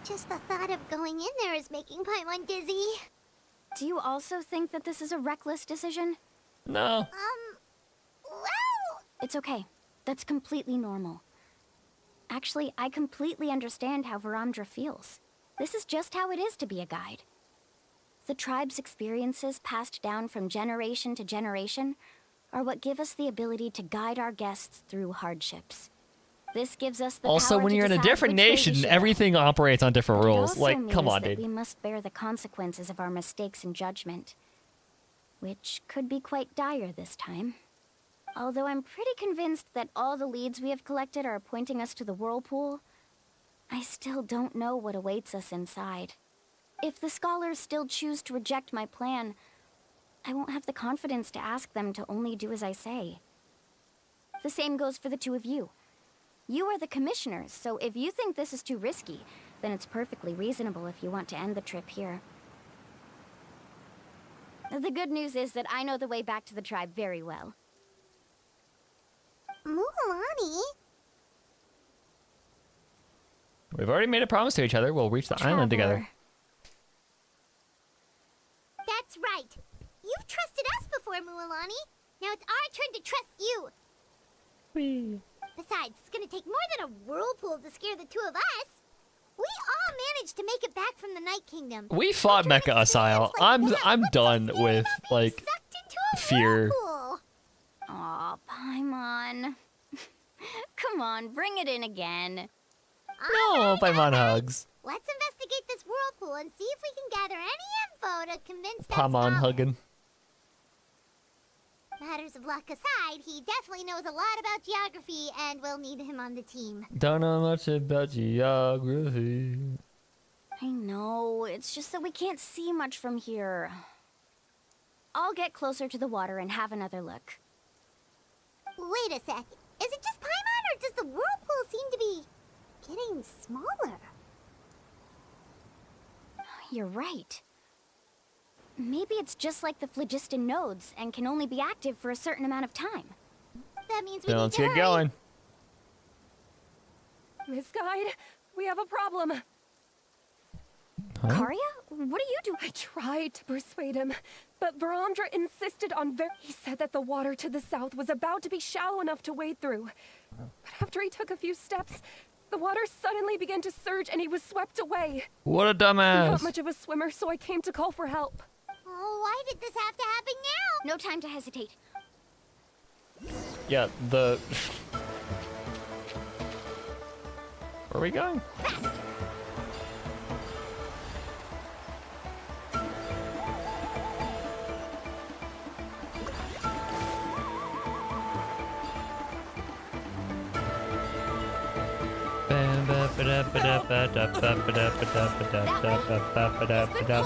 Just the thought of going in there is making Paimon dizzy. Do you also think that this is a reckless decision? No. Well... It's okay. That's completely normal. Actually, I completely understand how Varamdra feels. This is just how it is to be a guide. The tribe's experiences passed down from generation to generation are what give us the ability to guide our guests through hardships. This gives us the Also, power when to you're in a decide different which way we nation, should go. everything operates on different But it rules. also Like, come means on, that dude. we must bear the consequences of our mistakes and judgment, which could be quite dire this time. Although I'm pretty convinced that all the leads we have collected are pointing us to the whirlpool, I still don't know what awaits us inside. If the scholars still choose to reject my plan, I won't have the confidence to ask them to only do as I say. The same goes for the two of you. You are the commissioners, so if you think this is too risky, then it's perfectly reasonable if you want to end the trip here. The good news is that I know the way back to the tribe very well. Mualani? We've already made a promise to each other. We'll reach the island together. That's right. You've trusted us before, Mualani. Now it's our turn to trust you. Whee. Besides, it's gonna take more than a whirlpool to scare the two of us. We all managed to make it back from the Night Kingdom. We fought Mecha Asile. I'm done with, like, fear. Aw, Paimon. Come on, bring it in again. No, Paimon hugs. Let's investigate this whirlpool and see if we can gather any info to convince that Paimon scholar. hugging. Matters of luck aside, he definitely knows a lot about geography, and we'll need him on the team. Don't know much about geography. I know, it's just that we can't see much from here. I'll get closer to the water and have another look. Wait a sec. Is it just Paimon, or does the whirlpool seem to be getting smaller? You're right. Maybe it's just like the phlogiston nodes and can only be active for a certain amount of time. That means we Then need let's to get hurry. going. Miss Guide, we have a problem. Karia? What are you doing? I tried to persuade him, but Varamdra insisted on He said that the water to the south was about to be shallow enough to wade through. But after he took a few steps, the water suddenly began to surge and he was swept away. What a I'm not dumbass. much of a swimmer, so I came to call for help. Oh, why did this have to happen now? No time to hesitate. Yeah, the... Where are we going?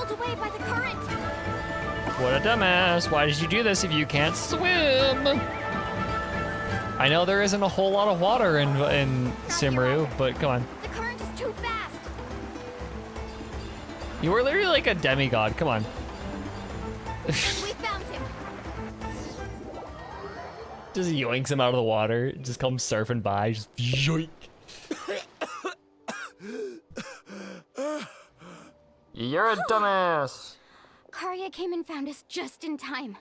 Pulled away by the current. What a dumbass. Why did you do this if you can't swim? I know there isn't a whole lot of water in Simru, but come on. The current is too fast. You were literally like a demigod. Come on. We found him. Just yoinks him out of the water. Just comes surfing by. Just yoink. You're a dumbass. Karya came and found us just in time.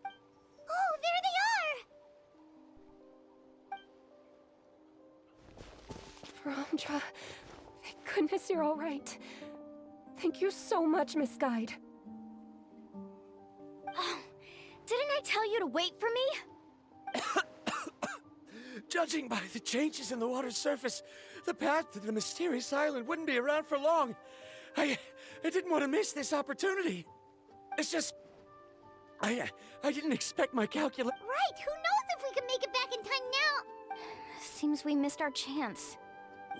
Oh, there they are! Bromdra, thank goodness you're all right. Thank you so much, Miss Guide. Oh, didn't I tell you to wait for me? Judging by the changes in the water's surface, the path to the mysterious island wouldn't be around for long. I didn't want to miss this opportunity. It's just... I didn't expect my calculus... Right, who knows if we can make it back in time now? Seems we missed our chance.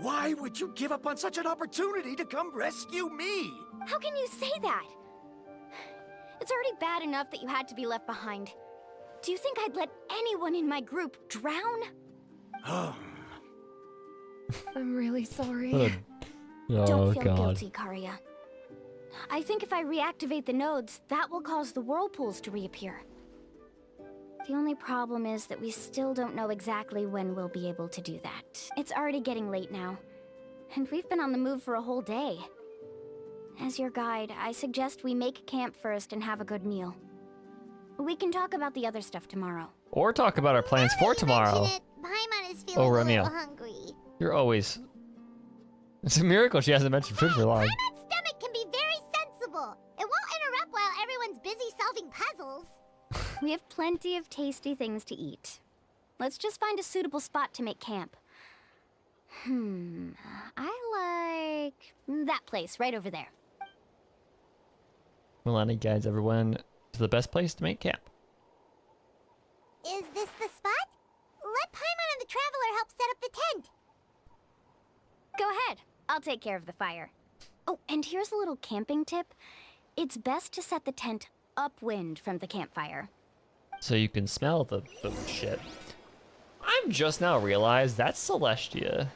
Why would you give up on such an opportunity to come rescue me? How can you say that? It's already bad enough that you had to be left behind. Do you think I'd let anyone in my group drown? I'm really sorry. Don't feel guilty, Karya. I think if I reactivate the nodes, that will cause the whirlpools to reappear. The only problem is that we still don't know exactly when we'll be able to do that. It's already getting late now, and we've been on the move for a whole day. As your guide, I suggest we make camp first and have a good meal. We can talk about the other stuff tomorrow. Or talk about our plans for tomorrow. Paimon is feeling a Romeo. little hungry. You're always... It's a miracle she hasn't mentioned food for long. Paimon's stomach can be very sensible. It won't interrupt while everyone's busy solving puzzles. We have plenty of tasty things to eat. Let's just find a suitable spot to make camp. I like that place right over there. Milani guides everyone to the best place to make camp. Is this the spot? Let Paimon and the Traveler help set up the tent. Go ahead. I'll take care of the fire. Oh, and here's a little camping tip. It's best to set the tent upwind from the campfire. So you can smell the shit. I'm just now realized that's Celestia.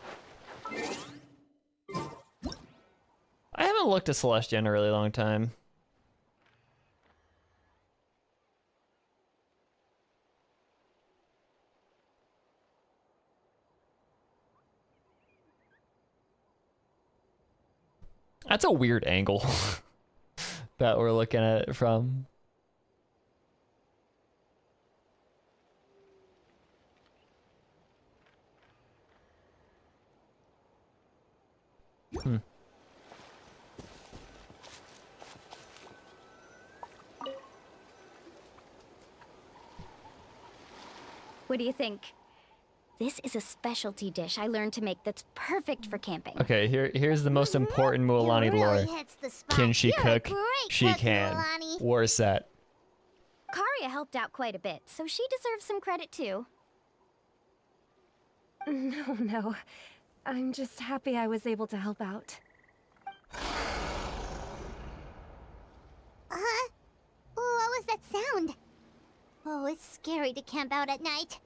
I haven't looked at Celestia in a really long time. That's a weird angle that we're looking at it from. What do you think? This is a specialty dish I learned to make that's perfect for camping. Okay, here's the most important Mualani lore. Can she cook? She can. War set. Karya helped out quite a bit, so she deserves some credit too. No. I'm just happy I was able to help out. What was that sound? Oh, it's scary to camp out at night.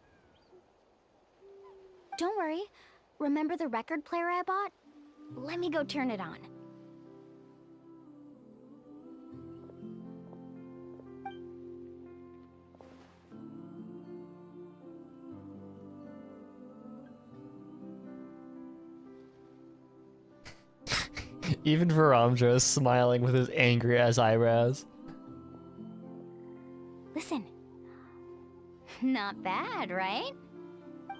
Don't worry. Remember the record player I bought? Let me go turn it on. Even Varamdra is smiling with his angry ass eyebrows. Listen. Not bad, right?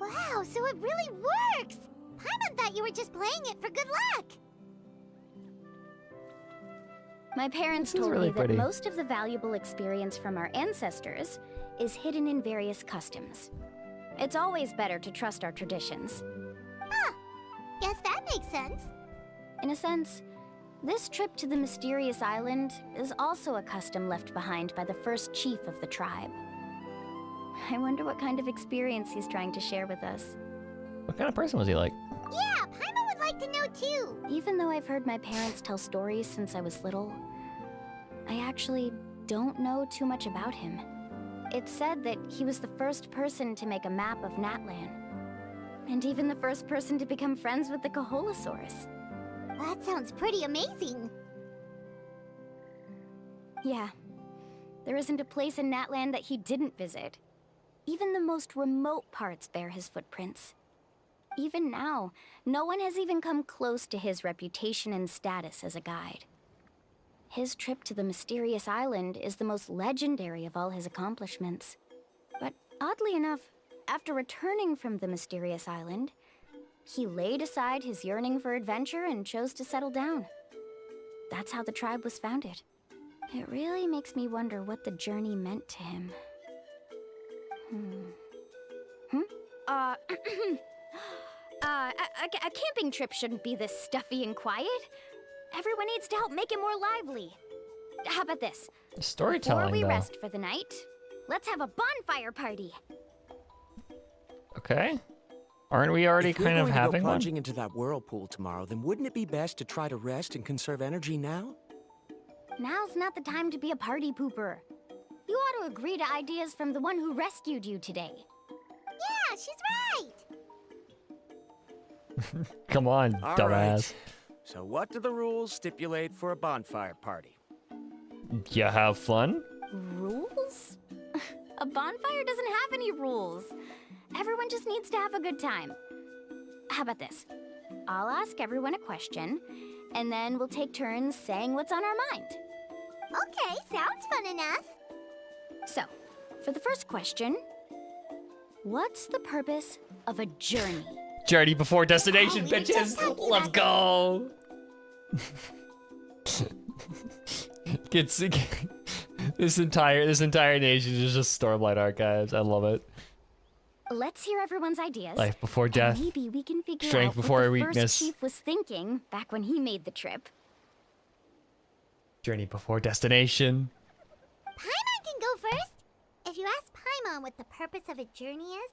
Wow, so it really works! Paimon thought you were just playing it for good luck! My parents told me that most of the valuable experience from our ancestors is hidden in various customs. It's always better to trust our traditions. Huh. Guess that makes sense. In a sense, this trip to the mysterious island is also a custom left behind by the first chief of the tribe. I wonder what kind of experience he's trying to share with us. What kind of person was he like? Yeah, Paimon would like to know too. Even though I've heard my parents tell stories since I was little, I actually don't know too much about him. it said that he was the first person to make a map of Natlan. And even the first person to become friends with the Kaholosaurus. That sounds pretty amazing. Yeah. There isn't a place in Natlan that he didn't visit. Even the most remote parts bear his footprints. Even now, no one has even come close to his reputation and status as a guide. His trip to the mysterious island is the most legendary of all his accomplishments. But oddly enough, after returning from the mysterious island, he laid aside his yearning for adventure and chose to settle down. That's how the tribe was founded. It really makes me wonder what the journey meant to him. A camping trip shouldn't be this stuffy and quiet. Everyone needs to help make it more lively. How about this? Storytelling, Before we though. rest for the night, let's have a bonfire party. Okay. Aren't we already If we're kind of going to go having one? plunging into that whirlpool tomorrow, then wouldn't it be best to try to rest and conserve energy now? Now's not the time to be a party pooper. You ought to agree to ideas from the one who rescued you today. Yeah, she's right. Come on, All dumbass. right. So what do the rules stipulate for a bonfire party? You have fun? Rules? A bonfire doesn't have any rules. Everyone just needs to have a good time. How about this? I'll ask everyone a question, and then we'll take turns saying what's on our mind. Okay, sounds fun enough. So, for the first question, what's the purpose of a journey? Journey before destination, we were just bitches. talking Let's about go. This entire nation is just Stormlight Archives. I love it. Let's hear everyone's ideas. Life before and death. maybe we can figure Strength out before what the weakness. first chief was thinking back when he made the trip. Journey before destination. Paimon can go first. If you ask Paimon what the purpose of a journey is,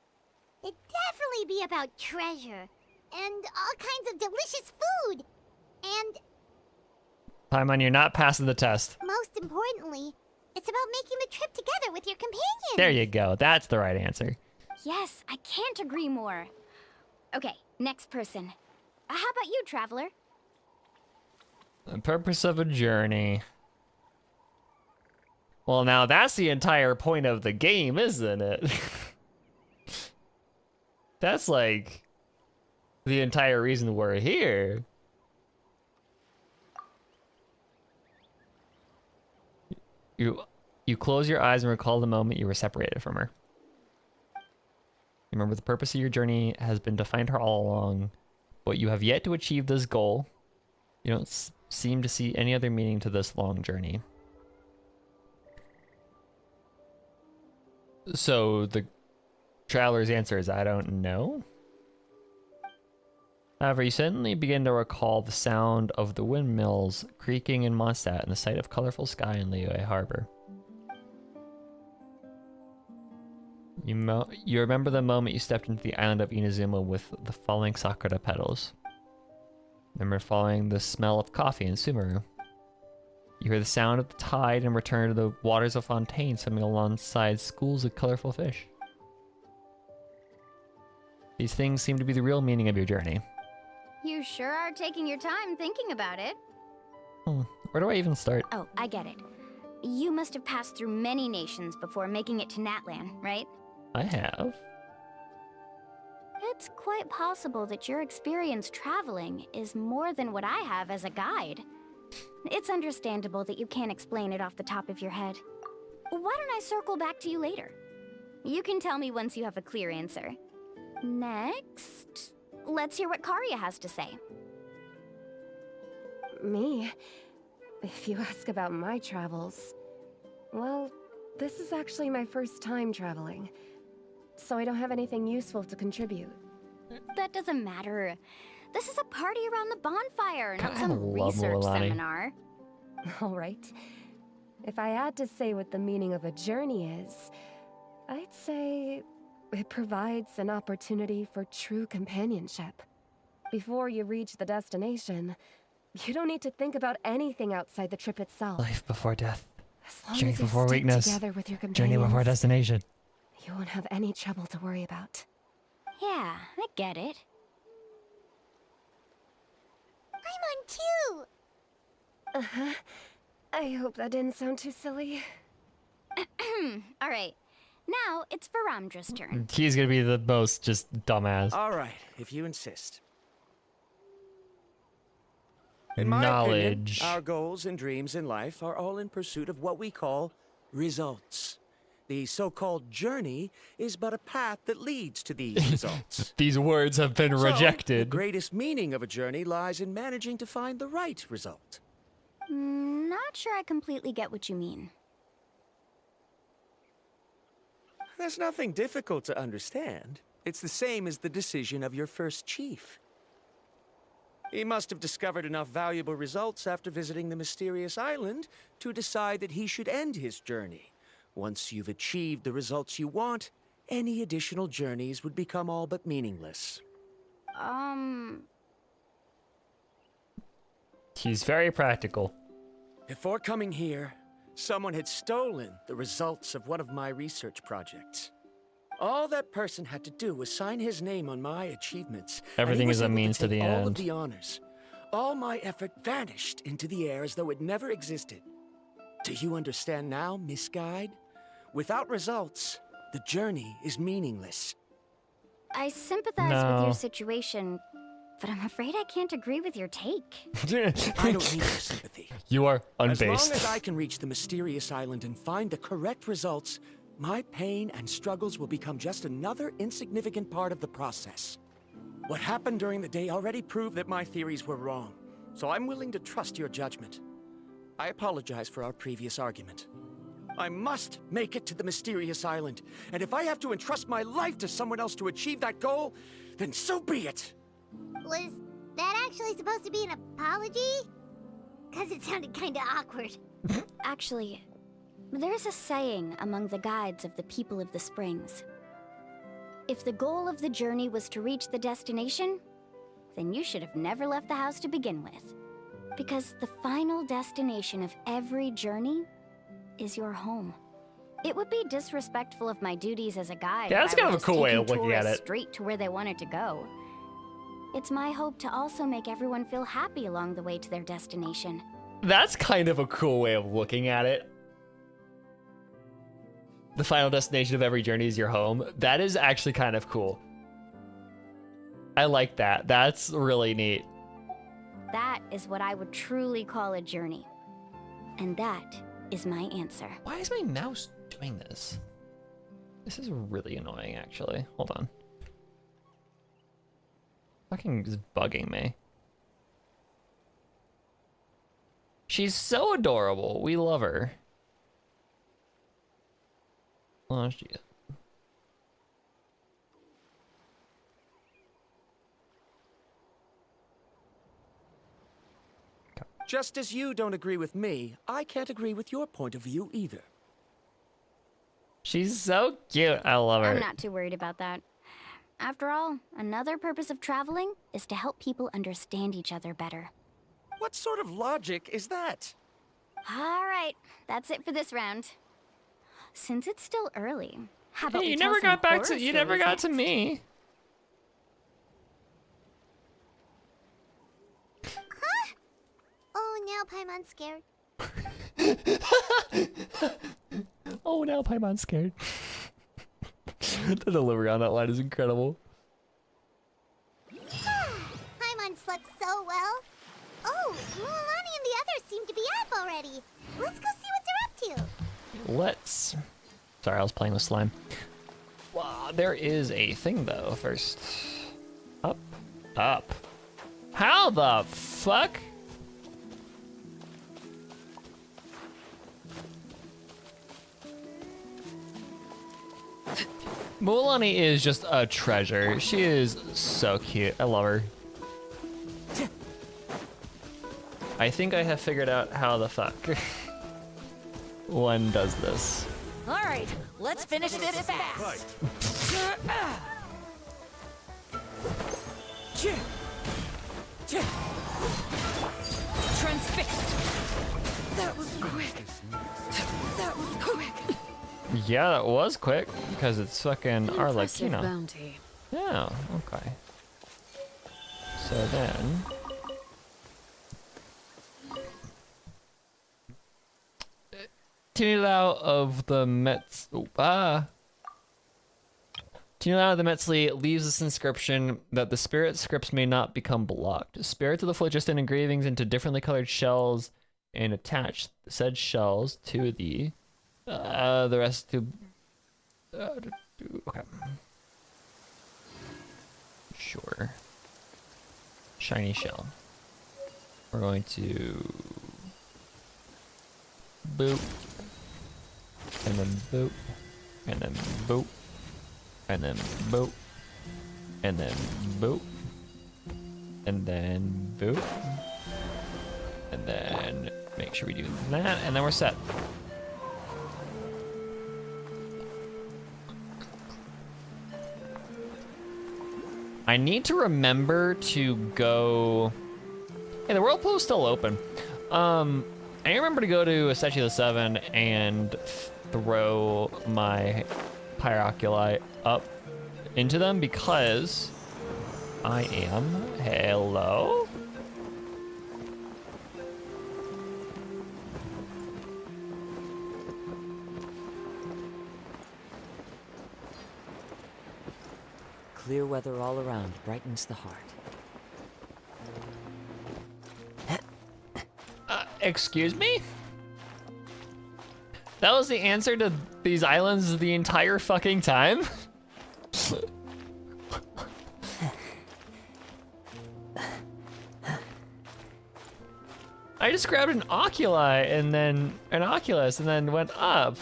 it'd definitely be about treasure and all kinds of delicious food. And Paimon, you're not passing the test. most importantly, it's about making the trip together with your companions. There you go. That's the right answer. Yes, I can't agree more. Okay, next person. How about you, Traveler? The purpose of a journey. Well, now that's the entire point of the game, isn't it? That's like the entire reason we're here. You close your eyes and recall the moment you were separated from her. Remember, the purpose of your journey has been to find her all along, but you have yet to achieve this goal. You don't seem to see any other meaning to this long journey. So the traveler's answer is, I don't know. However, you suddenly begin to recall the sound of the windmills creaking in Mondstadt and the sight of colorful sky in Liyue Harbor. You remember the moment you stepped into the island of Inazuma with the falling sakura petals. Remember following the smell of coffee in Sumeru. You hear the sound of the tide and return to the waters of Fontaine swimming alongside schools of colorful fish. These things seem to be the real meaning of your journey. You sure are taking your time thinking about it. Where do I even start? Oh, I get it. You must have passed through many nations before making it to Natlan, right? I have. It's quite possible that your experience traveling is more than what I have as a guide. It's understandable that you can't explain it off the top of your head. Why don't I circle back to you later? You can tell me once you have a clear answer. Next, let's hear what Karia has to say. Me? If you ask about my travels, well, this is actually my first time traveling, so I don't have anything useful to contribute. That doesn't matter. This is a party around the bonfire, not God, I some love research Milani. seminar. All right. If I had to say what the meaning of a journey is, I'd say it provides an opportunity for true companionship. Before you reach the destination, you don't need to think about anything outside the trip itself. Life before death. As long Journey as you before stick weakness. together with your Journey companions, before destination. you won't have any trouble to worry about. Yeah, I get it. I'm on too! Uh-huh. I hope that didn't sound too silly. All right, now it's Varamdra's turn. He's gonna be the most just dumbass. All right, if you insist. In my Knowledge. opinion, our goals and dreams in life are all in pursuit of what we call results. The so-called journey is but a path that leads to these results. These words have been So, the rejected. greatest meaning of a journey lies in managing to find the right result. Not sure I completely get what you mean. There's nothing difficult to understand. It's the same as the decision of your first chief. He must have discovered enough valuable results after visiting the mysterious island to decide that he should end his journey. Once you've achieved the results you want, any additional journeys would become all but meaningless. He's very practical. Before coming here, someone had stolen the results of one of my research projects. All that person had to do was sign his name on my achievements. and he Everything was is a able means to take the all end. of the honors. All my effort vanished into the air as though it never existed. Do you understand now, misguide? Without results, the journey is meaningless. I sympathize with No. your situation, but I'm afraid I can't agree with your take. I don't need your sympathy. You are As long unbased. as I can reach the mysterious island and find the correct results, my pain and struggles will become just another insignificant part of the process. What happened during the day already proved that my theories were wrong, so I'm willing to trust your judgment. I apologize for our previous argument. I must make it to the mysterious island, and if I have to entrust my life to someone else to achieve that goal, then so be it. Was that actually supposed to be an apology? Because it sounded kinda awkward. Actually, there's a saying among the guides of the people of the springs. If the goal of the journey was to reach the destination, then you should have never left the house to begin with. Because the final destination of every journey is your home. It would be disrespectful of my duties as a guide. Yeah, that's if I kind were of a just cool way taking of looking at tourists it. straight to where they wanted to go. It's my hope to also make everyone feel happy along the way to their destination. That's kind of a cool way of looking at it. The final destination of every journey is your home. That is actually kind of cool. I like that. That's really neat. That is what I would truly call a journey. And that is my answer. Why is my mouse doing this? This is really annoying, actually. Hold on. Fucking is bugging me. She's so adorable. We love her. Oh, she... Just as you don't agree with me, I can't agree with your point of view either. She's so cute. I love her. I'm not too worried about that. After all, another purpose of traveling is to help people understand each other better. What sort of logic is that? All right, that's it for this round. Since it's still early, how about Hey, we you tell never some got back horror to you never stories got to next? me. Oh, now Paimon's scared. Oh, now Paimon's scared. The delivery on that line is incredible. Paimon slept so well. Oh, Mualani and the others seem to be up already. Let's go see what they're up to. Let's. Sorry, I was playing with slime. Wow, there is a thing though. First, up, up. How the fuck? Mualani is just a treasure. She is so cute. I love her. I think I have figured out how the fuck one does this. All right, let's finish this fast. Transfixed. That was quick. Yeah, that was quick because it's fucking Impressive Arlecchino. bounty. Yeah, okay. So then... Tinilau of the Mets... Tinilau of the Metzli leaves this inscription that the spirit scripts may not become blocked. Spirits of the phlogiston engravings into differently colored shells and attach said shells to the rest to... okay. Sure. Shiny shell. We're going to boop, and then boop, and then boop, and then boop, and then boop, and then boop, and then make sure we do that, and then we're set. I need to remember to go... Hey, the whirlpool is still open. I remember to go to Asechi the 7 and throw my Pyroculi up into them because I am... Hello? Clear weather all around brightens the heart. Excuse me? That was the answer to these islands the entire fucking time? I just grabbed an oculi and then an oculus and then went up.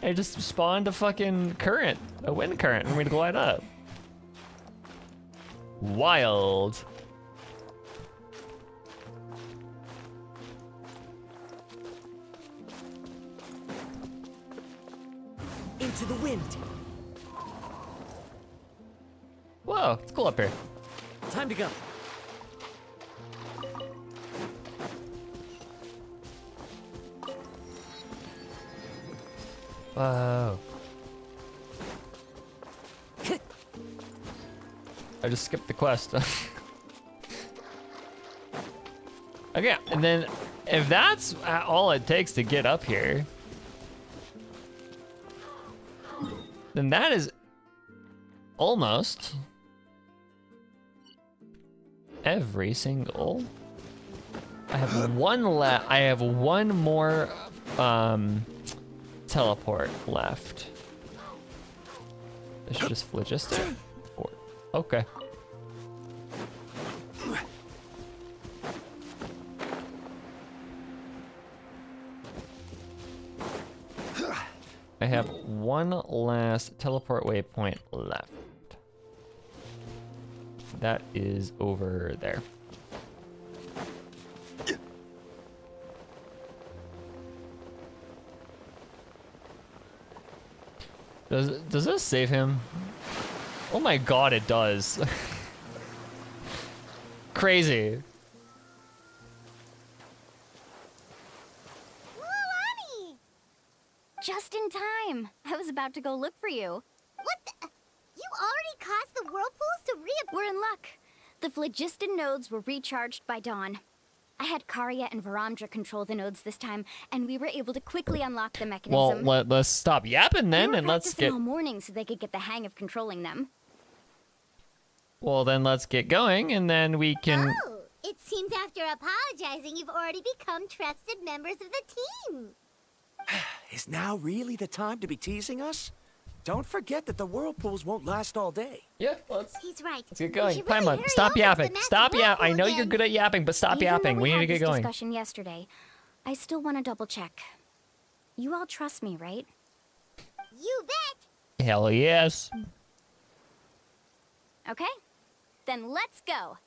I just spawned a fucking current, a wind current, for me to glide up. Wild. Into the wind. Whoa, it's cool up here. Time to go. Whoa. I just skipped the quest. Okay, and then if that's all it takes to get up here, then that is almost every single. I have one left. I have one more teleport left. It's just phlogistic. Okay. I have one last teleport waypoint left. That is over there. Does this save him? Oh my god, it does. Crazy. Just in time. I was about to go look for you. What the? You already caused the whirlpools to We're in luck. The phlogiston nodes were recharged by dawn. I had Karya and Varamdra control the nodes this time, and we were able to quickly unlock the mechanism. Well, let's stop yapping then, and let's get... all morning so they could get the hang of controlling them. Well, then let's get going, and then we can... Oh, it seems after apologizing, you've already become trusted members of the team. Is now really the time to be teasing us? Don't forget that the whirlpools won't last all day. Yeah, let's... He's right. Let's get going. Paimon, stop yapping. Stop yapping. I know you're good at yapping, but stop yapping. We need to get going. Discussion yesterday. I still want to double check. You all trust me, right? You bet. Hell yes. Okay. Then let's go.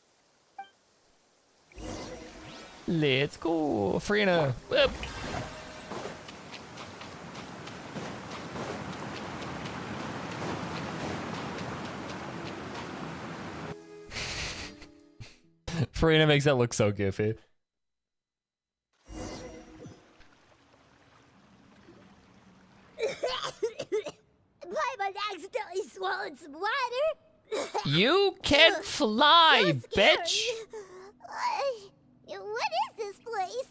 Let's go. Frina. Whoop. Farina makes that look so goofy. swallowed some water. You can fly, bitch. What is this place?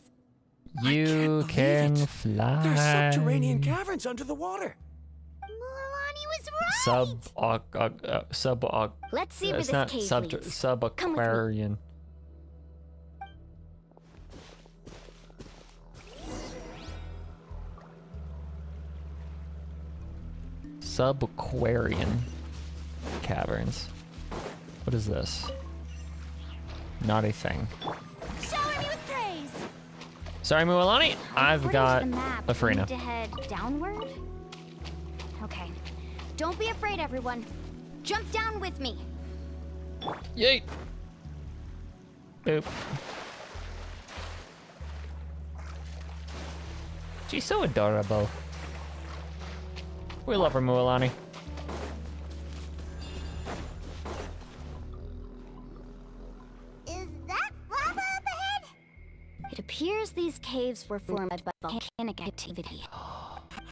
You can fly. There's subterranean caverns under the water. Milani was right. Let's see where it's this not cave sub leads. subaquarian. Subaquarian caverns. What is this? Not a thing. Shower me with praise. Sorry, Mualani. I've According got to the map, a we Farina. need to head downward. Okay. Don't be afraid, everyone. Jump down with me. Yeet. Boop. She's so adorable. We love her, Mualani. Is that lava up ahead? It appears these caves were formed by volcanic activity.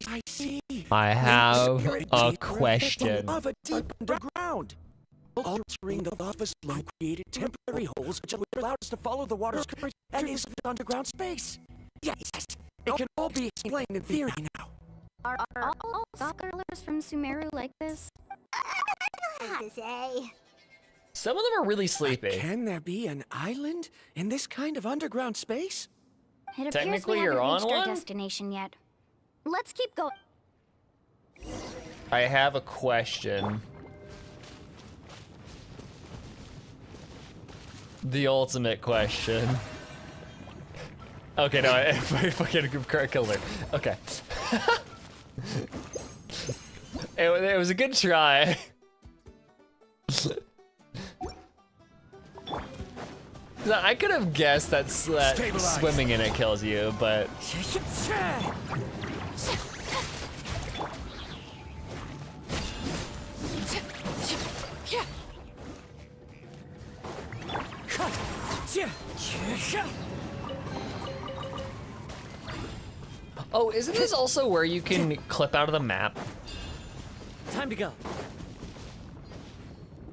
I see. I have a The question. lava deep underground. Altering the lava's flow created temporary holes which allowed us to follow the water's current and into the underground space. Yes, it can all be explained in theory now. Are all scholars from Sumeru like this? Hard to say. Some of them are really sleepy. Can there be an island in this kind of underground space? It appears Technically, we you're haven't on reached our one? destination yet. Let's keep going. I have a question. The ultimate question. Okay, no, I fucking killed her. Okay. It was a good try. I could have guessed that swimming in it kills you, but oh, isn't this also where you can clip out of the map? Time to go.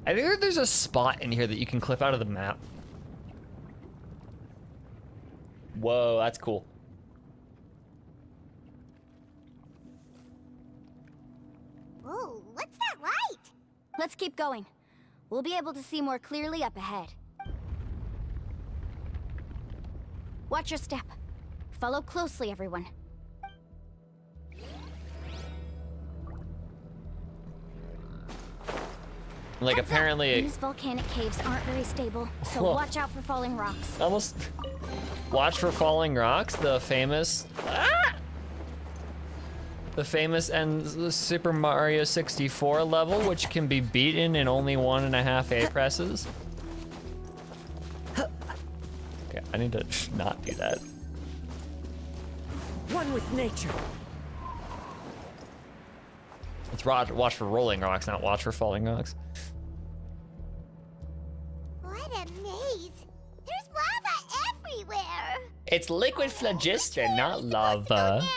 I think there's a spot in here that you can clip out of the map. Whoa, that's cool. Whoa, what's that light? Let's keep going. We'll be able to see more clearly up ahead. Watch your step. Follow closely, everyone. Like, Heads up. apparently... These volcanic caves aren't very stable, so Whoa. watch out for falling rocks. Almost... Watch for falling rocks, the famous... The famous and Super Mario 64 level, which can be beaten in only 1.5 A presses. Okay, I need to not do that. One with nature. Let's watch for rolling rocks, not watch for falling rocks. What a maze. There's lava everywhere. It's liquid phlogiston, not lava. Now.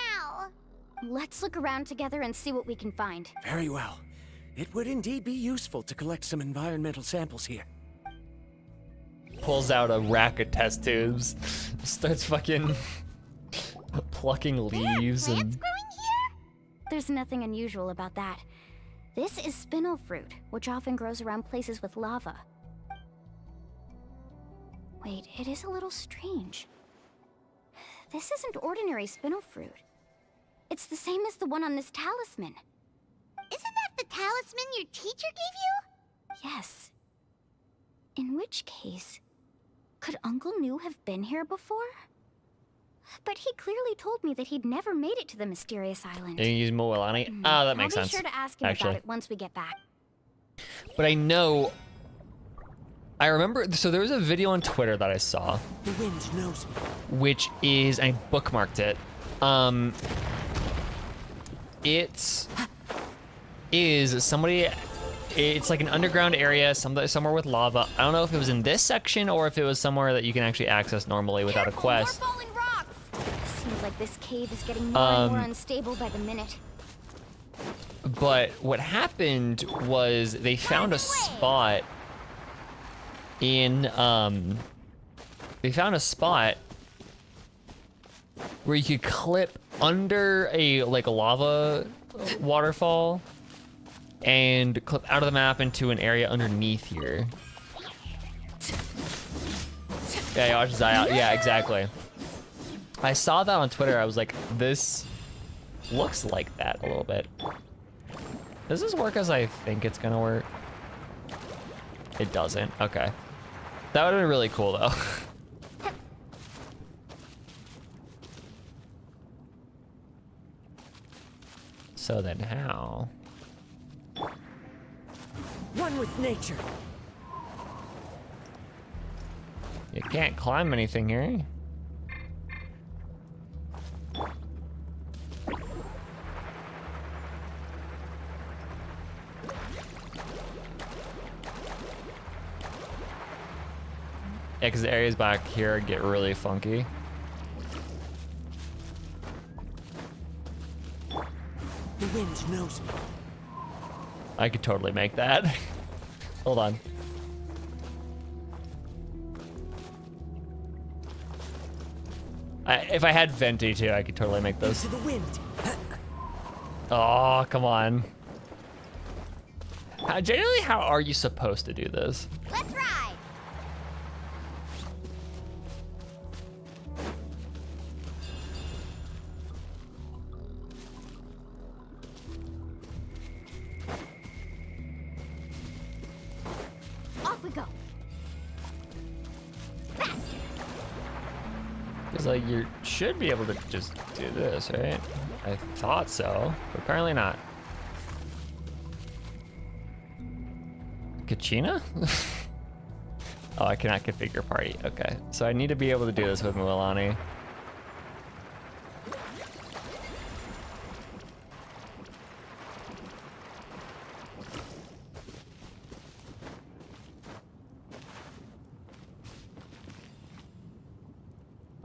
Let's look around together and see what we can find. Very well. It would indeed be useful to collect some environmental samples here. Pulls out a rack of test tubes, starts fucking plucking leaves and... There's nothing unusual about that. This is spinel fruit, which often grows around places with lava. Wait, it is a little strange. This isn't ordinary spinel fruit. It's the same as the one on this talisman. Isn't that the talisman your teacher gave you? Yes. In which case, could Uncle New have been here before? But he clearly told me that he'd never made it to the mysterious island. You can use Moelani? Ah, that makes sense. I'll be sure to ask him actually. about it once we get back. But I know... I remember... So there was a video on Twitter that I saw. The wind knows me. Which is... I bookmarked it. It is somebody... It's like an underground area, somewhere with lava. I don't know if it was in this section or if it was somewhere that you can actually access normally without a quest. More falling rocks! Seems like this cave is getting more and more unstable by the minute. But what happened was they found a spot in, they found a spot where you could clip under a, like a lava waterfall and clip out of the map into an area underneath here. Yeah, watch his eye out. Yeah, exactly. I saw that on Twitter. I was like, this looks like that a little bit. Does this work as I think it's gonna work? It doesn't. Okay. That would have been really cool though. So then how? One with nature. You can't climb anything here. Yeah, because the areas back here get really funky. The wind knows me. I could totally make that. Hold on. If I had Venti too, I could totally make this. To the wind. Oh, come on. Generally, how are you supposed to do this? Let's ride! Off we go. Faster. Because like you should be able to just do this, right? I thought so, but apparently not. Kachina? Oh, I cannot configure party. Okay, so I need to be able to do this with Mualani.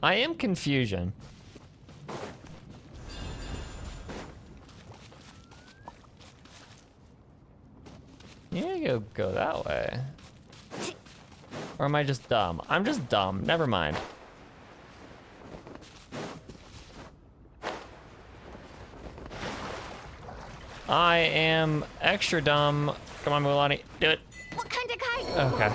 I am confusion. Yeah, go that way. Or am I just dumb? I'm just dumb. Never mind. I am extra dumb. Come on, Mualani. Do it. What kind of guy? Okay.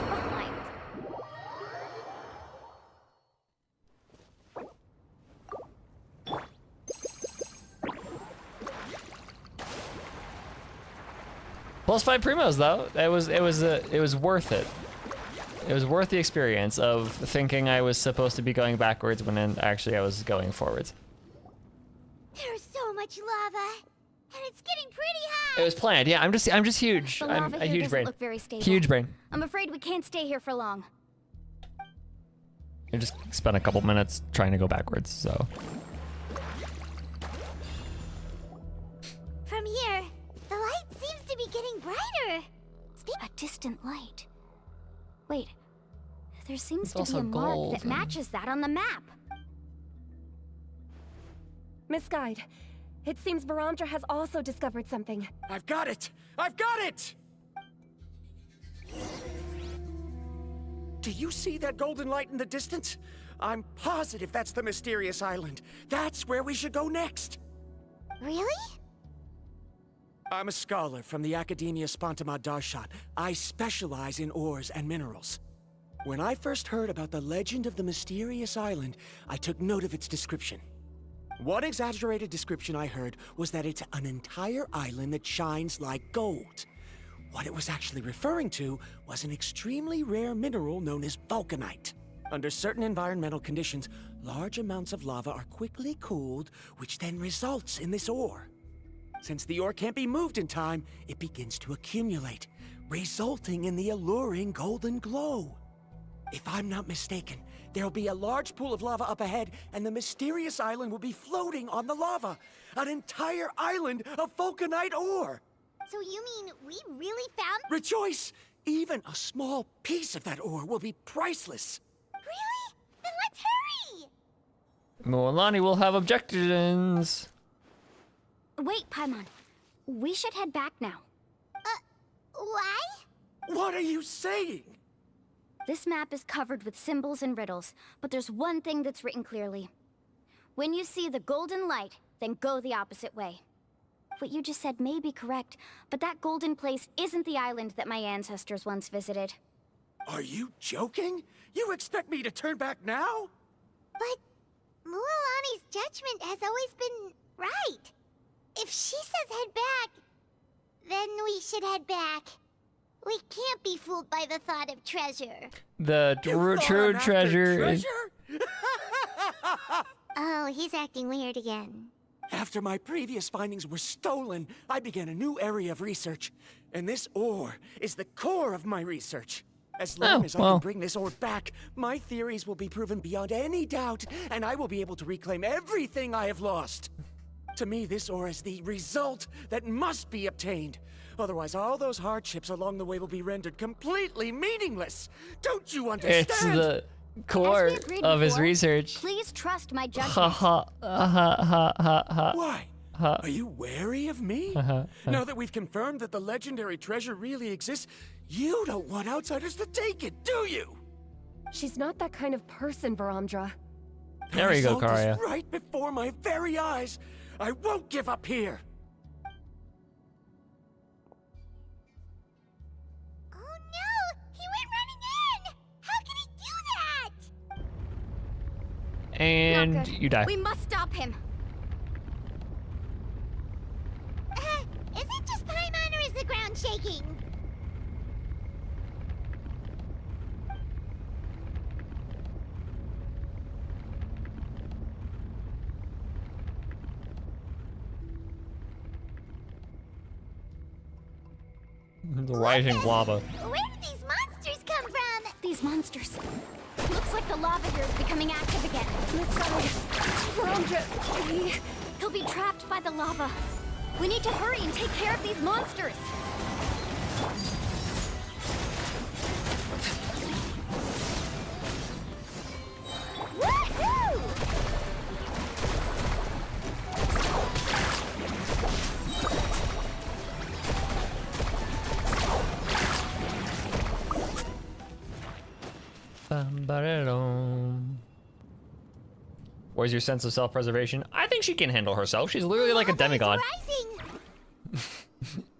+5 primos though. It was worth it. It was worth the experience of thinking I was supposed to be going backwards when actually I was going forwards. There's so much lava, and it's getting pretty high. It was planned. Yeah, I'm just huge. The I'm lava a here huge doesn't brain. look very stable. Huge brain. I'm afraid we can't stay here for long. I just spent a couple minutes trying to go backwards, so. From here, the light seems to be getting brighter. A distant light. Wait, there seems It's to be also a mark gold. that matches that on the map. Miss Guide, it seems Verandra has also discovered something. I've got it! I've got it! Do you see that golden light in the distance? I'm positive that's the mysterious island. That's where we should go next. Really? I'm a scholar from the Academia Spontima Darshat. I specialize in ores and minerals. When I first heard about the legend of the mysterious island, I took note of its description. One exaggerated description I heard was that it's an entire island that shines like gold. What it was actually referring to was an extremely rare mineral known as vulcanite. Under certain environmental conditions, large amounts of lava are quickly cooled, which then results in this ore. Since the ore can't be moved in time, it begins to accumulate, resulting in the alluring golden glow. If I'm not mistaken, there'll be a large pool of lava up ahead, and the mysterious island will be floating on the lava. An entire island of vulcanite ore! So you mean we really found— Rejoice! Even a small piece of that ore will be priceless. Really? Then let's hurry! Mualani will have objections. Wait, Paimon. We should head back now. Why? What are you saying? This map is covered with symbols and riddles, but there's one thing that's written clearly. When you see the golden light, then go the opposite way. What you just said may be correct, but that golden place isn't the island that my ancestors once visited. Are you joking? You expect me to turn back now? But Mualani's judgment has always been right. If she says head back, then we should head back. We can't be fooled by the thought of treasure. The true treasure is... Oh, he's acting weird again. After my previous findings were stolen, I began a new area of research. And this ore is the core of my research. As long as I can bring this ore back, my theories will be proven beyond any doubt, and I will be able to reclaim everything I have lost. To me, this ore is the result that must be obtained. Otherwise, all those hardships along the way will be rendered completely meaningless. Don't you understand? It's the core of his research. Please trust my Ha judgment. ha ha ha ha. Why? Are you wary of me? Now that we've confirmed that the legendary treasure really exists, you don't want outsiders to take it, do you? She's not that kind of person, Varamdra. There you go, The result is Karya. right before my very eyes. I won't give up here. Oh no! He went running in! How can he do that? And Not good. you die. We must stop him. Is it just Paimon or is the ground shaking? The rising lava. Where did these monsters come from? These monsters. Looks like the lava here is becoming active again. This side. Varamdra, He'll be trapped by the lava. We need to hurry and take care of these monsters. Woohoo! Where's your sense of self-preservation? I think she can handle herself. She's literally like a demigod.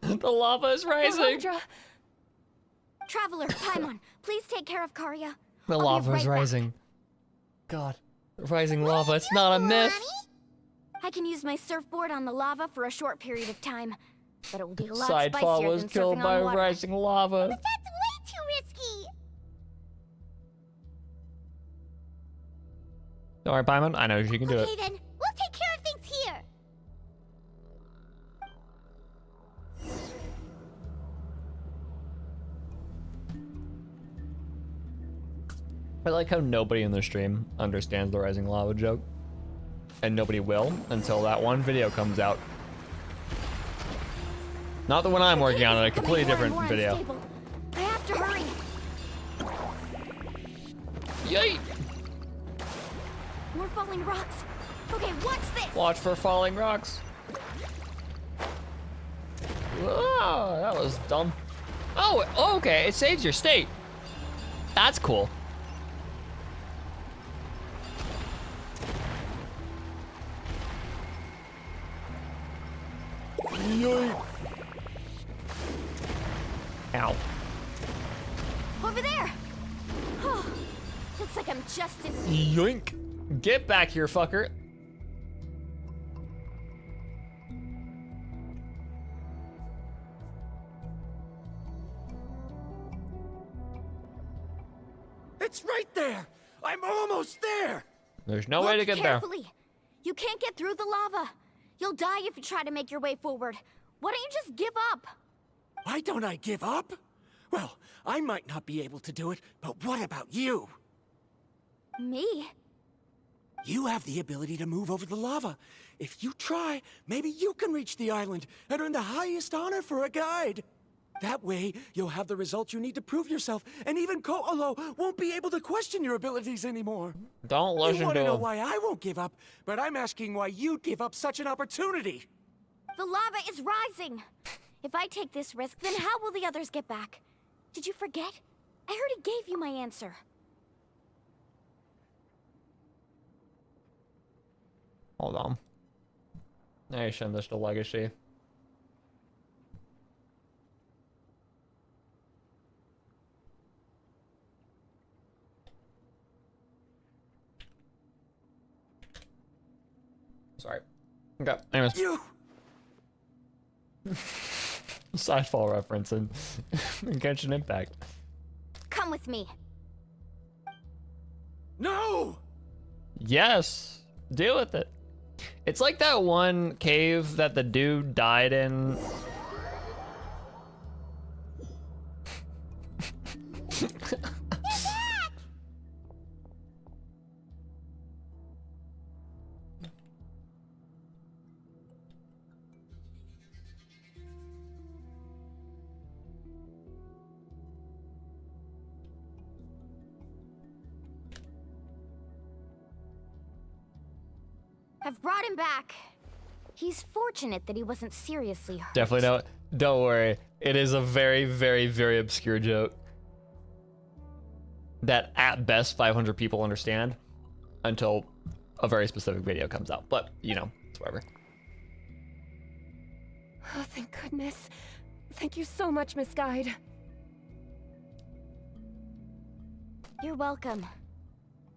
The lava is rising. Varamdra. Traveler, Paimon, please take care of Karya. The I'll be lava right is back. rising. God, rising lava. It's not a myth. I can use my surfboard on the lava for a short period of time, but it will be a lot Sidefall spicier was than killed surfing by on water. rising lava. That's way too risky. Don't worry, Paimon. I know she can do Okay it. then, we'll take care of things here. I like how nobody in the stream understands the rising lava joke. And nobody will until that one video comes out. Not the one I'm working on, a completely different More video. unstable. I have to hurry. Yay! More falling rocks. Okay, watch this. Watch for falling rocks. Whoa, that was dumb. Oh, okay, it saves your state. That's cool. Yoink. Ow. Over there. Oh, looks like I'm just in. Yoink. Get back here, fucker. It's right there. I'm almost there. There's no way to Look get there. carefully. You can't get through the lava. You'll die if you try to make your way forward. Why don't you just give up? Why don't I give up? Well, I might not be able to do it, but what about you? Me? You have the ability to move over the lava. If you try, maybe you can reach the island and earn the highest honor for a guide. That way, you'll have the results you need to prove yourself, and even Ko'olo won't be able to question your abilities anymore. Don't You listen want to to know him. why I won't give up, but I'm asking why you'd give up such an opportunity. The lava is rising! If I take this risk, then how will the others get back? Did you forget? I already gave you my answer. Hold on. Nation, there's the legacy. Sorry. Okay, anyways. You! Sidefall reference and Genshin Impact. Come with me. No! Yes! Deal with it. It's like that one cave that the dude died in. I've brought him back. He's fortunate that he wasn't seriously hurt. Definitely don't. Don't worry. It is a very, very, very obscure joke that at best 500 people understand until a very specific video comes out. But, you know, it's whatever. Oh, thank goodness. Thank you so much, Miss Guide. You're welcome.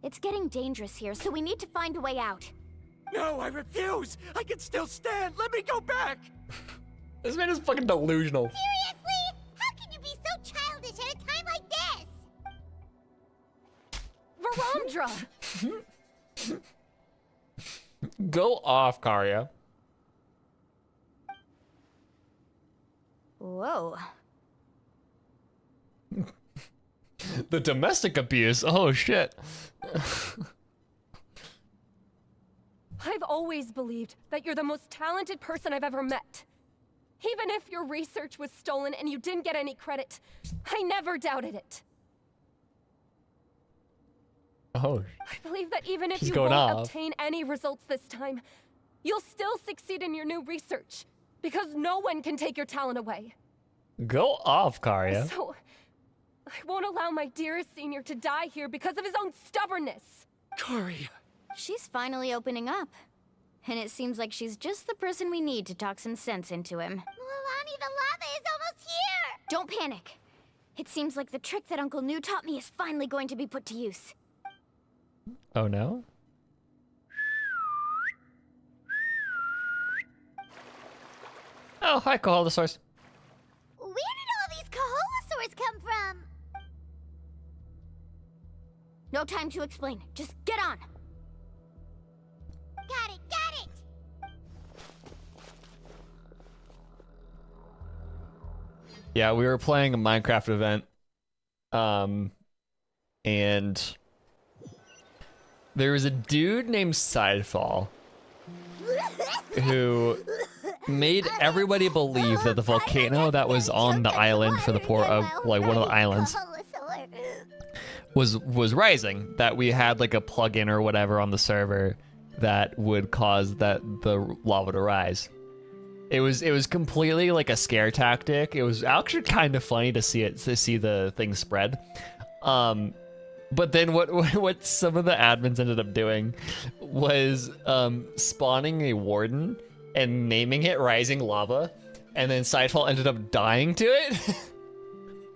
It's getting dangerous here, so we need to find a way out. No, I refuse! I can still stand! Let me go back! This man is fucking delusional. Seriously? How can you be so childish at a time like this? Verandra! Go off, Karya. Whoa. The domestic abuse. Oh, shit. I've always believed that you're the most talented person I've ever met. Even if your research was stolen and you didn't get any credit, I never doubted it. Oh. I believe that even if She's you going won't off. obtain any results this time, you'll still succeed in your new research, because no one can take your talent away. Go off, Karya. So, I won't allow my dearest senior to die here because of his own stubbornness. Karya. She's finally opening up. And it seems like she's just the person we need to talk some sense into him. Milani, the lava is almost here! Don't panic. It seems like the trick that Uncle New taught me is finally going to be put to use. Oh, no? Oh, hi, Koholosaurus. Where did all these Koholosaurs come from? No time to explain. Just get on. Got it, got it! Yeah, we were playing a Minecraft event. And there was a dude named Sidefall who made everybody believe that the volcano that was on the island for the poor of like one of the islands was rising. That we had like a plugin or whatever on the server that would cause the lava to rise. It was completely like a scare tactic. It was actually kind of funny to see the thing spread. But then what some of the admins ended up doing was spawning a warden and naming it Rising Lava, and then Sidefall ended up dying to it.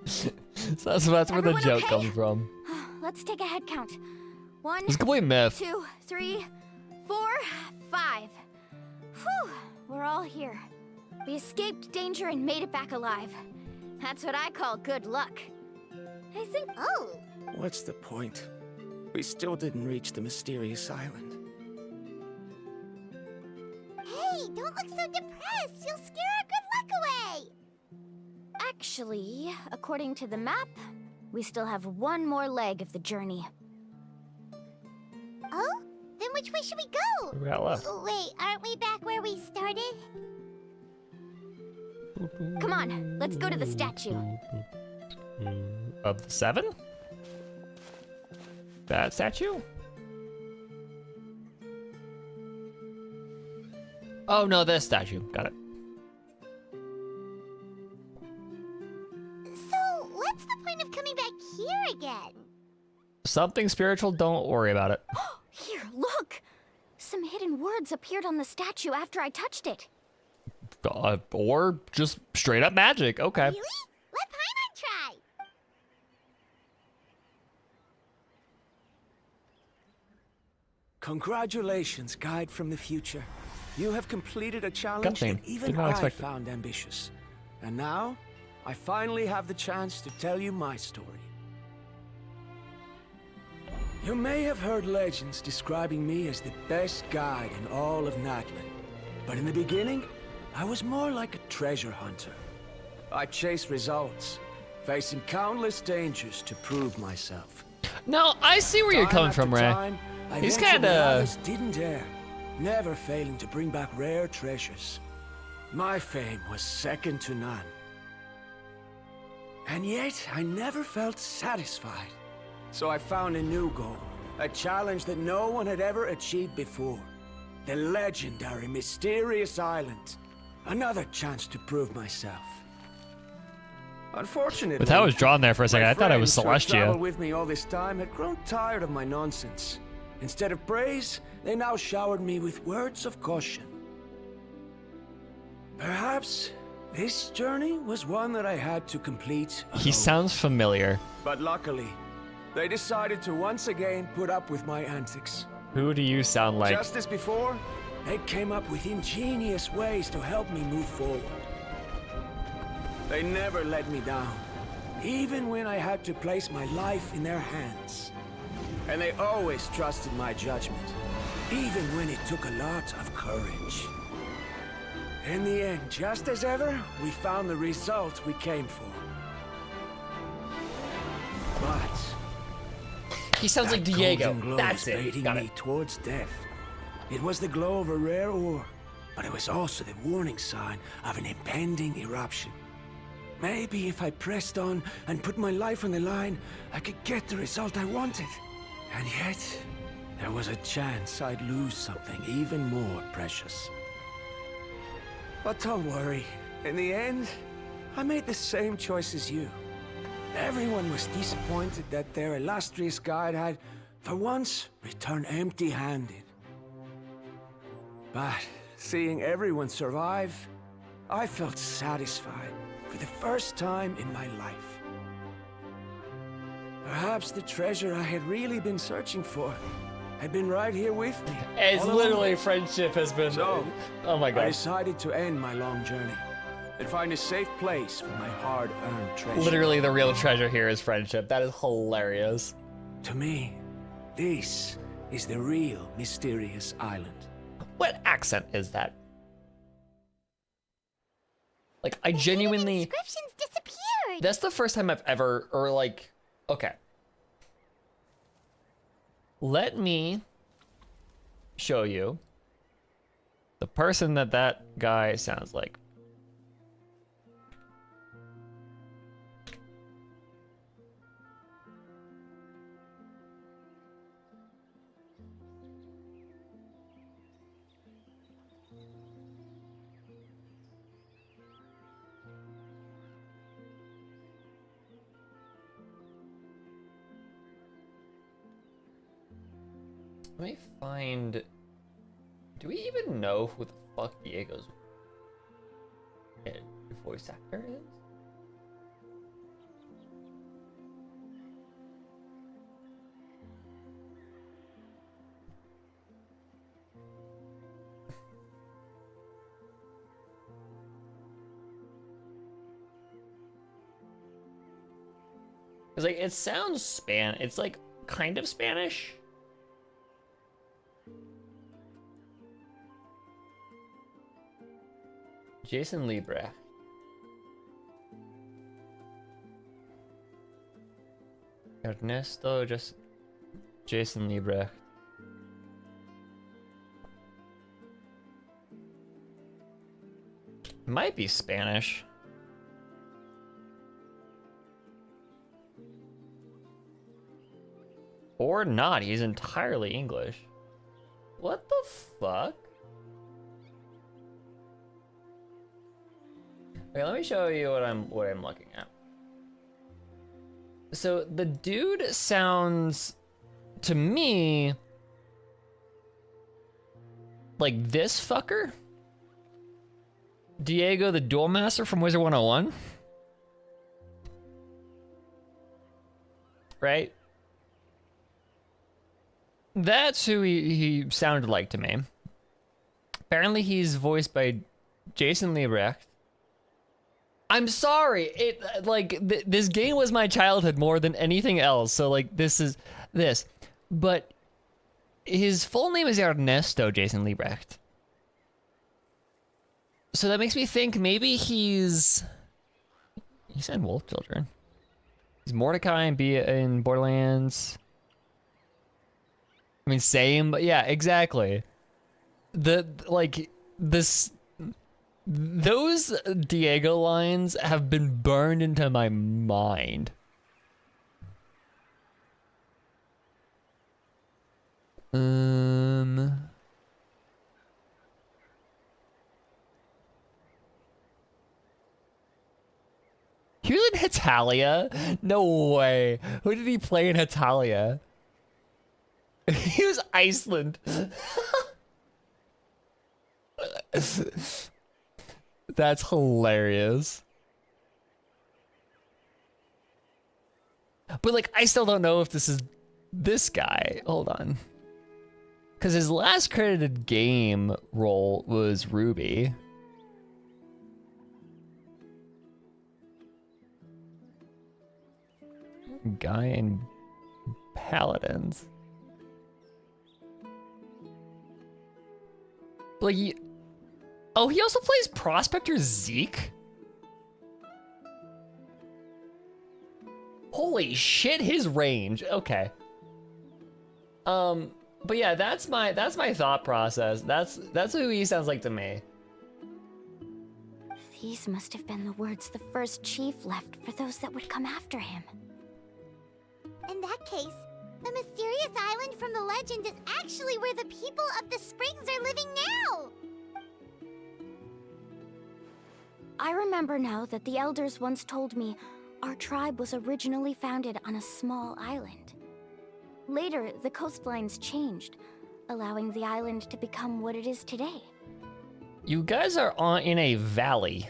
So that's where Everyone the joke okay? comes from. Let's take a head count. 1, It's a complete myth. 2, 3, 4, 5. Whew, we're all here. We escaped danger and made it back alive. That's what I call good luck. I think... Oh! What's the point? We still didn't reach the mysterious island. Hey, don't look so depressed! You'll scare our good luck away! Actually, according to the map, we still have one more leg of the journey. Oh? Then which way should we go? We got left. Wait, aren't we back where we started? Come on, let's go to the statue. Of the 7? That statue? Oh no, this statue. Got it. something spiritual, don't worry about it. Here, look! Some hidden words appeared on the statue after I touched it. Or just straight up magic. Okay. Really? Let Paimon try. Congratulations, guide from the future. You have completed a challenge Cutscene. that even Did not I expect it. found ambitious. And now, I finally have the chance to tell you my story. You may have heard legends describing me as the best guide in all of Natlan. But in the beginning, I was more like a treasure hunter. I chased results, facing countless dangers to prove myself. No, I see where you're coming from, Ray. He's kind of... didn't dare, never failing to bring back rare treasures. My fame was second to none. And yet, I never felt satisfied. So I found a new goal, a challenge that no one had ever achieved before. The legendary, mysterious island. Another chance to prove myself. Unfortunately, But that was drawn there for a second. my I thought it was friends who had traveled Celestia. with me all this time had grown tired of my nonsense. Instead of praise, they now showered me with words of caution. Perhaps this journey was one that I had to complete He alone. sounds familiar. But luckily, they decided to once again put up with my antics. Who do you sound like? Just as before, they came up with ingenious ways to help me move forward. They never let me down, even when I had to place my life in their hands. And they always trusted my judgment, even when it took a lot of courage. In the end, just as ever, we found the result we came for. But He sounds like that Diego. golden glow That's was it. baiting Got me it. towards death. It was the glow of a rare ore, but it was also the warning sign of an impending eruption. Maybe if I pressed on and put my life on the line, I could get the result I wanted. And yet, there was a chance I'd lose something even more precious. But don't worry. In the end, I made the same choice as you. Everyone was disappointed that their illustrious guide had, for once, returned empty-handed. But seeing everyone survive, I felt satisfied for the first time in my life. Perhaps the treasure I had really been searching for had been right here with me. It's all along. literally friendship has been... So, oh my I god. decided to end my long journey and find a safe place for my hard-earned treasure. Literally the real treasure here is friendship. That is hilarious. To me, this is the real mysterious island. What accent is that? Like, I genuinely... Inscriptions disappeared. That's the first time I've ever, or like, okay. Let me show you the person that guy sounds like. Let me find... Do we even know who the fuck Diego's voice actor is? Cause like it sounds it's like kind of Spanish. Jason Liebrecht. Ernesto, just Jason Liebrecht. Might be Spanish. Or not, he's entirely English. What the fuck? Okay, let me show you what I'm looking at. So the dude sounds to me, like this fucker, Diego the Duel Master from Wizard 101, right? That's who he sounded like to me. Apparently he's voiced by Jason Liebrecht. I'm sorry, this game was my childhood more than anything else, so like this. But his full name is Ernesto Jason Liebrecht. So that makes me think maybe he's in Wolf Children. He's Mordecai in Borderlands. I mean, same, but yeah, exactly. Those Diego lines have been burned into my mind. He was in Hetalia? No way. Who did he play in Hetalia? He was Iceland. That's hilarious. But like, I still don't know if this is this guy. Hold on. Because his last credited game role was Ruby. Guy in Paladins. Like, he also plays Prospector Zeke? Holy shit, his range. Okay. But yeah, that's my thought process. That's who he sounds like to me. These must have been the words the first chief left for those that would come after him. In that case, the mysterious island from the legend is actually where the people of the Springs are living now! I remember now that the elders once told me our tribe was originally founded on a small island. Later, the coastlines changed, allowing the island to become what it is today. You guys are in a valley.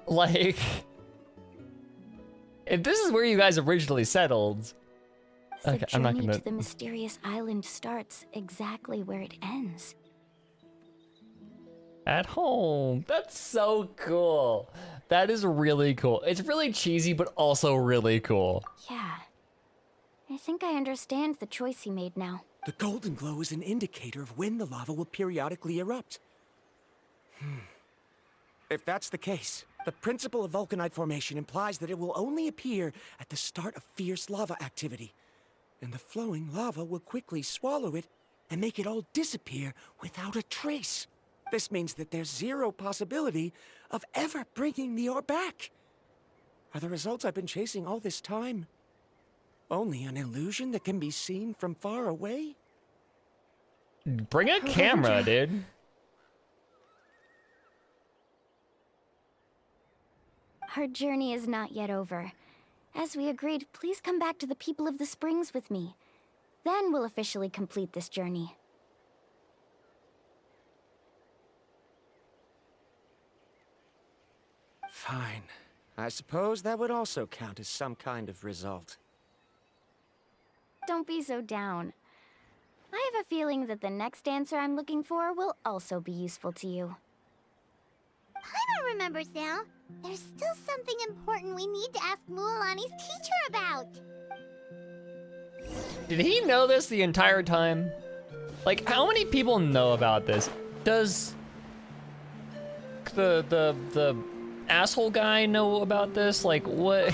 Like, if this is where you guys originally settled, okay, I'm not gonna. To the mysterious island starts exactly where it ends. At home. That's so cool. That is really cool. It's really cheesy, but also really cool. Yeah. I think I understand the choice he made now. The golden glow is an indicator of when the lava will periodically erupt. If that's the case, the principle of vulcanite formation implies that it will only appear at the start of fierce lava activity, and the flowing lava will quickly swallow it and make it all disappear without a trace. This means that there's zero possibility of ever bringing the ore back. Are the results I've been chasing all this time only an illusion that can be seen from far away? Bring a camera, dude. Our journey is not yet over. As we agreed, please come back to the people of the Springs with me. Then we'll officially complete this journey. Fine. I suppose that would also count as some kind of result. Don't be so down. I have a feeling that the next answer I'm looking for will also be useful to you. Paimon remembers now. There's still something important we need to ask Mualani's teacher about. Did he know this the entire time? Like, how many people know about this? Does the asshole guy know about this? Like, what?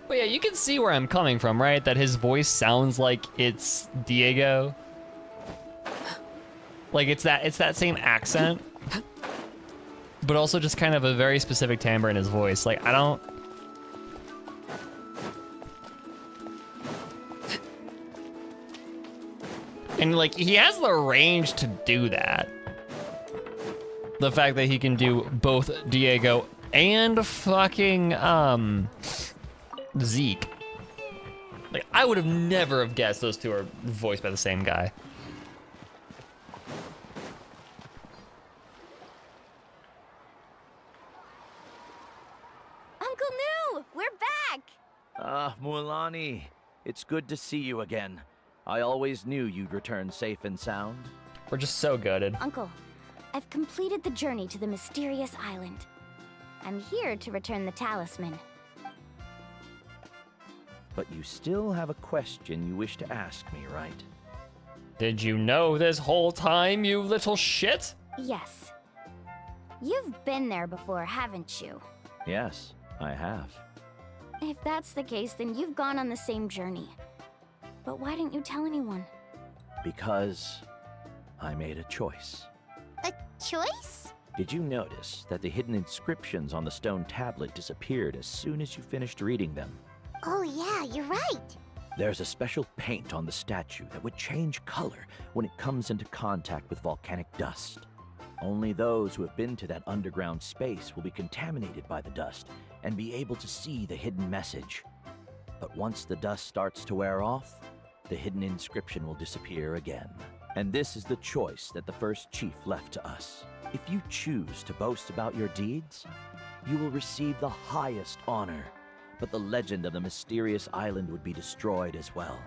But yeah, you can see where I'm coming from, right? That his voice sounds like it's Diego. Like it's that same accent. But also just kind of a very specific timbre in his voice. Like, I don't... And like, he has the range to do that. The fact that he can do both Diego and fucking, Zeke. Like, I would have never have guessed those two are voiced by the same guy. Uncle New, we're back! Ah, Mualani, it's good to see you again. I always knew you'd return safe and sound. We're just so gutted. Uncle, I've completed the journey to the mysterious island. I'm here to return the talisman. But you still have a question you wish to ask me, right? Did you know this whole time, you little shit? Yes. You've been there before, haven't you? Yes, I have. If that's the case, then you've gone on the same journey. But why didn't you tell anyone? Because I made a choice. A choice? Did you notice that the hidden inscriptions on the stone tablet disappeared as soon as you finished reading them? Oh yeah, you're right. There's a special paint on the statue that would change color when it comes into contact with volcanic dust. Only those who have been to that underground space will be contaminated by the dust and be able to see the hidden message. But once the dust starts to wear off, the hidden inscription will disappear again. And this is the choice that the first chief left to us. If you choose to boast about your deeds, you will receive the highest honor, but the legend of the mysterious island would be destroyed as well.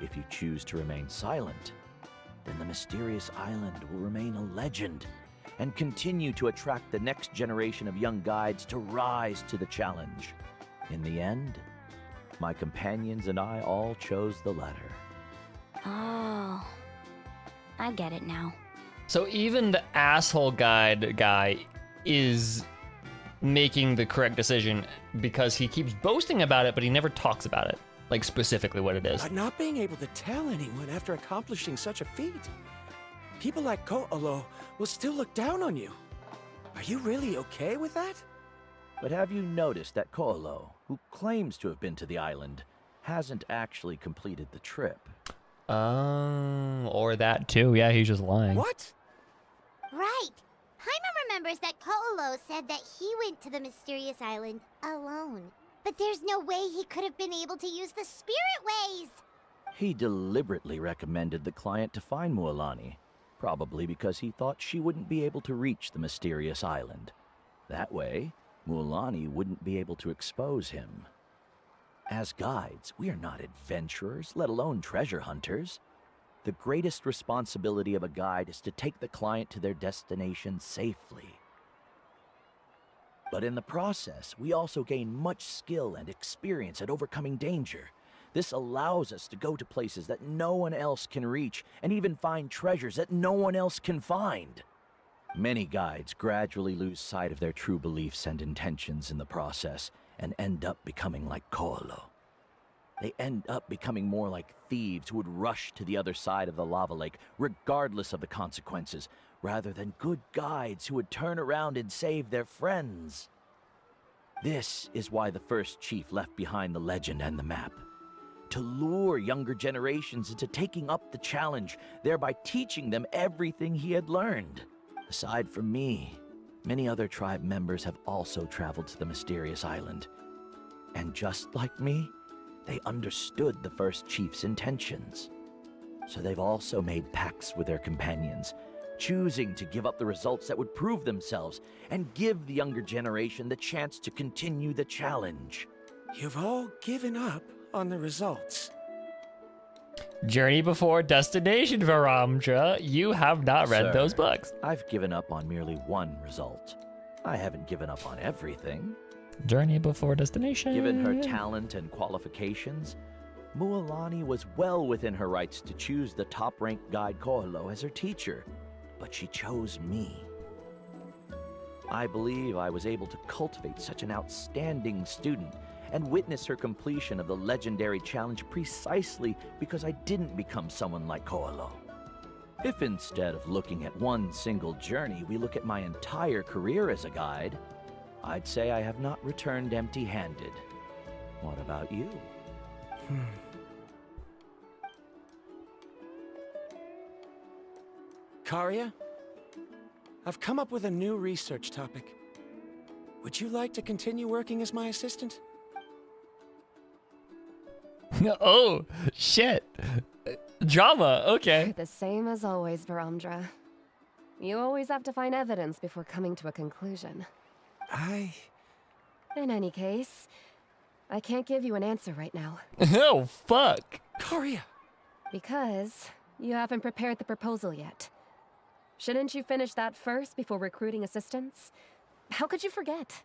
If you choose to remain silent, then the mysterious island will remain a legend and continue to attract the next generation of young guides to rise to the challenge. In the end, my companions and I all chose the latter. Oh, I get it now. So even the asshole guide guy is making the correct decision because he keeps boasting about it, but he never talks about it, like specifically what it is. But not being able to tell anyone after accomplishing such a feat. People like Ko'olo will still look down on you. Are you really okay with that? But have you noticed that Ko'olo, who claims to have been to the island, hasn't actually completed the trip? Or that too. Yeah, he's just lying. What? Right. Paimon remembers that Ko'olo said that he went to the mysterious island alone. But there's no way he could have been able to use the spirit ways. He deliberately recommended the client to find Mualani, probably because he thought she wouldn't be able to reach the mysterious island. That way, Mualani wouldn't be able to expose him. As guides, we are not adventurers, let alone treasure hunters. The greatest responsibility of a guide is to take the client to their destination safely. But in the process, we also gain much skill and experience at overcoming danger. This allows us to go to places that no one else can reach, and even find treasures that no one else can find. Many guides gradually lose sight of their true beliefs and intentions in the process, and end up becoming like Ko'olo. They end up becoming more like thieves who would rush to the other side of the lava lake, regardless of the consequences, rather than good guides who would turn around and save their friends. This is why the first chief left behind the legend and the map. To lure younger generations into taking up the challenge, thereby teaching them everything he had learned. Aside from me, many other tribe members have also traveled to the mysterious island. And just like me, they understood the first chief's intentions. So they've also made pacts with their companions, choosing to give up the results that would prove themselves and give the younger generation the chance to continue the challenge. You've all given up on the results. Journey Before Destination, Varamdra. You have not read Sir, those books. I've given up on merely one result. I haven't given up on everything. Journey Before Destination. Given her talent and qualifications, Mualani was well within her rights to choose the top-ranked guide Ko'olo as her teacher, but she chose me. I believe I was able to cultivate such an outstanding student and witness her completion of the legendary challenge precisely because I didn't become someone like Ko'olo. If instead of looking at one single journey, we look at my entire career as a guide, I'd say I have not returned empty-handed. What about you? Karia, I've come up with a new research topic. Would you like to continue working as my assistant? Oh, shit. Drama, okay. The same as always, Varamdra. You always have to find evidence before coming to a conclusion. In any case, I can't give you an answer right now. Oh, fuck. Karia! Because you haven't prepared the proposal yet. Shouldn't you finish that first before recruiting assistants? How could you forget?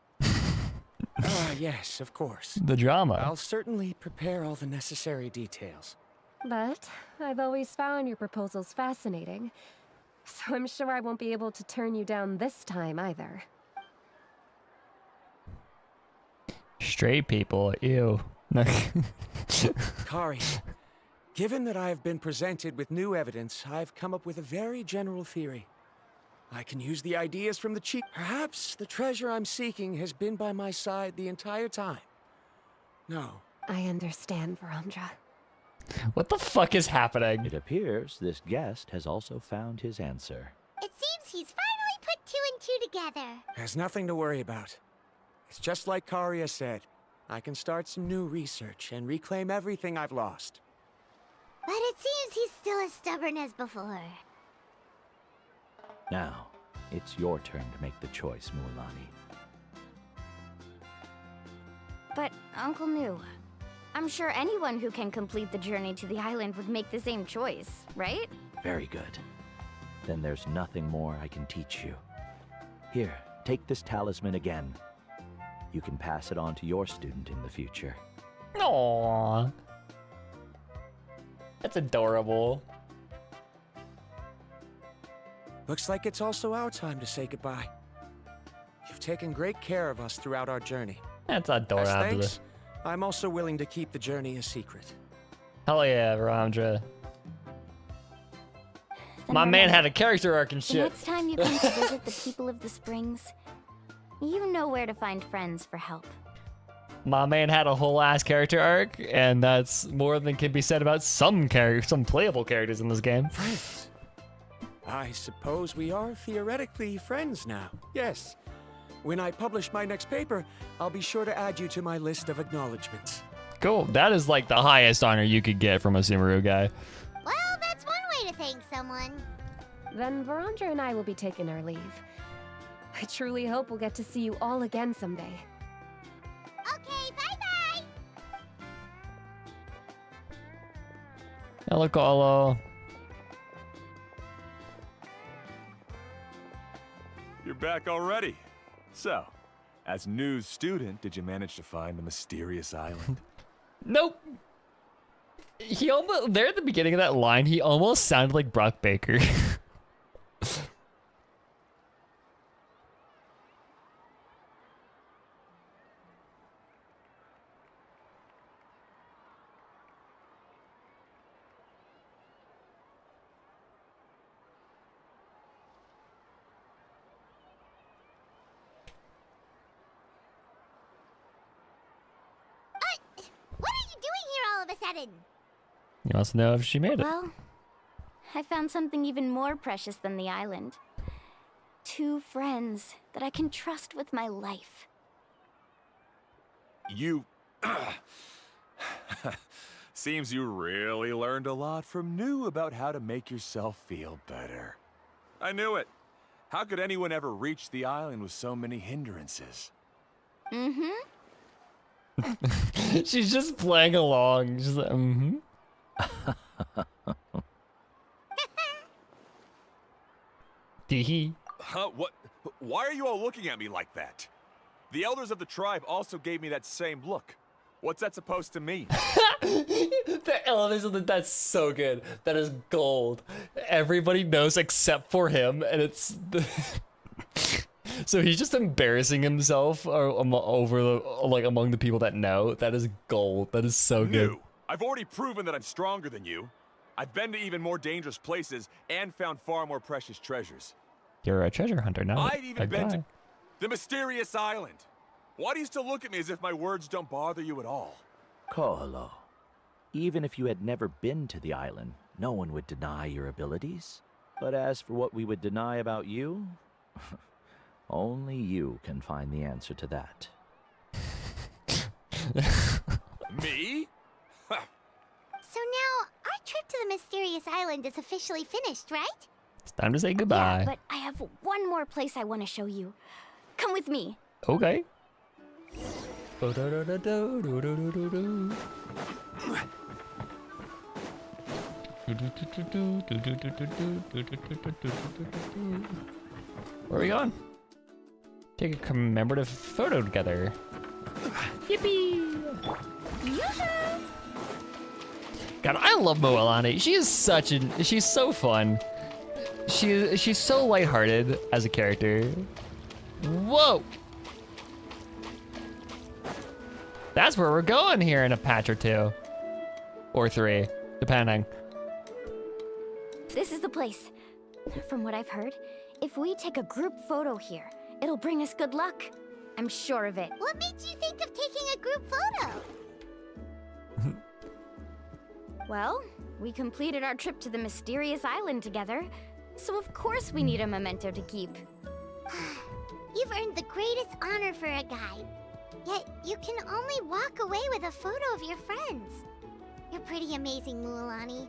Yes, of course. The drama. I'll certainly prepare all the necessary details. But I've always found your proposals fascinating, so I'm sure I won't be able to turn you down this time either. Straight people, ew. Kari, given that I have been presented with new evidence, I've come up with a very general theory. I can use the ideas from the chief. Perhaps the treasure I'm seeking has been by my side the entire time. No. I understand, Varamdra. What the fuck is happening? It appears this guest has also found his answer. It seems he's finally put 2 and 2 together. There's nothing to worry about. It's just like Karia said. I can start some new research and reclaim everything I've lost. But it seems he's still as stubborn as before. Now, it's your turn to make the choice, Mualani. But, Uncle New, I'm sure anyone who can complete the journey to the island would make the same choice, right? Very good. Then there's nothing more I can teach you. Here, take this talisman again. You can pass it on to your student in the future. Aww. That's adorable. Looks like it's also our time to say goodbye. You've taken great care of us throughout our journey. That's As adorable. thanks, I'm also willing to keep the journey a secret. Hell yeah, Varamdra. Then My man remember, had a character arc and the shit. next time you come to visit the people of the Springs, you know where to find friends for help. My man had a whole ass character arc, and that's more than can be said about some playable characters in this game. Friends. I suppose we are theoretically friends now. Yes. When I publish my next paper, I'll be sure to add you to my list of acknowledgements. Cool. That is like the highest honor you could get from a Sumeru guy. Well, that's one way to thank someone. Then Varamdra and I will be taking our leave. I truly hope we'll get to see you all again someday. Okay, bye-bye! Hello, Colo. You're back already. So, as news student, did you manage to find the mysterious island? Nope. He almost there at the beginning of that line. He almost sounded like Brock Baker. What are you doing here all of a sudden? He wants to know if she made it. Well, I found something even more precious than the island. 2 friends that I can trust with my life. You... Seems you really learned a lot from New about how to make yourself feel better. I knew it. How could anyone ever reach the island with so many hindrances? Mm-hmm. She's just playing along. She's like, mm-hmm. Tee-hee. Huh? What? Why are you all looking at me like that? The elders of the tribe also gave me that same look. What's that supposed to mean? The elders of the... That's so good. That is gold. Everybody knows except for him, and it's... So he's just embarrassing himself among the people that know. That is gold. That is so good. New. I've already proven that I'm stronger than you. I've been to even more dangerous places and found far more precious treasures. You're a treasure hunter now. I've even been to the mysterious island. Why do you still look at me as if my words don't bother you at all? Koholo, even if you had never been to the island, no one would deny your abilities. But as for what we would deny about you, only you can find the answer to that. Me? So now, our trip to the mysterious island is officially finished, right? It's time to say goodbye. Yeah, but I have one more place I want to show you. Come with me. Okay. Where are we going? Take a commemorative photo together. Yippee! God, I love Moalani. She is she's so fun. She's so lighthearted as a character. Whoa! That's where we're going here in a patch or two. Or 3, depending. This is the place. From what I've heard, if we take a group photo here, it'll bring us good luck. I'm sure of it. What made you think of taking a group photo? Well, we completed our trip to the mysterious island together, so of course we need a memento to keep. You've earned the greatest honor for a guide. Yet, you can only walk away with a photo of your friends. You're pretty amazing, Mualani.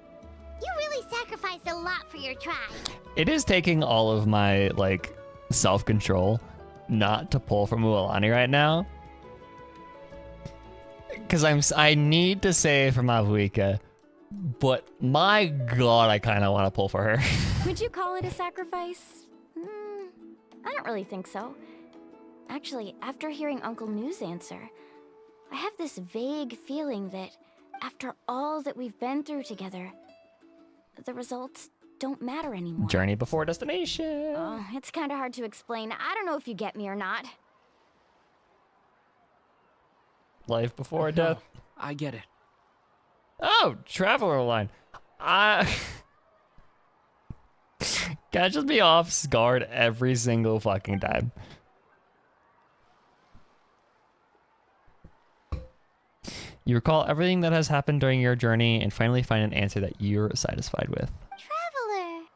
You really sacrificed a lot for your tribe. It is taking all of my, like, self-control not to pull from Mualani right now. Because I need to say for Mavuika, but my god, I kind of want to pull for her. Would you call it a sacrifice? I don't really think so. Actually, after hearing Uncle New's answer, I have this vague feeling that after all that we've been through together, the results don't matter anymore. Journey before destination. Oh, it's kind of hard to explain. I don't know if you get me or not. Life before death. I get it. Oh, traveler line. Can I just be off guard every single fucking time? You recall everything that has happened during your journey and finally find an answer that you're satisfied with. Traveler.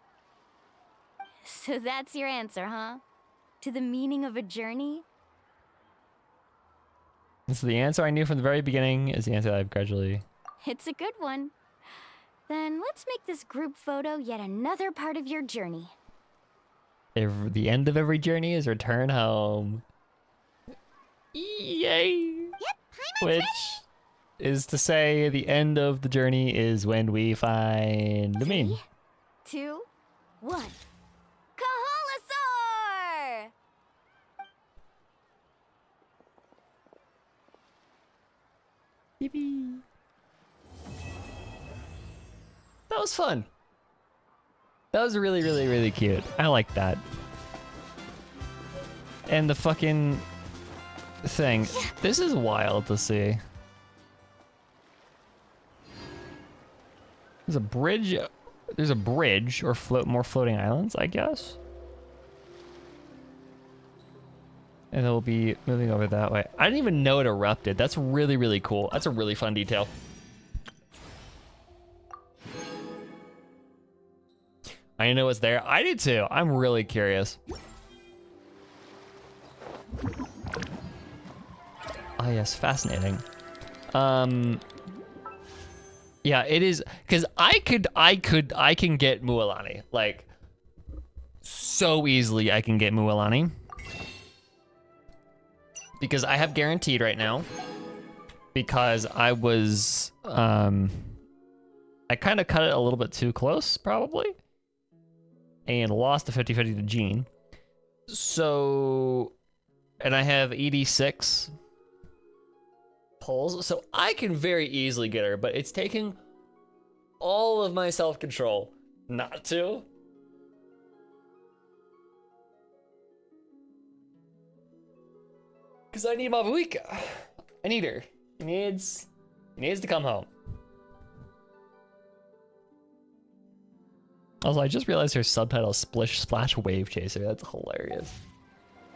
So that's your answer, huh? To the meaning of a journey? This is the answer I knew from the very beginning, is the answer that I've gradually... It's a good one. Then let's make this group photo yet another part of your journey. The end of every journey is return home. Yay! Yep, Which is to say, the end of the journey is when we find the mean. 3, 2, 1. Kaholasaur! Yippee! That was fun. That was really, really, really cute. I like that. And the fucking thing. This is wild to see. There's a bridge. There's a bridge or more floating islands, I guess. And they'll be moving over that way. I didn't even know it erupted. That's really, really cool. That's a really fun detail. I know it's there. I do too. I'm really curious. Oh yes, fascinating. Yeah, it is, because I can get Mualani. Like, so easily I can get Mualani. Because I have guaranteed right now. Because I was, I kind of cut it a little bit too close, probably. And lost the 50-50 to Gene. So, and I have 86 pulls, so I can very easily get her, but it's taking all of my self-control not to. Because I need Mavuika. I need her. He needs to come home. Also, I just realized her subtitle is Splish Splash Wave Chaser. That's hilarious.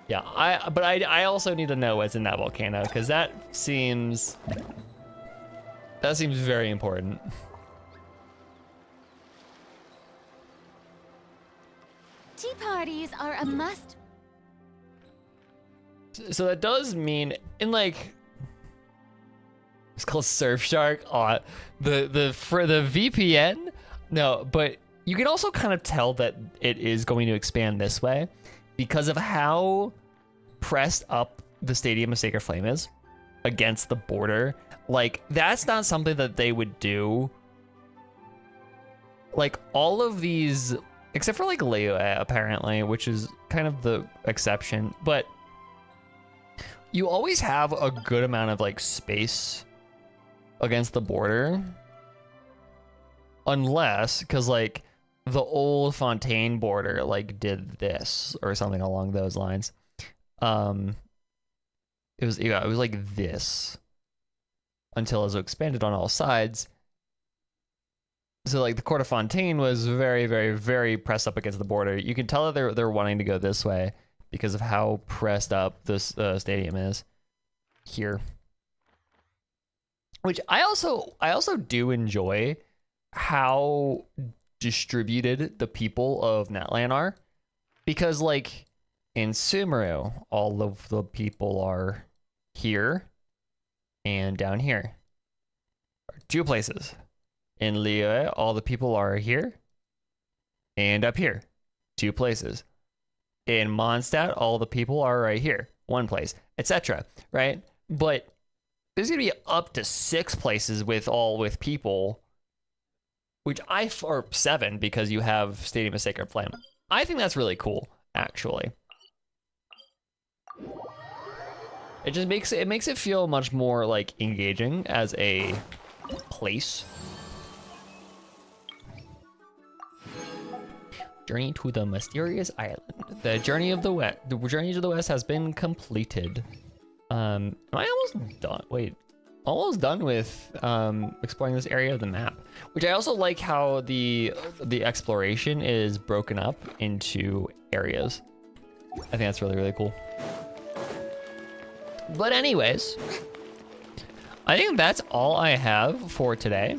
Yeah, I also need to know what's in that volcano, because that seems very important. tea parties are a must. So that does mean in like it's called Surfshark. For the VPN. No, but you can also kind of tell that it is going to expand this way because of how pressed up the Stadium of Sacred Flame is against the border. Like, that's not something that they would do. Like, all of these, except for like Leo, apparently, which is kind of the exception, but you always have a good amount of like space against the border. Unless, because like the old Fontaine border like did this or something along those lines. It was like this until it was expanded on all sides. So like the Court of Fontaine was very, very, very pressed up against the border. You can tell that they're wanting to go this way because of how pressed up this stadium is here. Which I also do enjoy how distributed the people of Natlan are, because like in Sumeru, all of the people are here and down here. 2 places. In Liyue, all the people are here and up here. 2 places. In Mondstadt, all the people are right here. 1 place, etc. Right? But there's gonna be up to 6 places with people, which or 7 because you have Stadium of Sacred Flame. I think that's really cool, actually. It just makes it feel much more like engaging as a place. Journey to the mysterious island. The journey to the west has been completed. Am I almost done? Wait, almost done with exploring this area of the map. Which I also like how the exploration is broken up into areas. I think that's really, really cool. But anyways, I think that's all I have for today.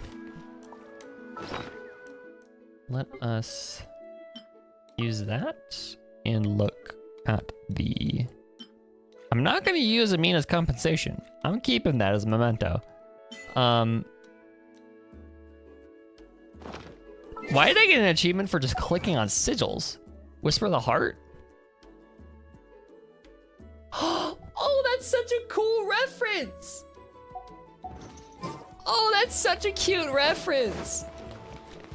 Let us use that and look at the... I'm not going to use Amina's as compensation. I'm keeping that as a memento. Why did I get an achievement for just clicking on sigils? Whisper of the Heart? Oh, that's such a cool reference! Oh, that's such a cute reference!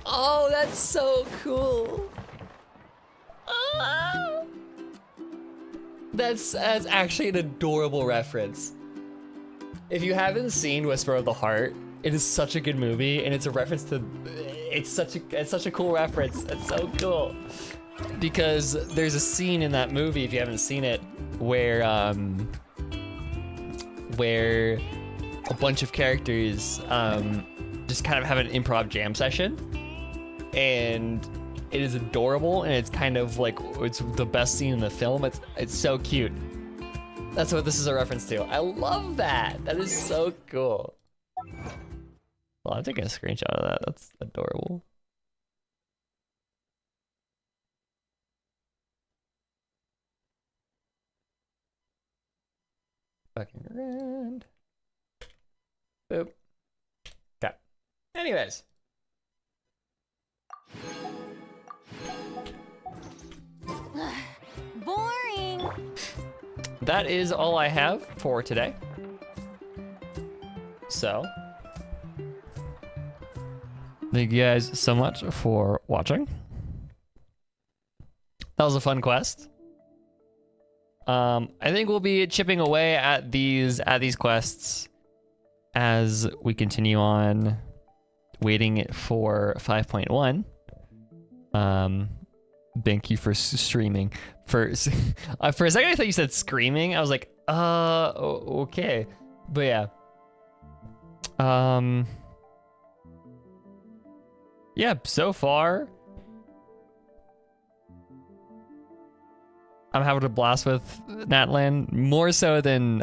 Oh, that's so cool! Ah. That's actually an adorable reference. If you haven't seen Whisper of the Heart, it is such a good movie, and it's a reference to... It's such a cool reference. It's so cool. Because there's a scene in that movie, if you haven't seen it, where a bunch of characters just kind of have an improv jam session, and it is adorable, and it's kind of like it's the best scene in the film. It's so cute. That's what this is a reference to. I love that. That is so cool. Well, I'm taking a screenshot of that. That's adorable. Fucking around. Boop. Okay. Anyways. Boring. That is all I have for today. So, thank you guys so much for watching. That was a fun quest. I think we'll be chipping away at these quests as we continue on waiting for 5.1. Thank you for streaming. For a second, I thought you said screaming. I was like, okay. But yeah. Yeah, so far, I'm having a blast with Natlan, more so than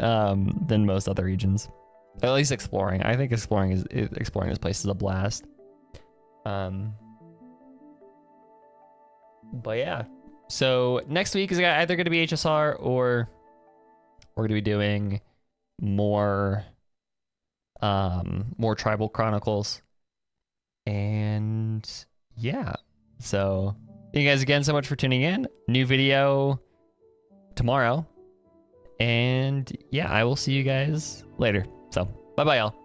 most other regions. At least exploring. I think exploring this place is a blast. But yeah, So next week is either going to be HSR or we're going to be doing more Tribal Chronicles. And yeah, so thank you guys again so much for tuning in. New video tomorrow. And yeah, I will see you guys later. So bye-bye, y'all.